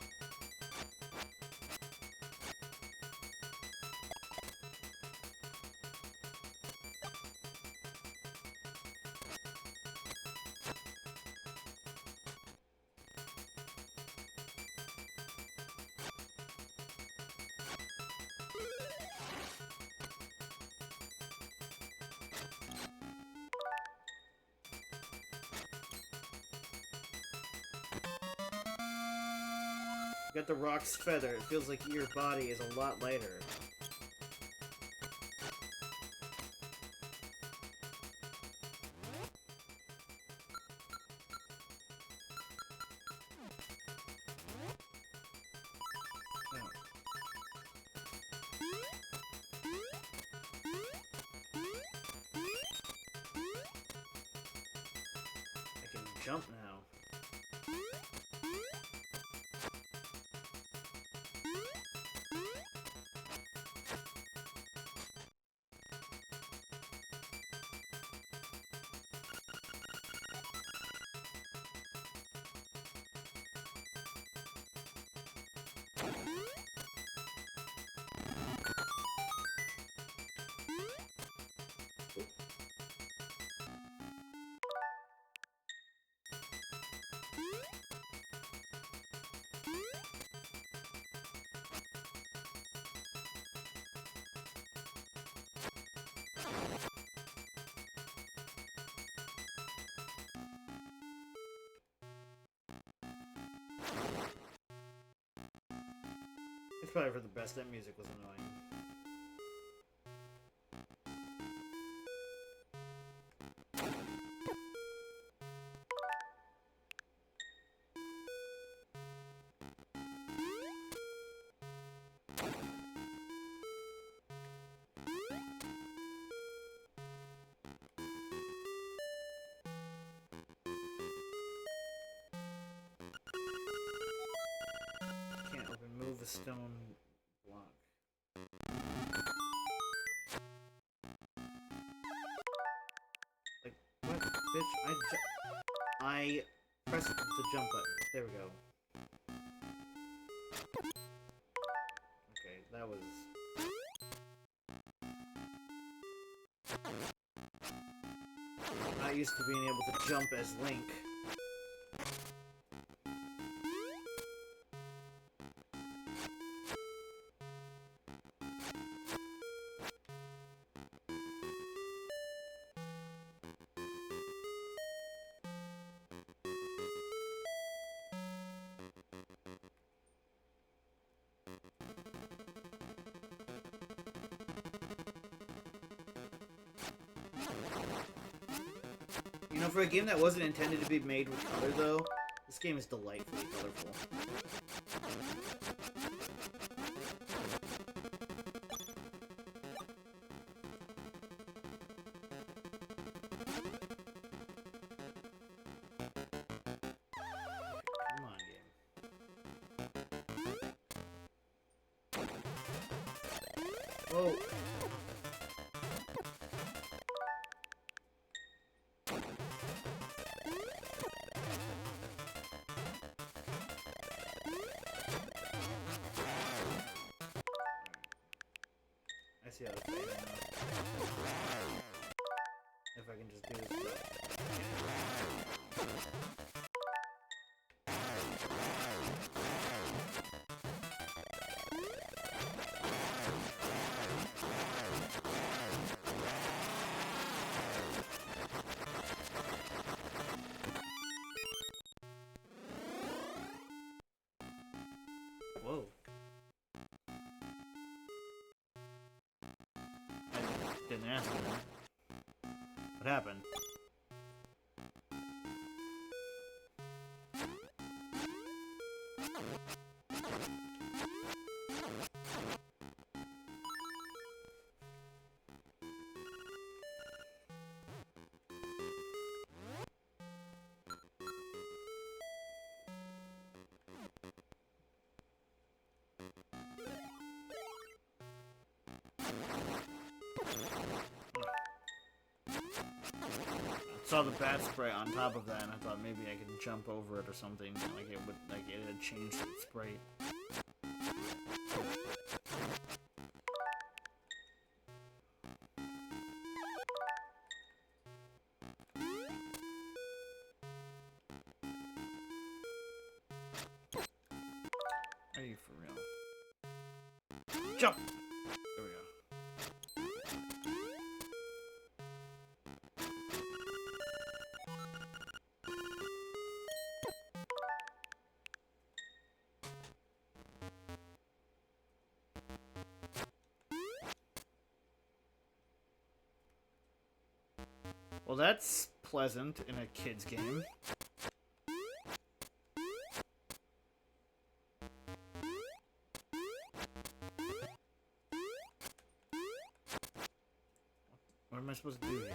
You got the rock's feather. It feels like your body is a lot lighter. Oh. I can jump now. It's probably for the best. That music was annoying. Can't remove a stone block. Like, what? Bitch, I pressed the jump button. There we go. Okay, that was... Not used to being able to jump as Link. You know, for a game that wasn't intended to be made with color, though, this game is delightfully colorful. Whoa. I see how to play it now. If I can just do this stuff. Whoa. I didn't ask for that. What happened? Saw the bat spray on top of that, and I thought maybe I could jump over it or something. Like it had changed its sprite. Are you for real? Jump! There we go. Well, that's pleasant in a kid's game. What am I supposed to do here?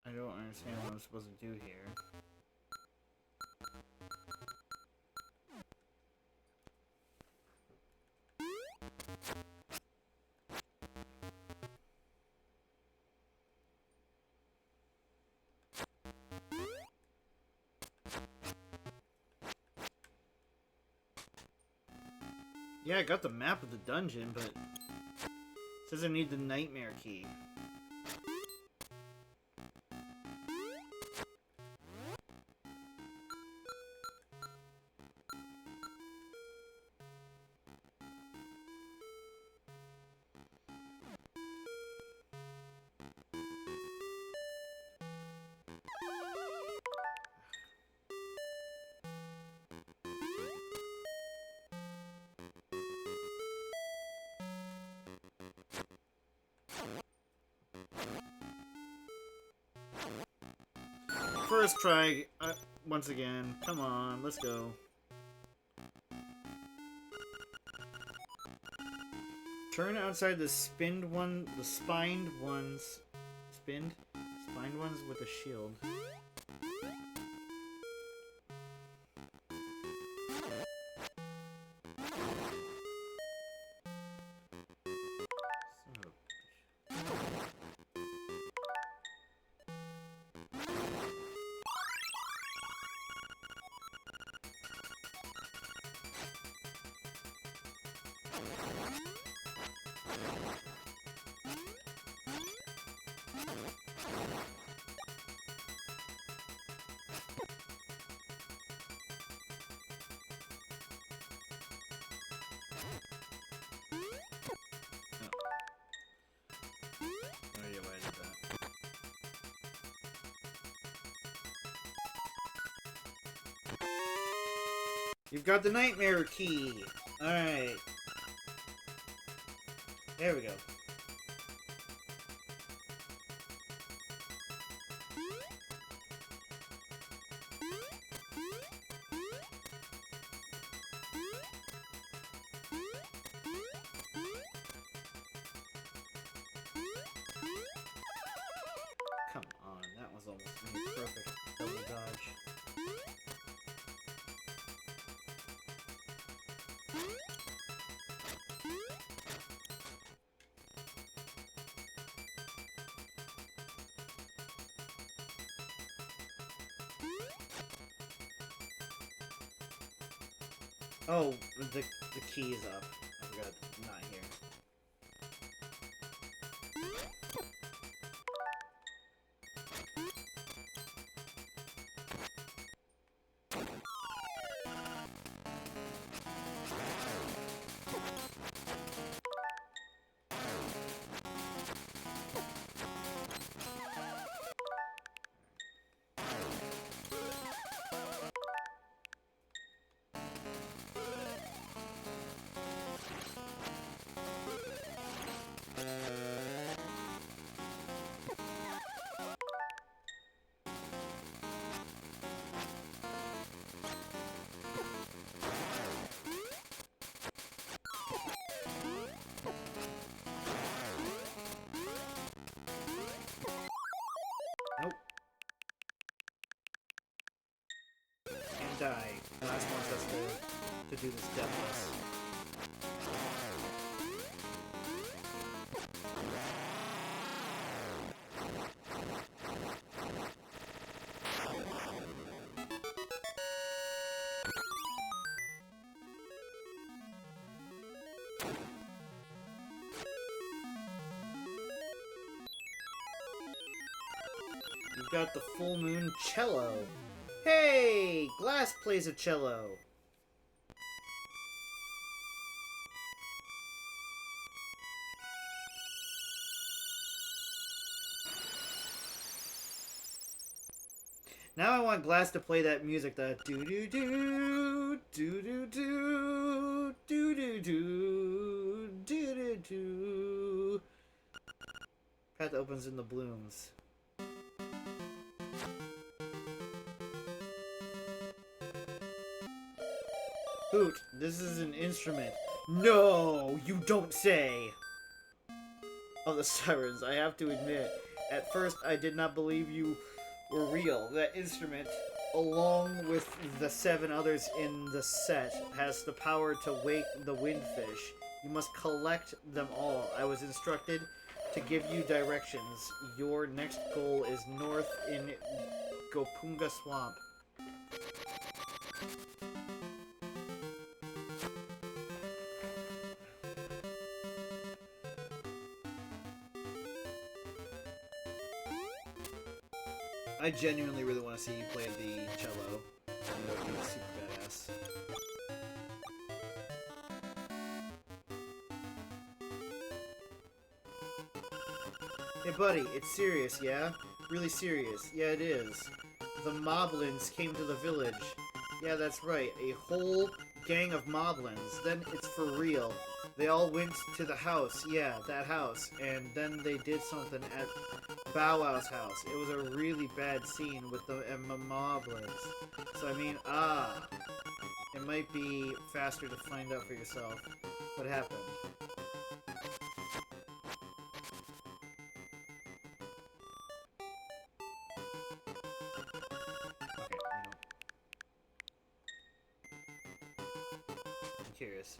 I don't understand what I'm supposed to do here. Yeah, I got the map of the dungeon, but it says I need the nightmare key. First try, once again. Come on, let's go. Turn outside the spined ones with a shield. You've got the nightmare key. Alright. There we go. Oh, the key is up. I forgot, not here. Nope. And die. The last one wants us to do this deathless. You've got the full moon cello. Hey! Glass plays a cello. Now I want Glass to play that music, the do-do-do, do-do-do, do-do-do, do-do-do. Path opens in the blooms. Hoot, this is an instrument. No, you don't say! Oh, the sirens, I have to admit, at first I did not believe you were real. That instrument, along with the 7 others in the set, has the power to wake the windfish. You must collect them all. I was instructed to give you directions. Your next goal is north in Gopunga Swamp. I genuinely really want to see you play the cello. That would be super badass. Hey buddy, it's serious, yeah? Really serious. Yeah, it is. The moblins came to the village. Yeah, that's right. A whole gang of moblins. Then it's for real. They all went to the house. Yeah, that house. And then they did something at Bow Wow's house. It was a really bad scene with the moblins. So, I mean, it might be faster to find out for yourself what happened. Okay, I'm curious.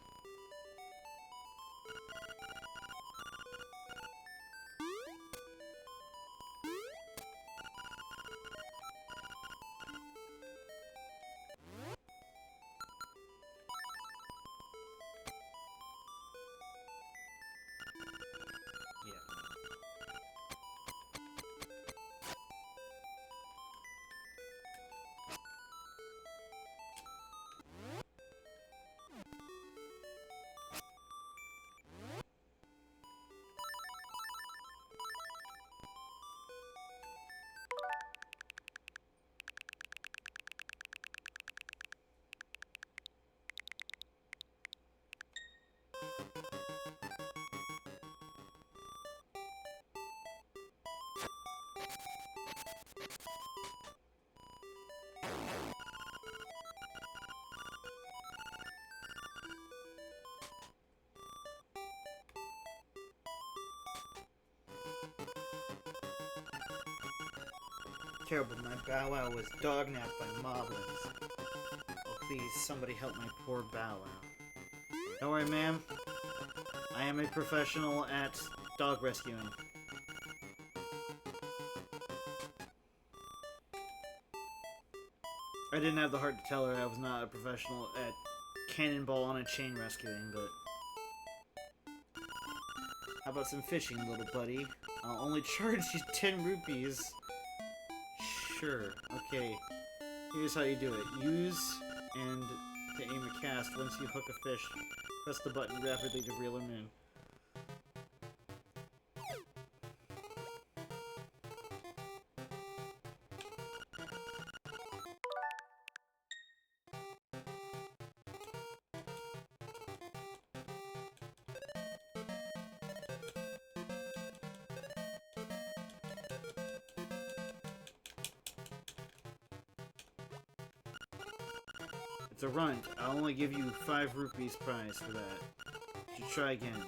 Terrible, my Bow Wow was dognapped by moblins. Oh, please, somebody help my poor Bow Wow. Don't worry, ma'am. I am a professional at dog rescuing. I didn't have the heart to tell her I was not a professional at cannonball on a chain rescuing, but... How about some fishing, little buddy? I'll only charge you 10 rupees. Sure, okay. Here's how you do it. Use and to aim a cast. Once you hook a fish, press the button rapidly to reel him in. It's a runt. I'll only give you 5 rupees prize for that. You should try again.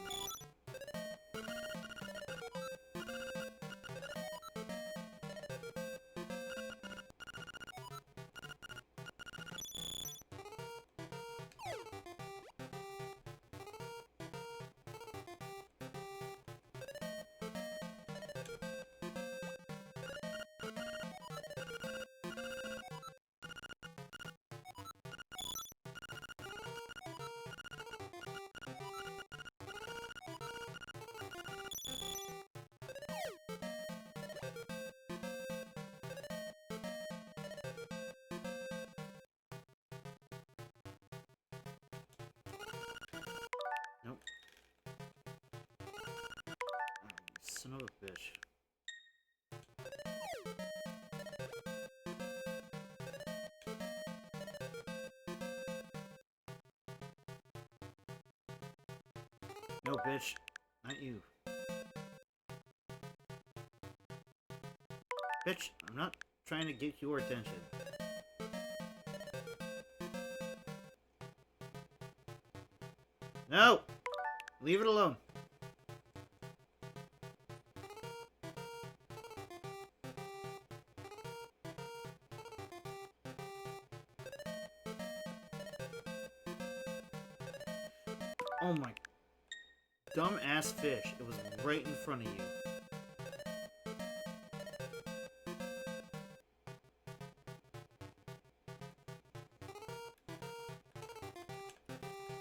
Nope. Oh, you son of a bitch. No, bitch. Not you. Bitch, I'm not trying to get your attention. No! Leave it alone. Oh my dumb ass fish. It was right in front of you.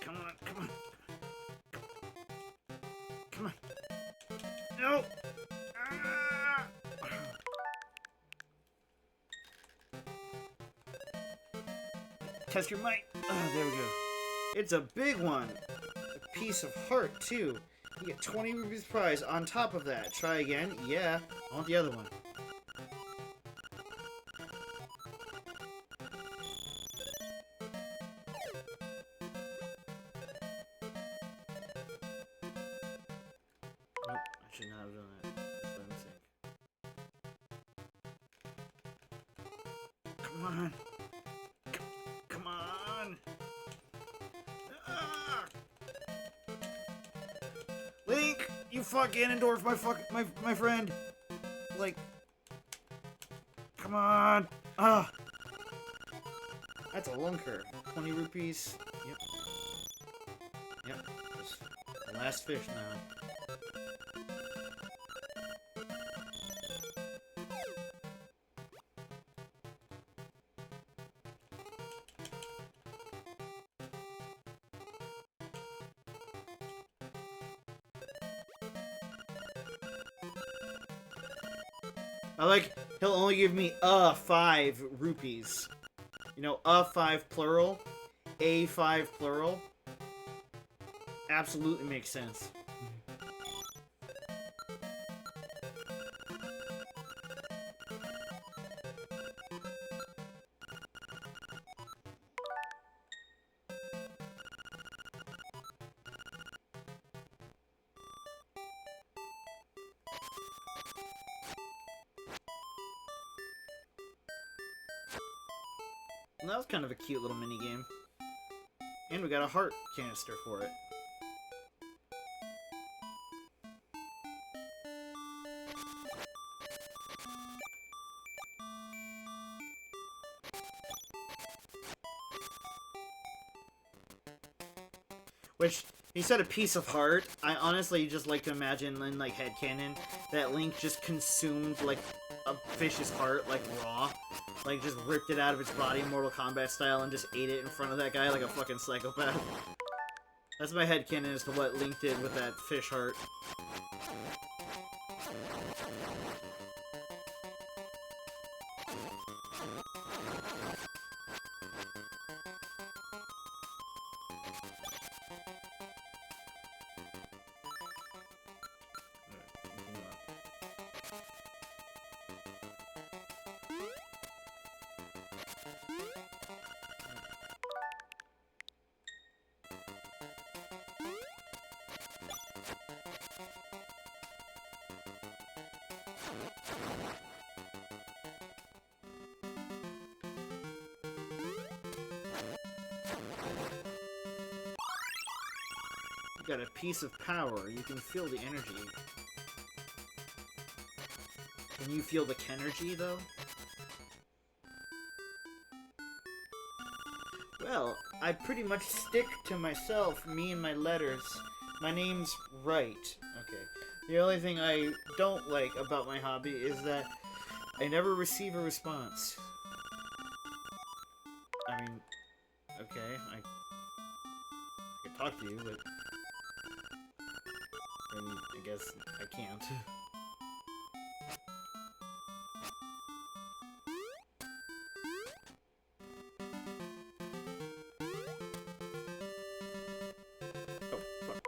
Come on, come on. Come on. No! Ah! Test your might. Oh, there we go. It's a big one. A piece of heart, too. You get 20 rupees prize on top of that. Try again. Yeah. I want the other one. Nope. I should not have done that. That's my mistake. Come on. Come on. Ah! Link, you fuck Ganondorf, my friend. Like, come on. Ah. That's a lunker. 20 rupees. Yep. Yep. Just the last fish now. I like, he'll only give me 5 rupees. You know, 5 plural, a 5 plural. Absolutely makes sense. Well, that was kind of a cute little mini game. And we got a heart canister for it. Which, he said a piece of heart. I honestly just like to imagine in, like, headcanon that Link just consumed, like, a fish's heart, like, raw. Like, just ripped it out of its body, Mortal Kombat style, and just ate it in front of that guy like a fucking psychopath. That's my headcanon as to what Link did with that fish heart. Got a piece of power. You can feel the energy. Can you feel the Kenergy, though? Well, I pretty much stick to myself, me and my letters. My name's right. Okay. The only thing I don't like about my hobby is that I never receive a response. I mean, okay, I can talk to you, but I guess I can't. Oh, fuck.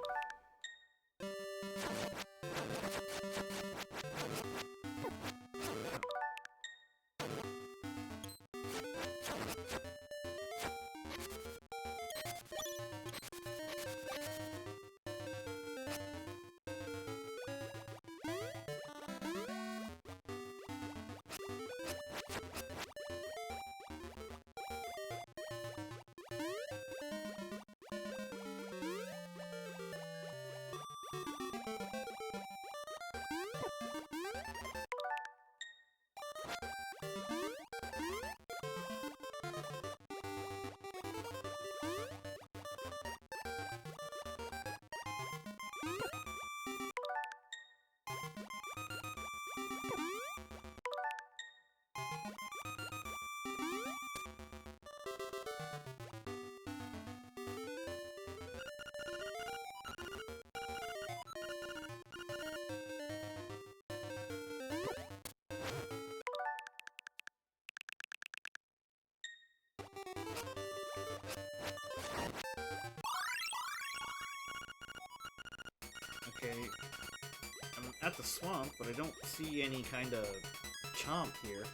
Okay, I'm at the swamp, but I don't see any kind of chomp here.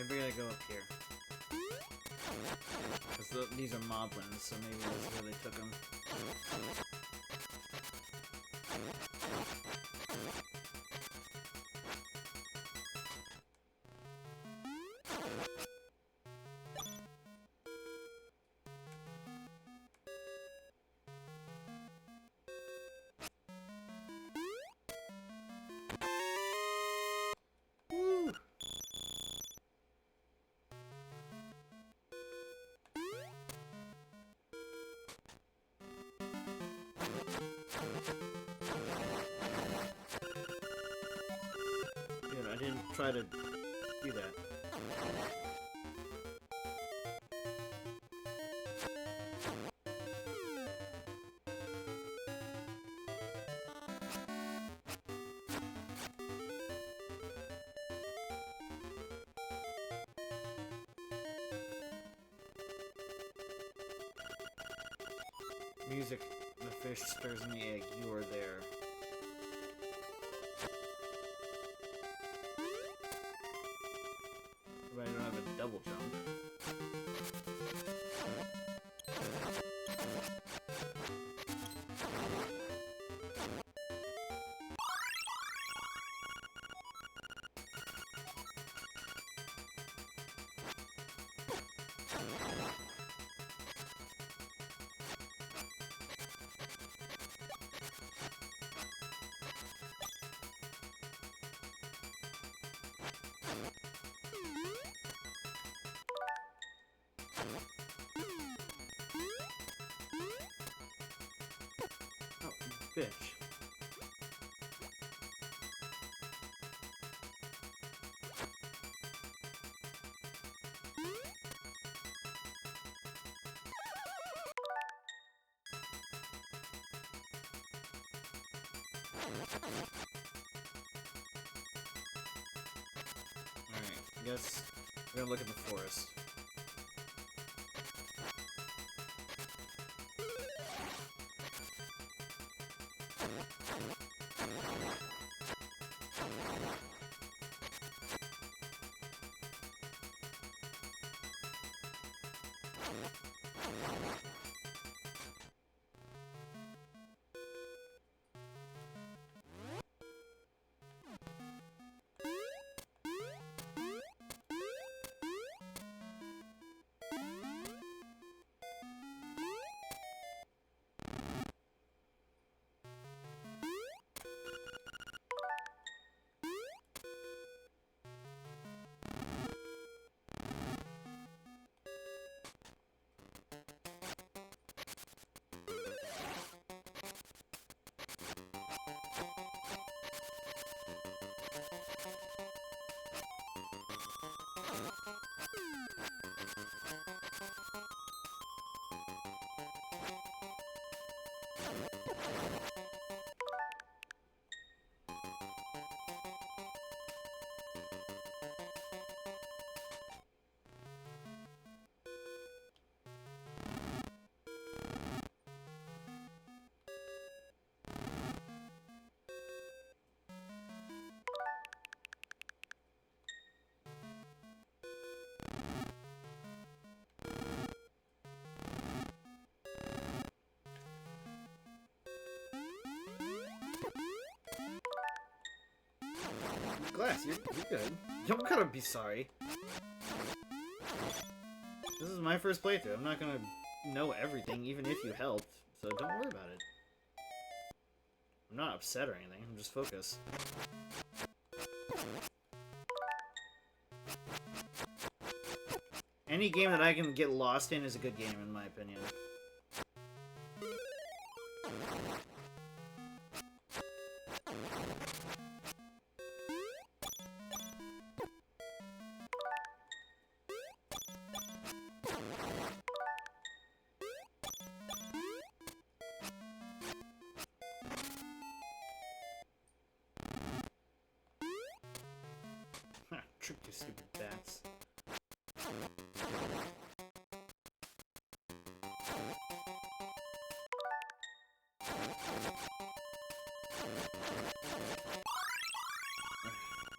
Maybe I gotta go up here. Because these are moblins, so maybe that's where they took them. I didn't try to do that. Music, the fish stirs in the egg, you are there. But I don't have a double jump. Oh, bitch. Alright, I guess we're gonna look at the forest. Glass, you're good. You don't gotta be sorry. This is my first playthrough. I'm not gonna know everything, even if you helped, so don't worry about it. I'm not upset or anything, I'm just focused. Any game that I can get lost in is a good game, in my opinion. Trick you stupid bats.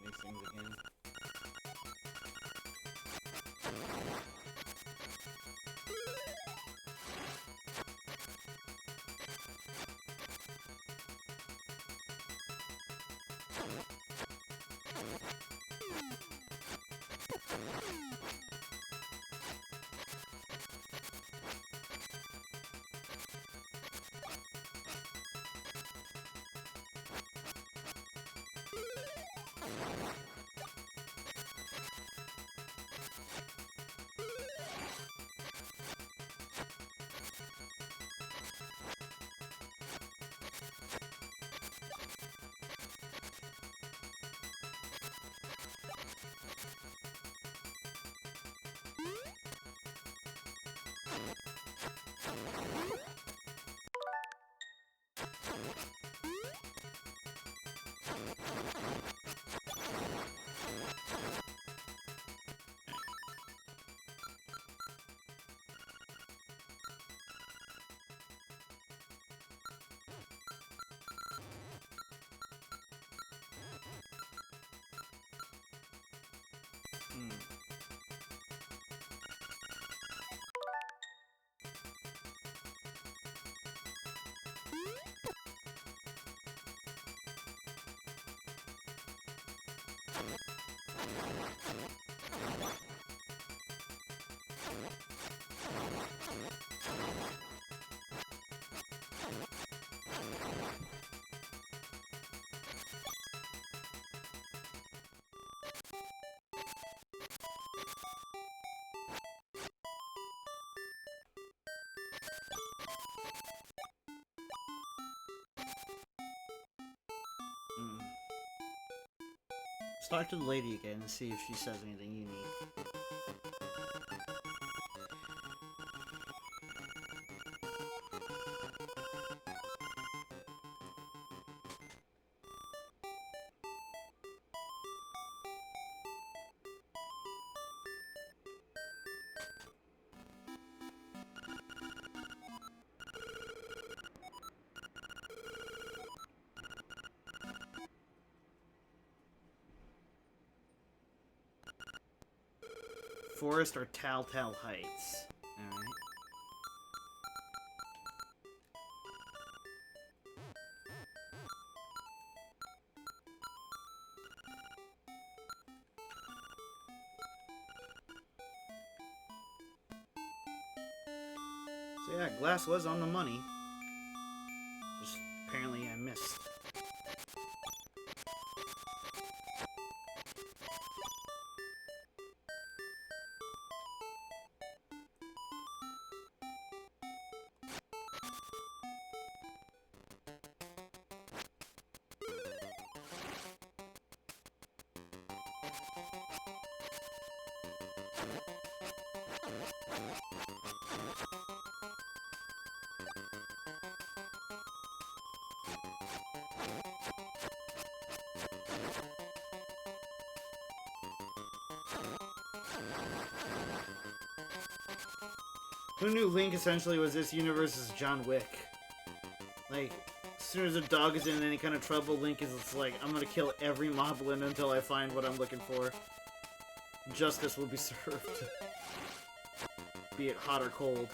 These things again. talk to the lady again and see if she says anything unique. Forest or Tal Heights. Alright. So yeah, Glass was on the money. Just apparently I missed. Who knew Link essentially was this universe's John Wick? Like, as soon as a dog is in any kind of trouble, Link is just like, I'm gonna kill every moblin until I find what I'm looking for. Justice will be served. Be it hot or cold.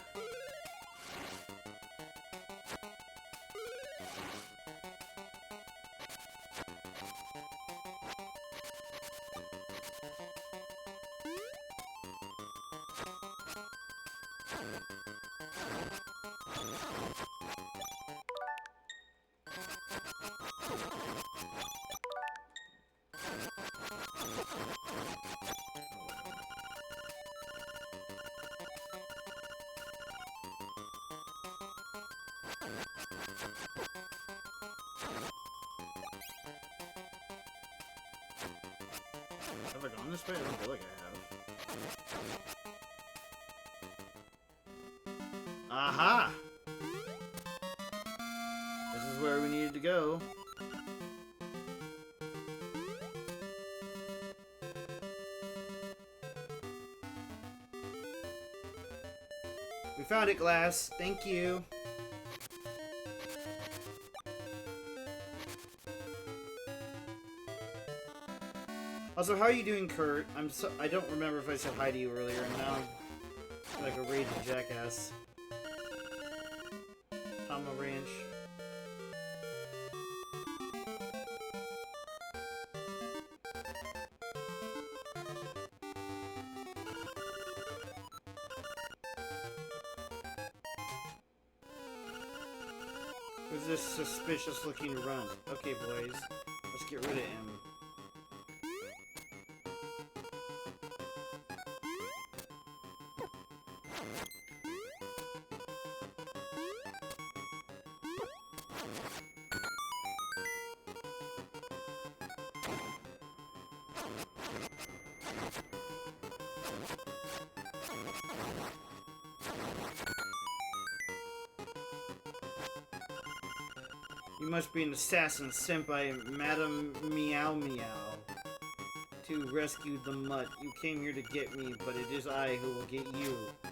Have I gone this way? I don't feel like I have. Aha! This is where we needed to go. We found it, Glass. Thank you. Also, how are you doing, Kurt? I don't remember if I said hi to you earlier, and now I'm like a raging jackass. Tama Ranch. Who's this suspicious-looking runt? Okay, boys. Let's get rid of him. You must be an assassin sent by Madame Meow Meow to rescue the mutt. You came here to get me, but it is I who will get you. Let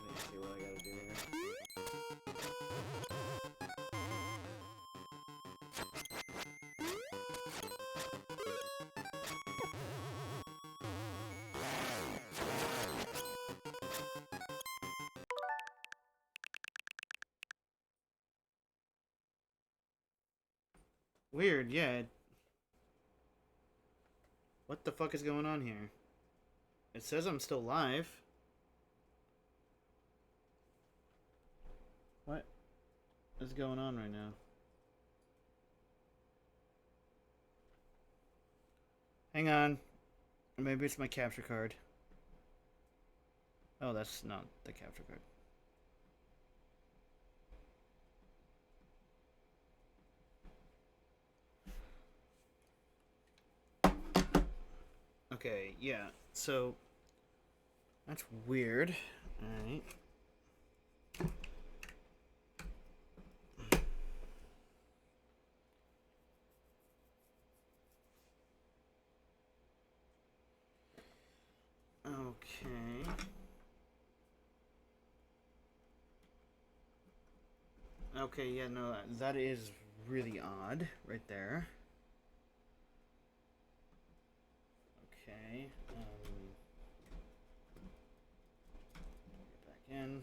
me see what I gotta do here. Weird, yeah. What the fuck is going on here? It says I'm still live. What is going on right now? Hang on. Maybe it's my capture card. Oh, that's not the capture card. yeah. So that's weird. All right. Okay. Okay, yeah, no, that is really odd right there. Okay. Get back in.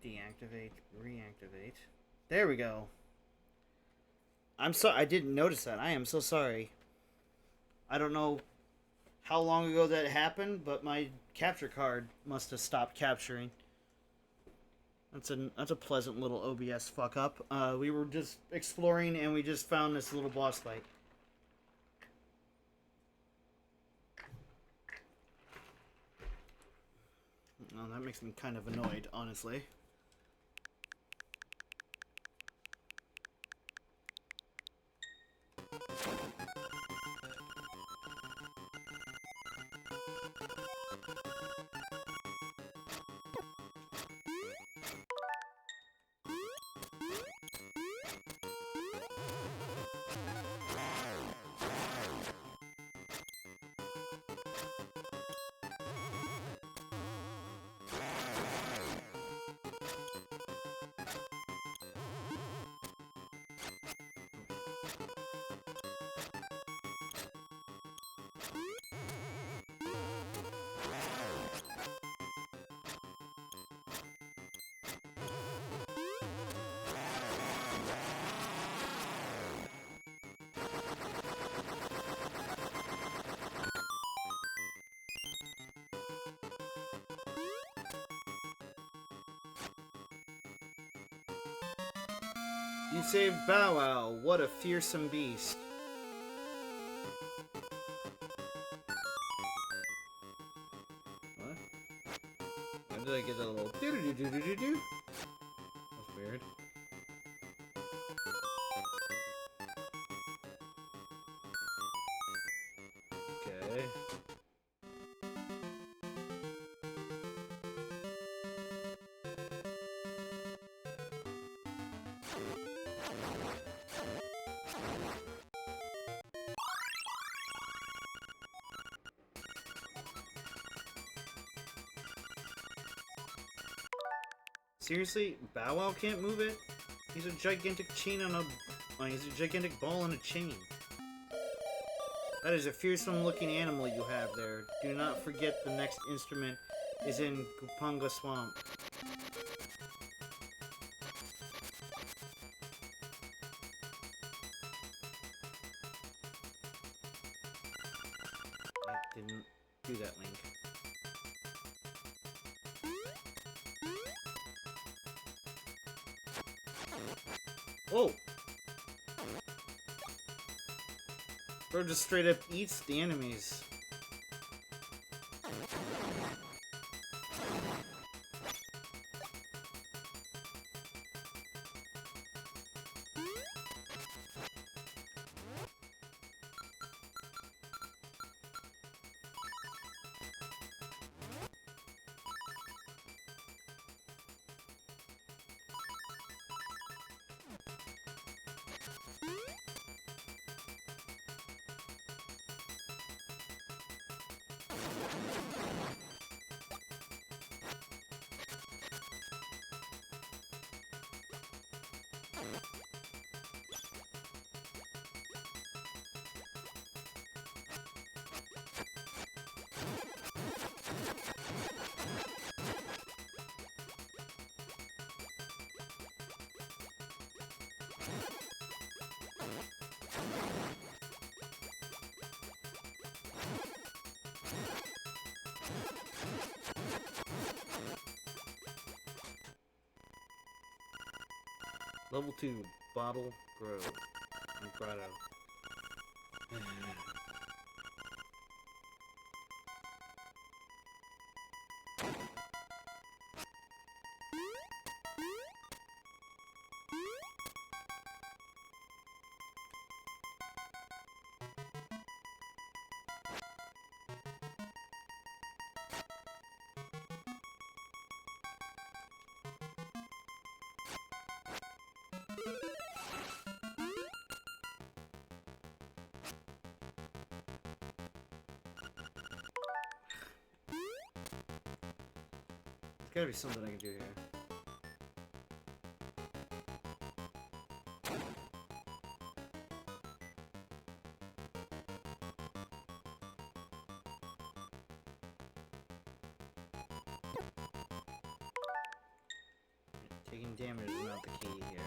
Deactivate, reactivate. There we go. I'm so I didn't notice that. I am so sorry. I don't know how long ago that happened, but my capture card must have stopped capturing. That's a pleasant little OBS fuck up. We were just exploring and we just found this little boss fight. Oh, that makes me kind of annoyed, honestly. You saved Bow Wow. What a fearsome beast. What? When did I get that little do-do-do-do-do-do? That's weird. Okay. Seriously, Bow Wow can't move it? He's a gigantic chain on a... he's a gigantic ball on a chain. That is a fearsome looking animal you have there. Do not forget the next instrument is in Gupanga Swamp. I didn't do that, Link. Oh! Bro just straight up eats the enemies. Level 2, Bottle Grove. Grotto. Gotta be something I can do here. Taking damage is not the key here.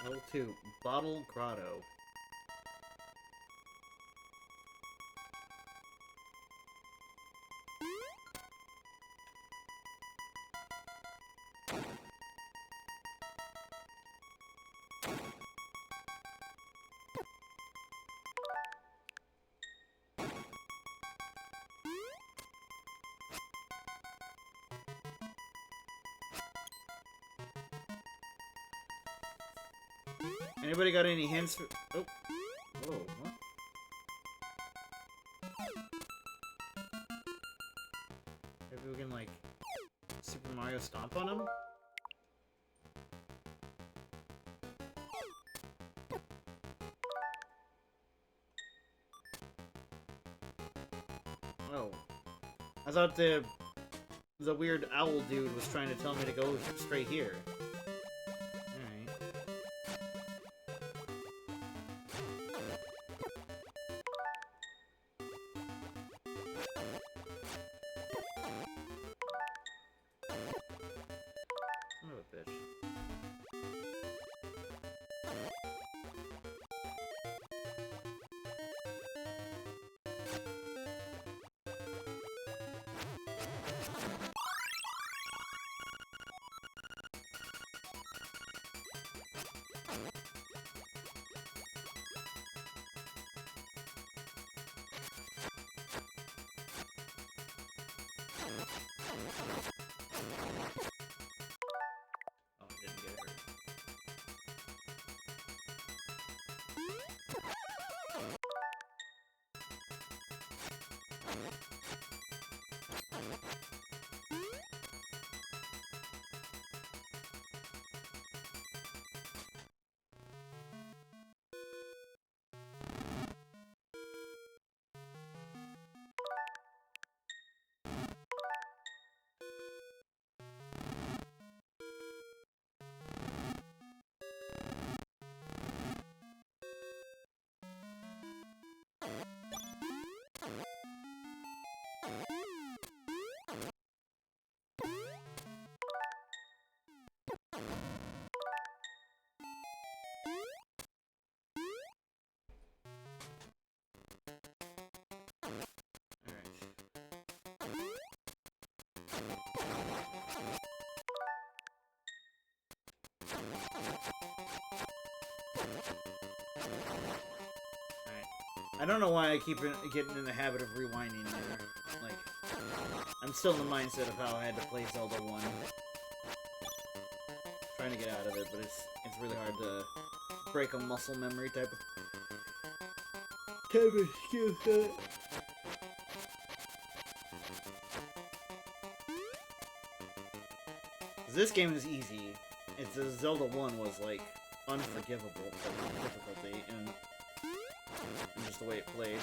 L2, Bottle Grotto. Anybody got any hints for... Oh. Whoa, what? Maybe we can, like, Super Mario stomp on him? Oh. I thought the weird owl dude was trying to tell me to go straight here. I don't know why I keep getting in the habit of rewinding there. Like, I'm still in the mindset of how I had to play Zelda 1. Trying to get out of it, but it's really hard to break a muscle memory type of skill set. This game is easy. It's Zelda 1 was like unforgivable difficulty and just the way it played.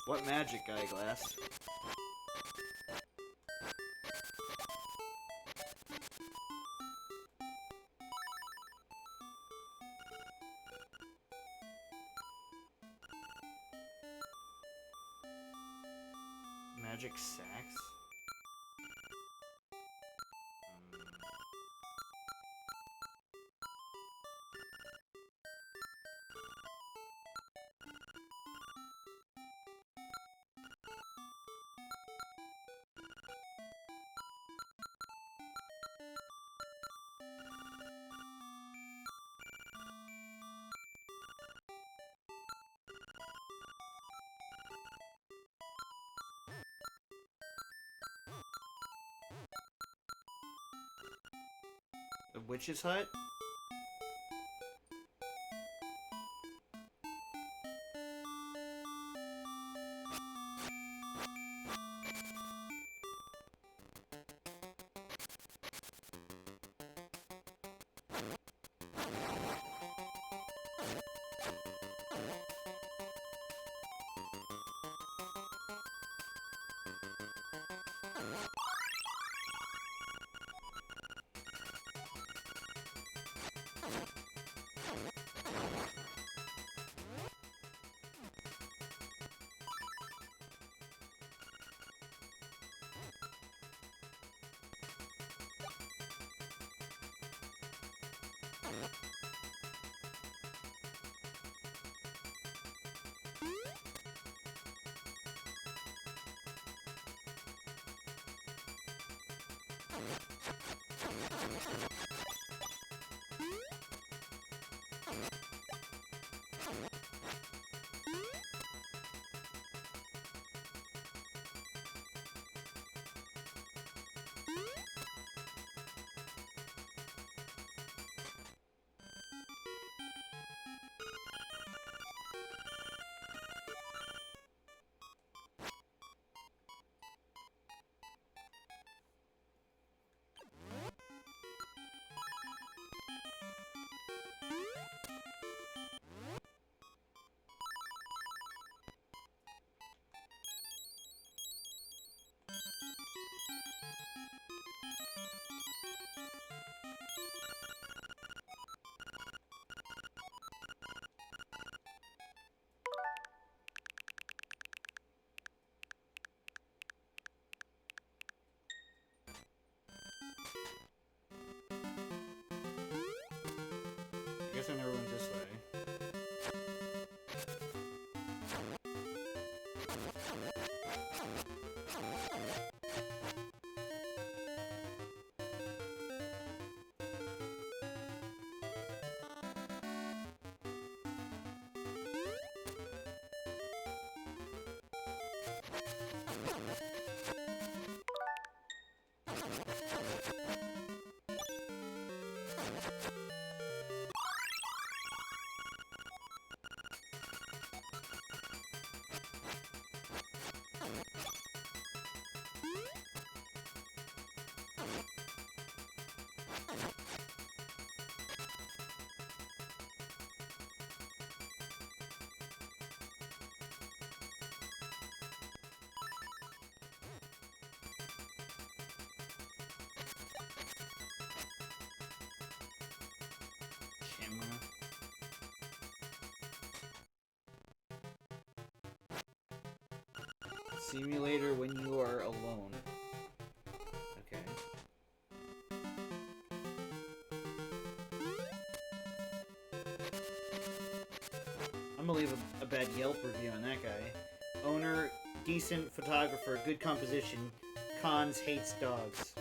What magic, Eyeglass? Magic Sax? witch's hut? I guess I never went this way. Camera. Simulator when you are alone. Okay. I'm gonna leave a bad Yelp review on that guy. Owner, decent photographer, good composition. Cons, hates dogs.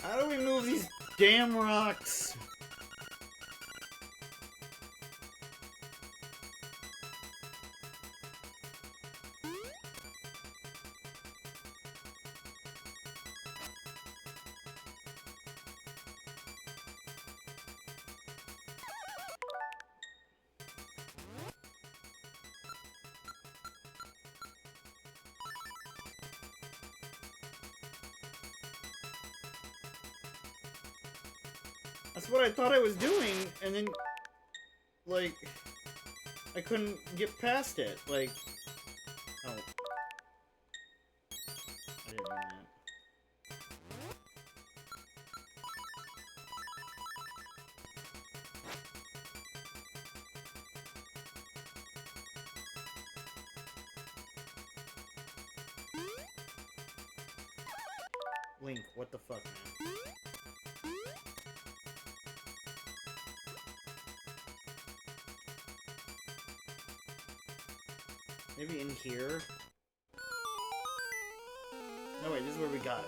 How do we move these damn rocks? That's what I thought I was doing, and then, like, I couldn't get past it. Like, oh. I didn't mean that. Link, what the fuck, man? Maybe in here? No, wait, this is where we got it.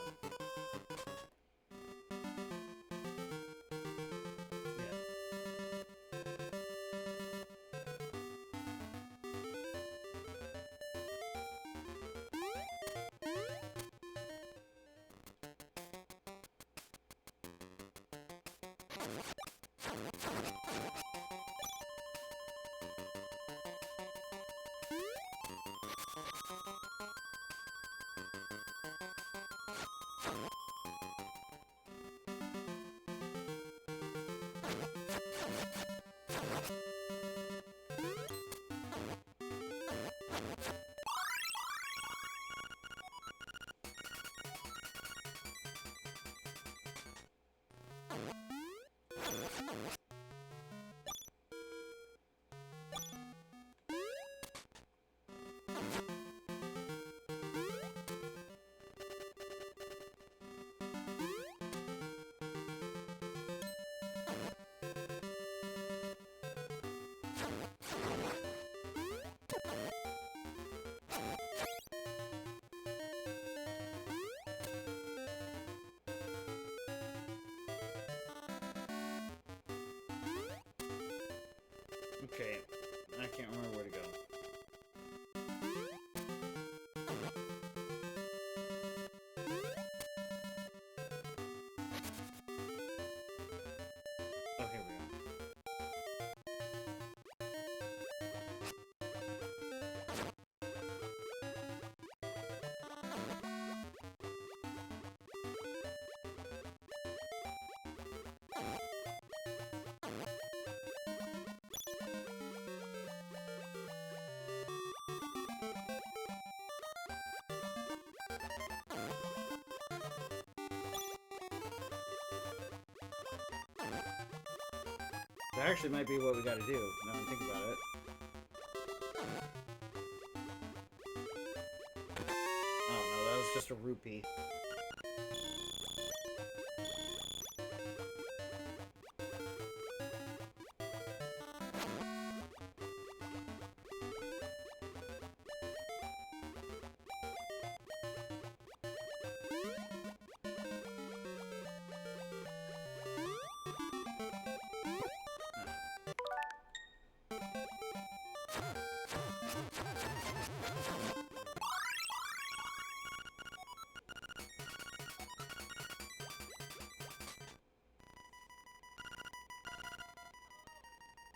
Okay, I can't remember where to go. Oh, here we go. That actually might be what we gotta do, now I think about it. Oh no, that was just a rupee.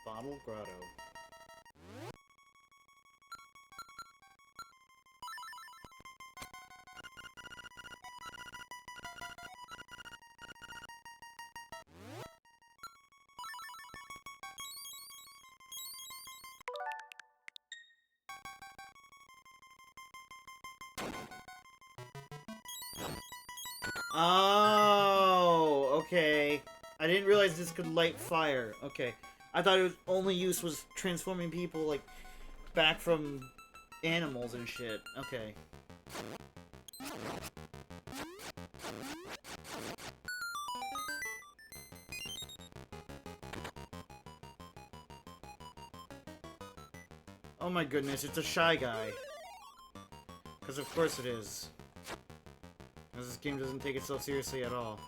Bottle Grotto. Oh, okay. I didn't realize this could light fire. Okay. I thought its only use was transforming people, like, back from animals and shit. Okay. Oh my goodness, it's a Shy Guy. Because of course it is. Because this game doesn't take itself seriously at all.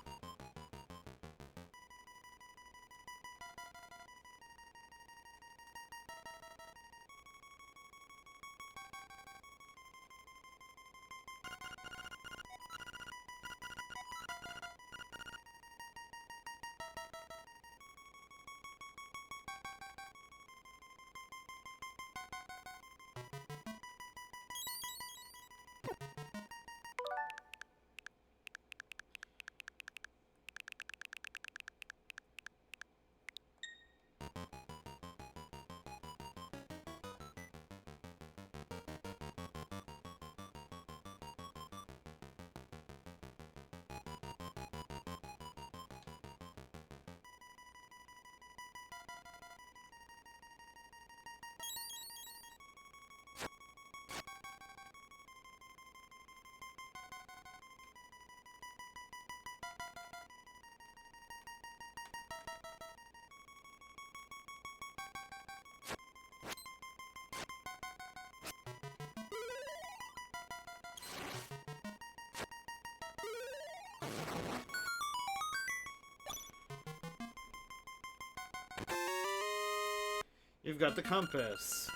You've got the compass.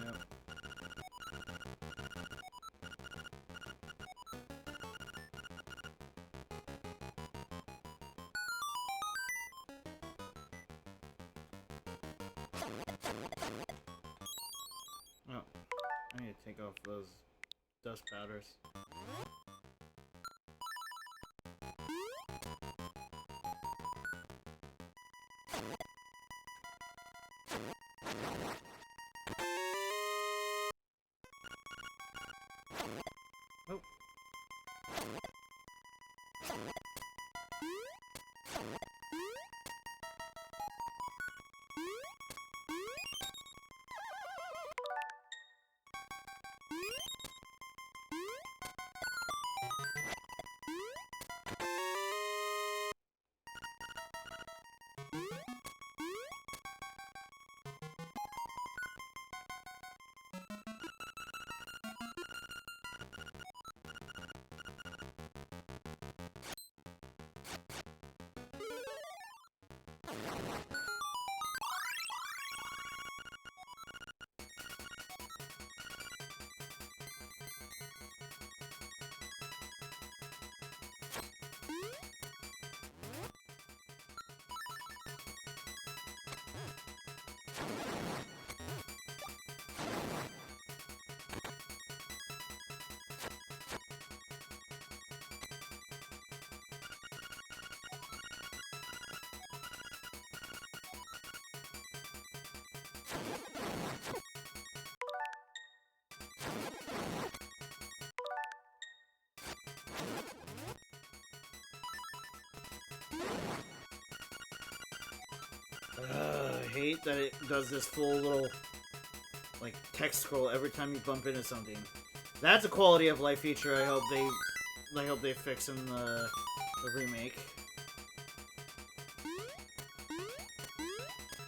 Yep. Oh, I need to take off those dust powders. Oh. I hate that it does this full little, like, text scroll every time you bump into something. That's a quality of life feature I hope they fix in the remake.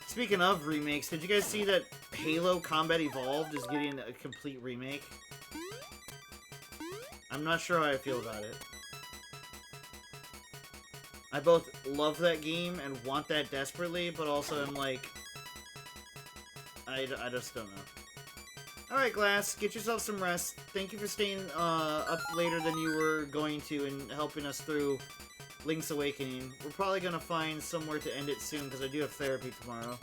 Speaking of remakes, did you guys see that Halo Combat Evolved is getting a complete remake? I'm not sure how I feel about it. I both love that game and want that desperately, but also I'm like, I just don't know. Alright, Glass, get yourself some rest. Thank you for staying up later than you were going to and helping us through Link's Awakening. We're probably going to find somewhere to end it soon because I do have therapy tomorrow.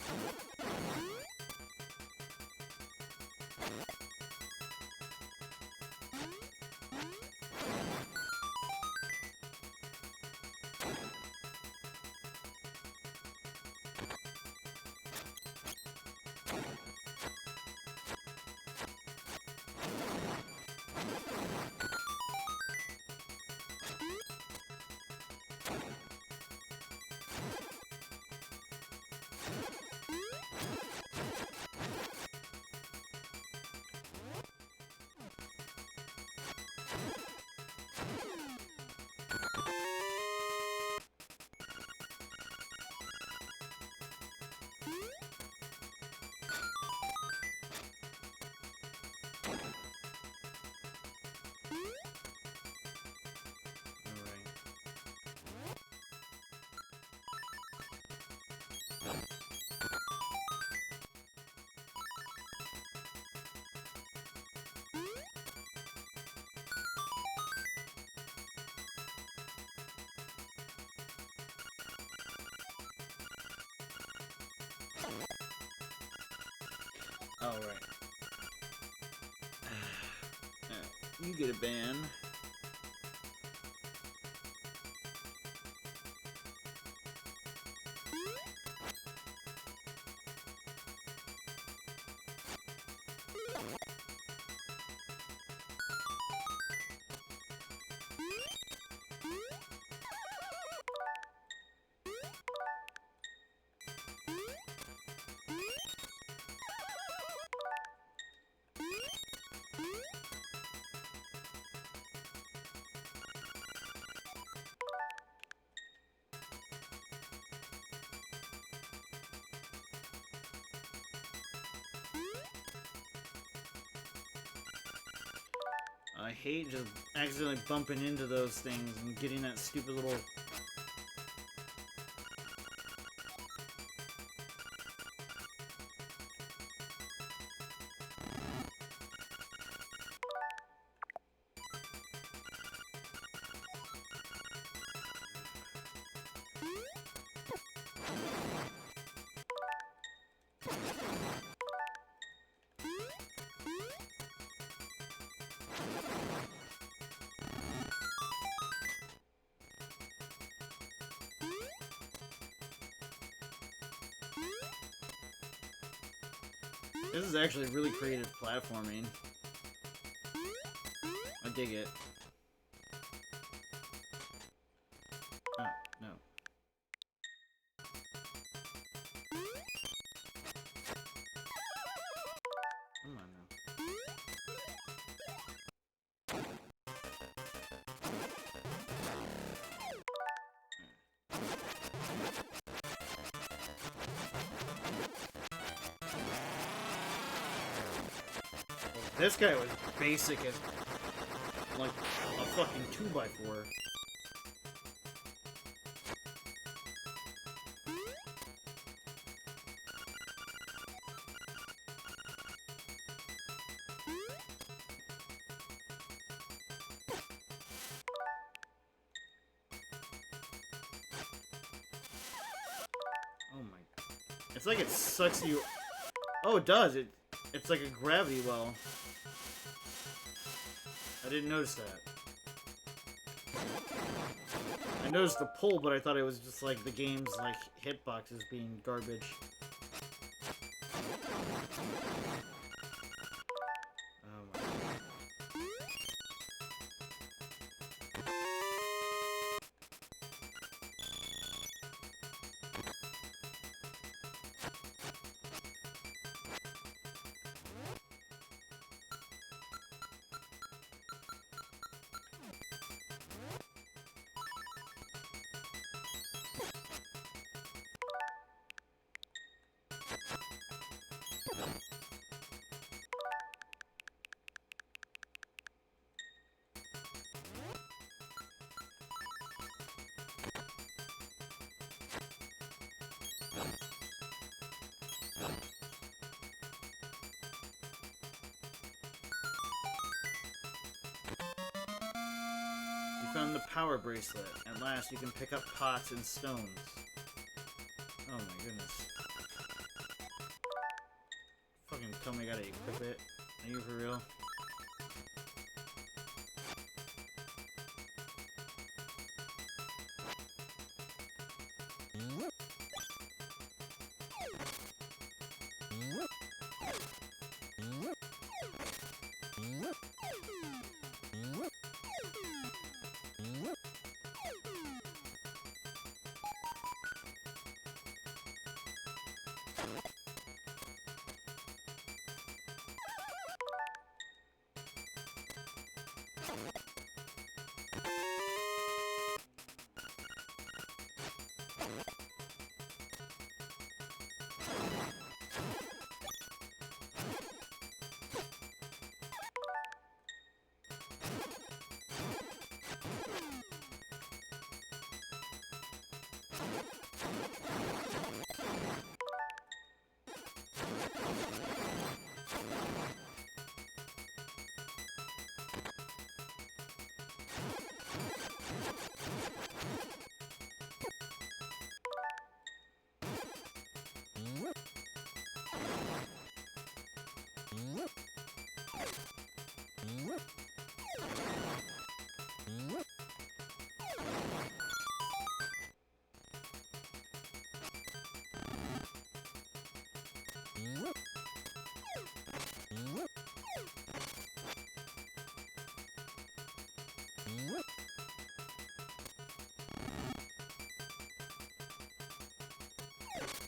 Alright. You get a ban. I hate just accidentally bumping into those things and getting that stupid little... This is actually really creative platforming. I dig it. Oh, no. Come on now. This guy was basic as like a fucking 2x4. Oh my. It's like it sucks you. Oh, it does. It's like a gravity well. I didn't notice that. I noticed the pull, but I thought it was just like the game's like hitboxes being garbage. Oh my. You found the power bracelet. At last, you can pick up pots and stones. Oh my goodness. Fucking tell me I gotta equip it. Are you for real?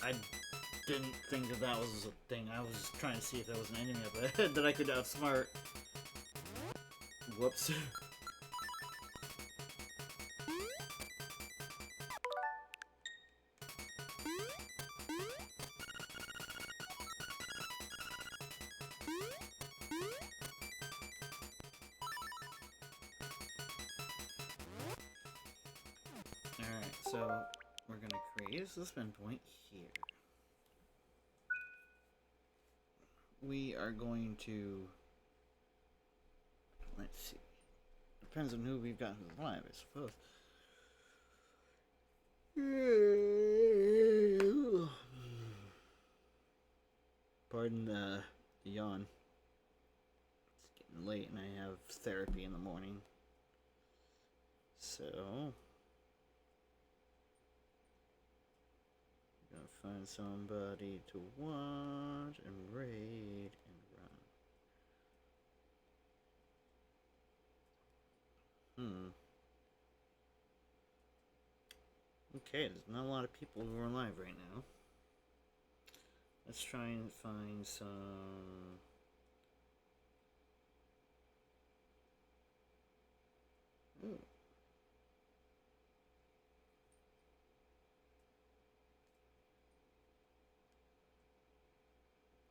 I didn't think that that was a thing. I was trying to see if there was an enemy up ahead that I could outsmart. Whoops. Alright, so we're gonna create a suspend point here. We are going to, let's see, depends on who we've got who's alive, I suppose. Pardon the yawn. It's getting late and I have therapy in the morning. So, I'm gonna find somebody to watch and raid and run. Okay, there's not a lot of people who are live right now. Let's try and find some. Ooh.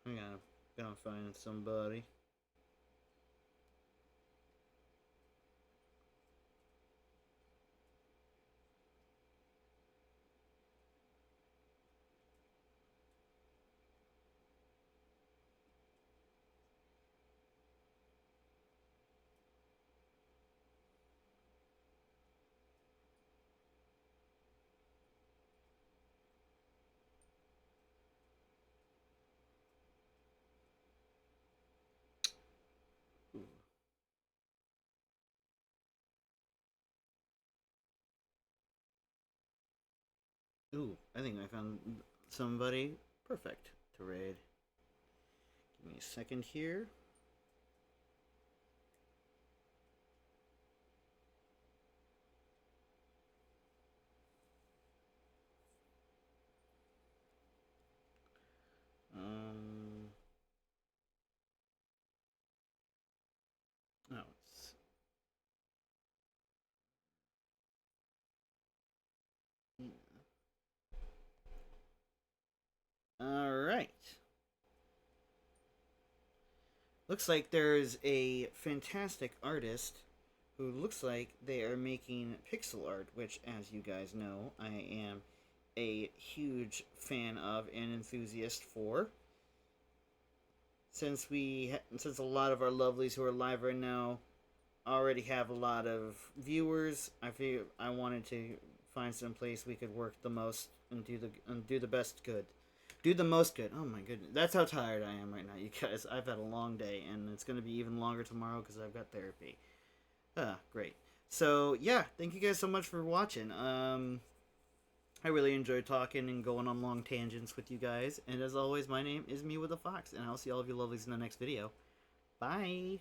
Hang on, I'm gonna find somebody. Ooh. Ooh, I think I found somebody perfect to raid. Give me a second here. Oh, it's. Alright. Looks like there's a fantastic artist who looks like they are making pixel art, which, as you guys know, I am a huge fan of and enthusiast for. Since a lot of our lovelies who are live right now already have a lot of viewers, I feel I wanted to find some place we could work the most and do the best good. Do the most good. Oh my goodness. That's how tired I am right now, you guys. I've had a long day and it's going to be even longer tomorrow cuz I've got therapy. Ah, great. So, yeah, thank you guys so much for watching. I really enjoyed talking and going on long tangents with you guys. And as always, my name is Mewa the Fox, and I'll see all of you lovelies in the next video. Bye!